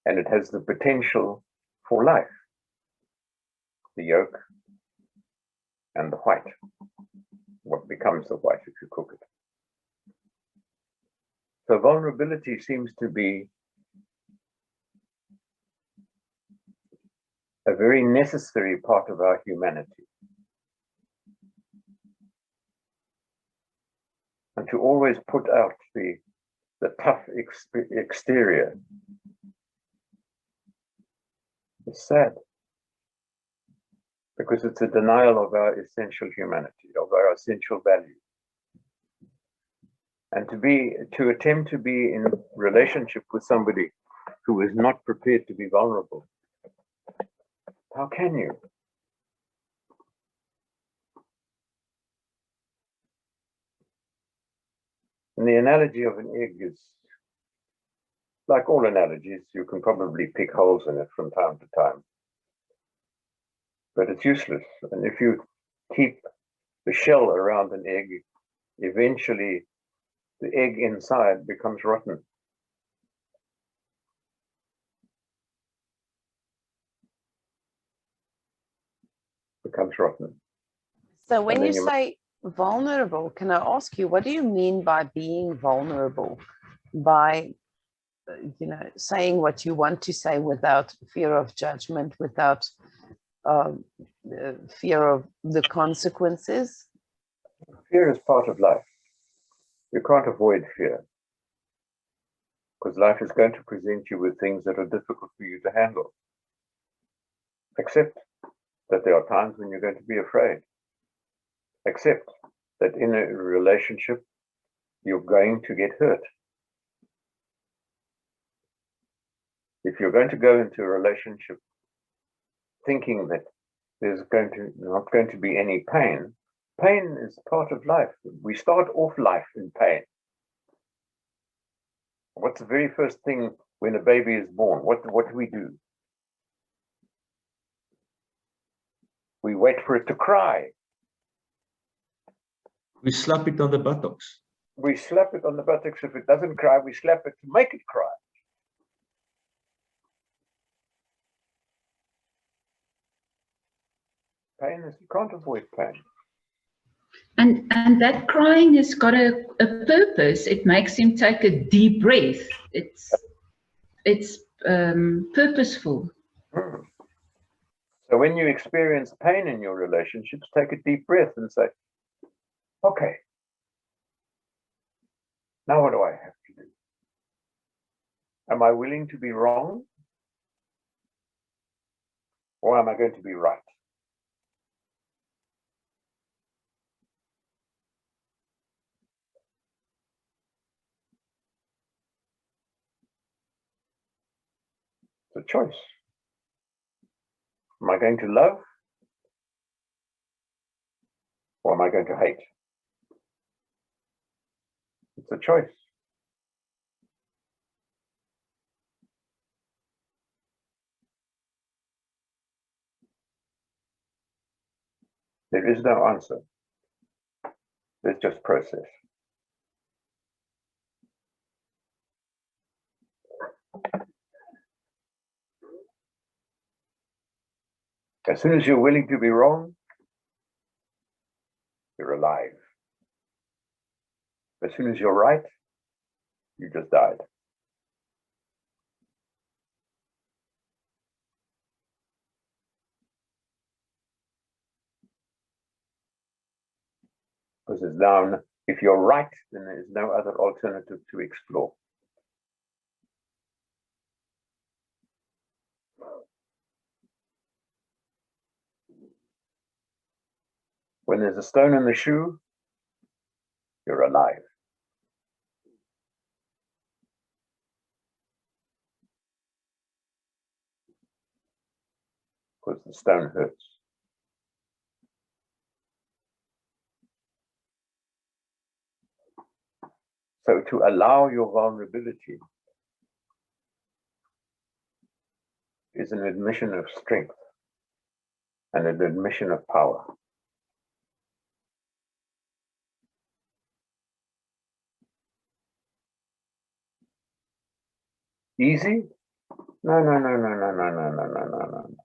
S3: And it has the potential for life. The yolk and the white. What becomes the white if you cook it. So vulnerability seems to be a very necessary part of our humanity. And to always put out the tough exterior is sad, because it's a denial of our essential humanity, of our essential value. And to attempt to be in relationship with somebody who is not prepared to be vulnerable, how can you? And the analogy of an egg is, like all analogies, you can probably pick holes in it from time to time. But it's useless. And if you keep the shell around an egg, eventually the egg inside becomes rotten. Becomes rotten.
S6: So when you say vulnerable, can I ask you, what do you mean by being vulnerable? By, you know, saying what you want to say without fear of judgment, without fear of the consequences?
S3: Fear is part of life. You can't avoid fear, because life is going to present you with things that are difficult for you to handle. Accept that there are times when you're going to be afraid. Accept that in a relationship, you're going to get hurt. If you're going to go into a relationship thinking that there's not going to be any pain, pain is part of life. We start off life in pain. What's the very first thing when a baby is born? What do we do? We wait for it to cry.
S1: We slap it on the buttocks.
S3: We slap it on the buttocks. If it doesn't cry, we slap it to make it cry. Pain is, you can't avoid pain.
S9: And that crying has got a purpose. It makes him take a deep breath. It's purposeful.
S3: So when you experience pain in your relationships, take a deep breath and say, okay, now what do I have to do? Am I willing to be wrong? Or am I going to be right? It's a choice. Am I going to love? Or am I going to hate? It's a choice. There is no answer. There's just process. As soon as you're willing to be wrong, you're alive. As soon as you're right, you just died. Because it's down, if you're right, then there is no other alternative to explore. When there's a stone in the shoe, you're alive. Because the stone hurts. So to allow your vulnerability is an admission of strength and an admission of power. Easy? No, no, no, no, no, no, no, no, no, no, no.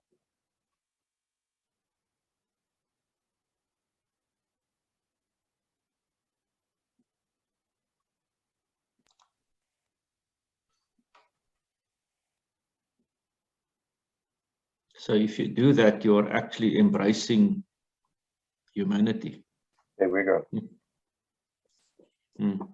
S1: So if you do that, you're actually embracing humanity.
S3: There we go.
S1: Mm.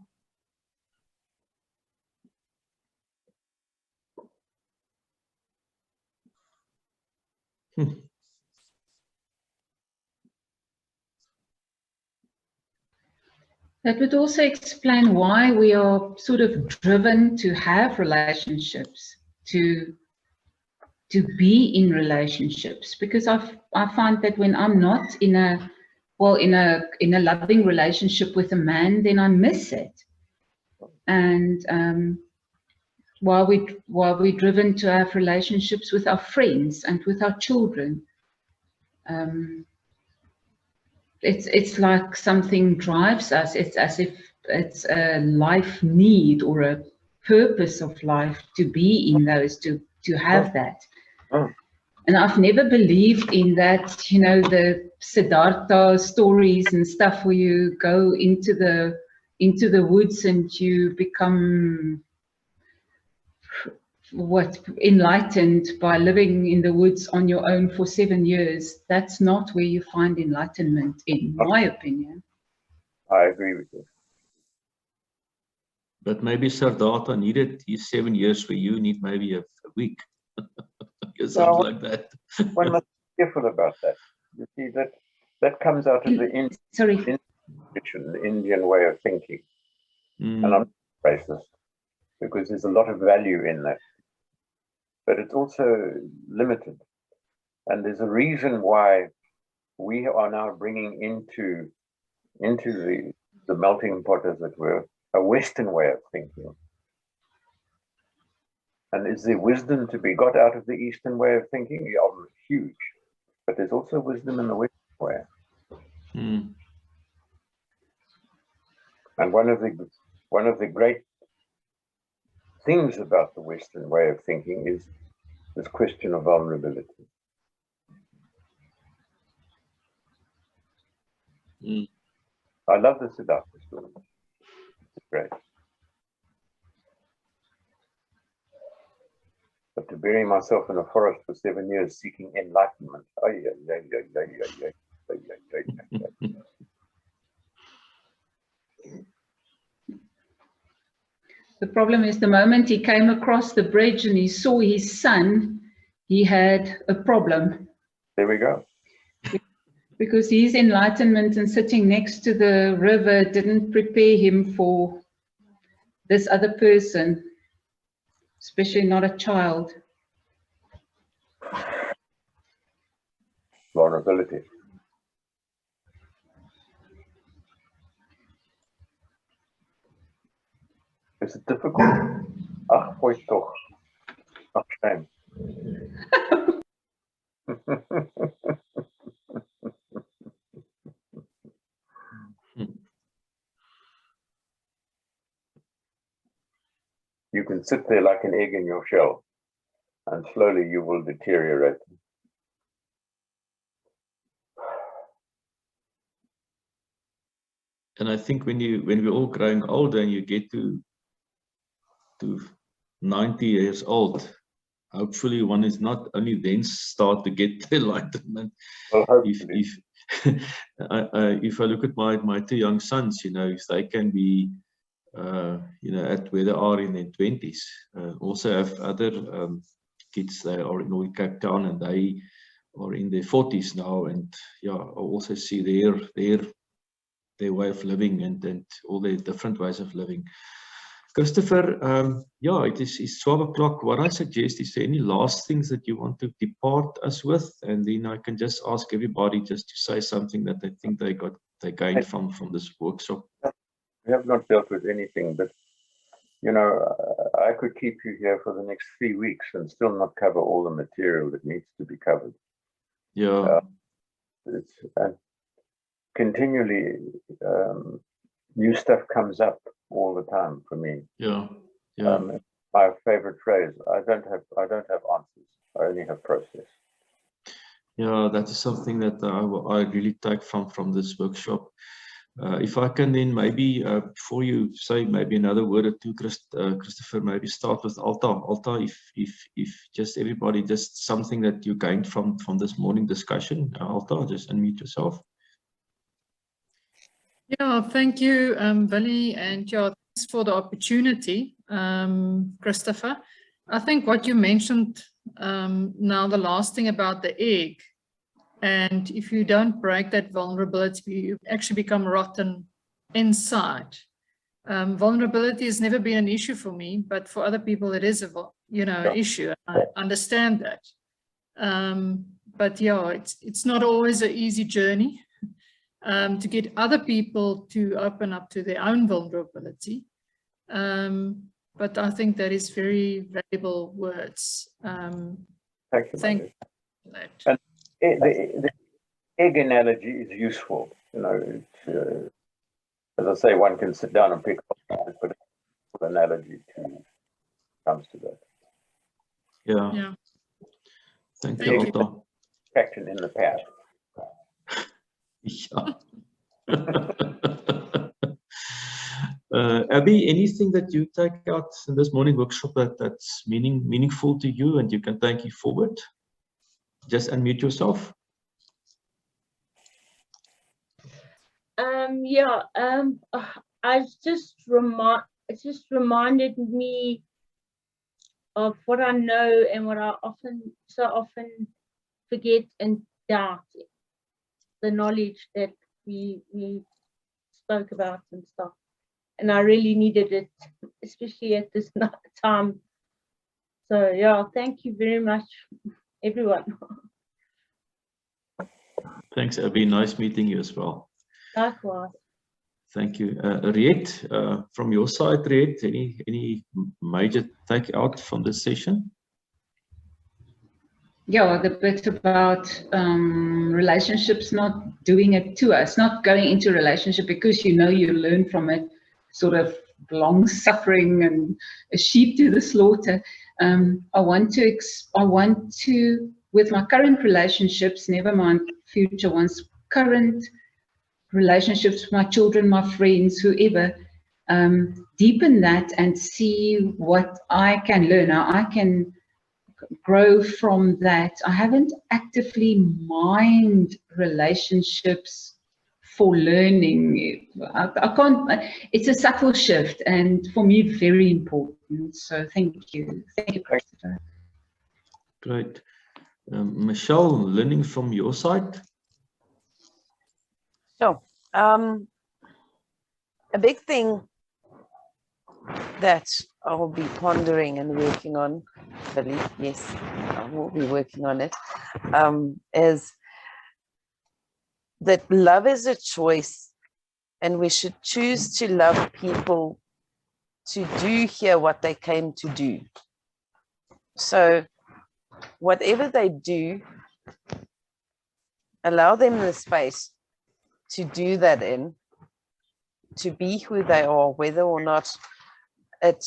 S9: That would also explain why we are sort of driven to have relationships, to be in relationships, because I find that when I'm not in a loving relationship with a man, then I miss it. And while we're driven to have relationships with our friends and with our children, it's like something drives us. It's as if it's a life need or a purpose of life to be in those, to have that. And I've never believed in that, you know, the Siddhartha stories and stuff where you go into the woods and you become enlightened by living in the woods on your own for 7 years. That's not where you find enlightenment, in my opinion.
S3: I agree with you.
S1: But maybe Siddhartha needed his 7 years where you need maybe a week. Something like that.
S3: One must be careful about that. You see, that comes out of the Indian way of thinking. And I'm racist because there's a lot of value in that. But it's also limited. And there's a reason why we are now bringing into the melting pot, as it were, a Western way of thinking. And is there wisdom to be got out of the Eastern way of thinking? Yeah, huge. But there's also wisdom in the Western way. And one of the great things about the Western way of thinking is this question of vulnerability. I love the Siddhartha story. It's great. But to bury myself in a forest for 7 years seeking enlightenment.
S9: The problem is the moment he came across the bridge and he saw his son, he had a problem.
S3: There we go.
S9: Because his enlightenment and sitting next to the river didn't prepare him for this other person, especially not a child.
S3: Vulnerability. Is it difficult? Ach, gooi toch. Ach, shame. You can sit there like an egg in your shell, and slowly you will deteriorate.
S1: And I think when we're all growing older and you get to 90 years old, hopefully one is not only then start to get the enlightenment.
S3: Well,
S1: if I look at my two young sons, you know, if they can be, you know, at where they are in their 20s, also have other kids. They are in Cape Town, and they are in their 40s now, and yeah, I also see their way of living and all their different ways of living. Christopher, yeah, it's 12 o'clock. What I suggest is there any last things that you want to depart us with, and then I can just ask everybody just to say something that they think they gained from this workshop.
S3: We have not dealt with anything, but you know, I could keep you here for the next 3 weeks and still not cover all the material that needs to be covered.
S1: Yeah.
S3: It's continually new stuff comes up all the time for me.
S1: Yeah. Yeah.
S3: My favorite phrase: I don't have answers. I only have process.
S1: Yeah, that is something that I really take from this workshop. If I can then maybe, before you say maybe another word or two, Christopher, maybe start with Alta. Alta, if just everybody, just something that you gained from this morning discussion. Alta, just unmute yourself.
S7: Yeah, thank you, Billy, and yeah, thanks for the opportunity, Christopher. I think what you mentioned now, the last thing about the egg, and if you don't break that vulnerability, you actually become rotten inside. Vulnerability has never been an issue for me, but for other people it is an issue. I understand that. But yeah, it's not always an easy journey to get other people to open up to their own vulnerability. But I think that is very valuable words.
S3: Thank you.
S7: Thank you for that.
S3: And the egg analogy is useful. You know, as I say, one can sit down and pick up, but the analogy comes to that.
S1: Yeah.
S7: Yeah.
S1: Thank you, Alta.
S3: Action in the past.
S1: Yeah. Abby, anything that you take out in this morning workshop that's meaningful to you and you can take you forward? Just unmute yourself.
S5: It just reminded me of what I know and what I so often forget and doubt. The knowledge that we spoke about and stuff. And I really needed it, especially at this time. So yeah, thank you very much, everyone.
S1: Thanks, Abby. Nice meeting you as well.
S5: Likewise.
S1: Thank you. Riet, from your side, Riet, any major take out from this session?
S9: Yeah, the bit about relationships not doing it to us, not going into a relationship because you learn from it, sort of long suffering and a sheep to the slaughter. I want to, with my current relationships, never mind future ones, current relationships with my children, my friends, whoever, deepen that and see what I can learn. How I can grow from that. I haven't actively mined relationships for learning. I can't, it's a subtle shift and for me very important. So thank you. Thank you, Christopher.
S1: Great. Michelle, learning from your side?
S6: So, a big thing that I will be pondering and working on, Billy, yes, I will be working on it, is that love is a choice and we should choose to love people to do here what they came to do. So whatever they do, allow them the space to do that in, to be who they are, whether or not it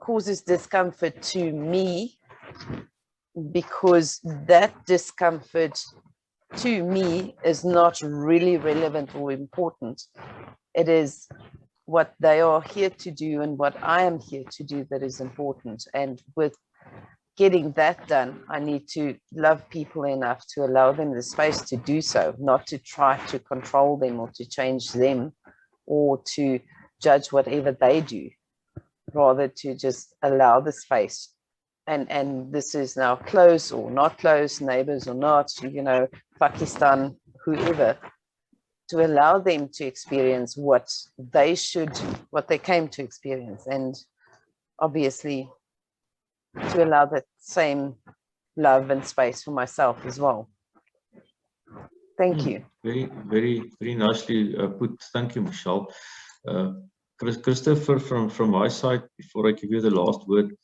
S6: causes discomfort to me, because that discomfort to me is not really relevant or important. It is what they are here to do and what I am here to do that is important. And with getting that done, I need to love people enough to allow them the space to do so, not to try to control them or to change them or to judge whatever they do, rather to just allow the space and this is now close or not close, neighbors or not, you know, Pakistan, whoever, to allow them to experience what they came to experience, and obviously to allow that same love and space for myself as well. Thank you.
S1: Very, very, very nicely put. Thank you, Michelle. Christopher, from my side, before I give you the last word,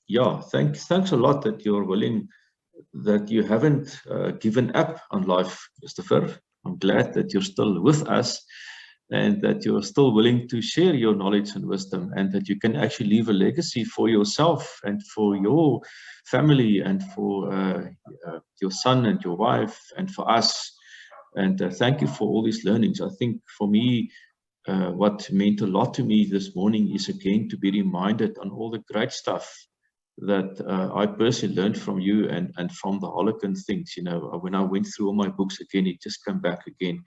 S1: yeah, thanks a lot that you're willing, that you haven't given up on life, Christopher. I'm glad that you're still with us and that you're still willing to share your knowledge and wisdom, and that you can actually leave a legacy for yourself and for your family and for your son and your wife and for us. And thank you for all these learnings. I think for me, what meant a lot to me this morning is again to be reminded on all the great stuff that I personally learned from you and from the Harlequin things. You know, when I went through all my books again, it just came back again.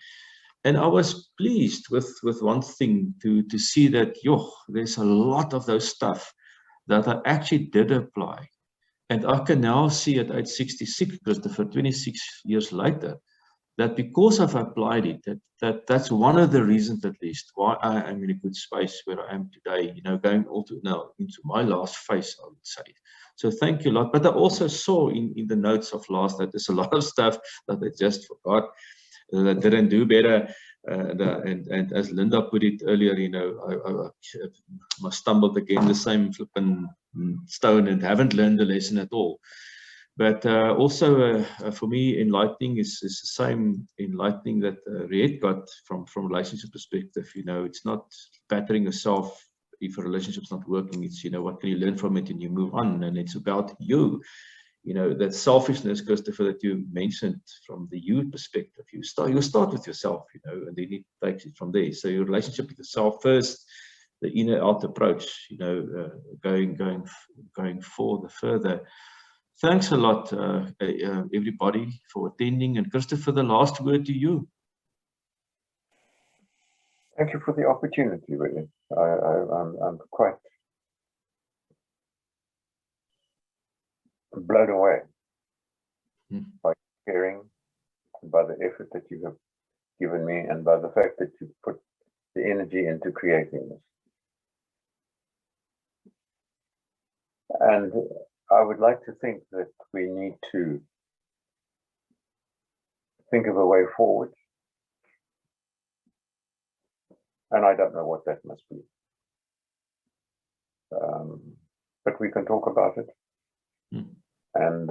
S1: And I was pleased with one thing, to see that, there's a lot of those stuff that I actually did apply. And I can now see at age 66, Christopher, 26 years later, that because I've applied it, that's one of the reasons, at least, why I am in a good space where I am today, you know, going also now into my last phase, I would say. So thank you a lot. But I also saw in the notes of last that there's a lot of stuff that I just forgot, that didn't do better. And as Linda put it earlier, you know, I stumbled again the same flipping stone and haven't learned the lesson at all. But also for me, enlightening is the same enlightening that Riet got from relationship perspective. You know, it's not battering yourself if a relationship's not working. It's, you know, what can you learn from it and you move on. And it's about you. You know, that selfishness, Christopher, that you mentioned from the you perspective. You start with yourself, you know, and then it takes it from there. So your relationship with yourself first, the inner out approach, you know, going further. Thanks a lot, everybody, for attending. And Christopher, the last word to you.
S3: Thank you for the opportunity, really. I'm quite blown away by sharing, by the effort that you have given me, and by the fact that you put the energy into creating this. And I would like to think that we need to think of a way forward. And I don't know what that must be. But we can talk about it. And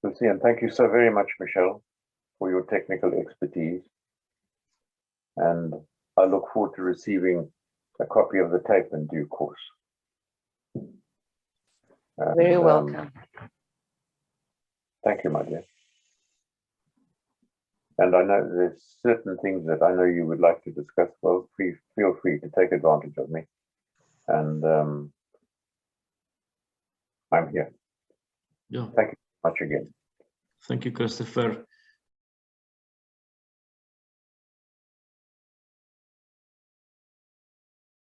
S3: we'll see. And thank you so very much, Michelle, for your technical expertise. And I look forward to receiving a copy of the tape in due course. And,
S6: very welcome.
S3: Thank you, my dear. And I know there's certain things that I know you would like to discuss. Well, feel free to take advantage of me. And I'm here.
S1: Yeah.
S3: Thank you much again.
S1: Thank you, Christopher.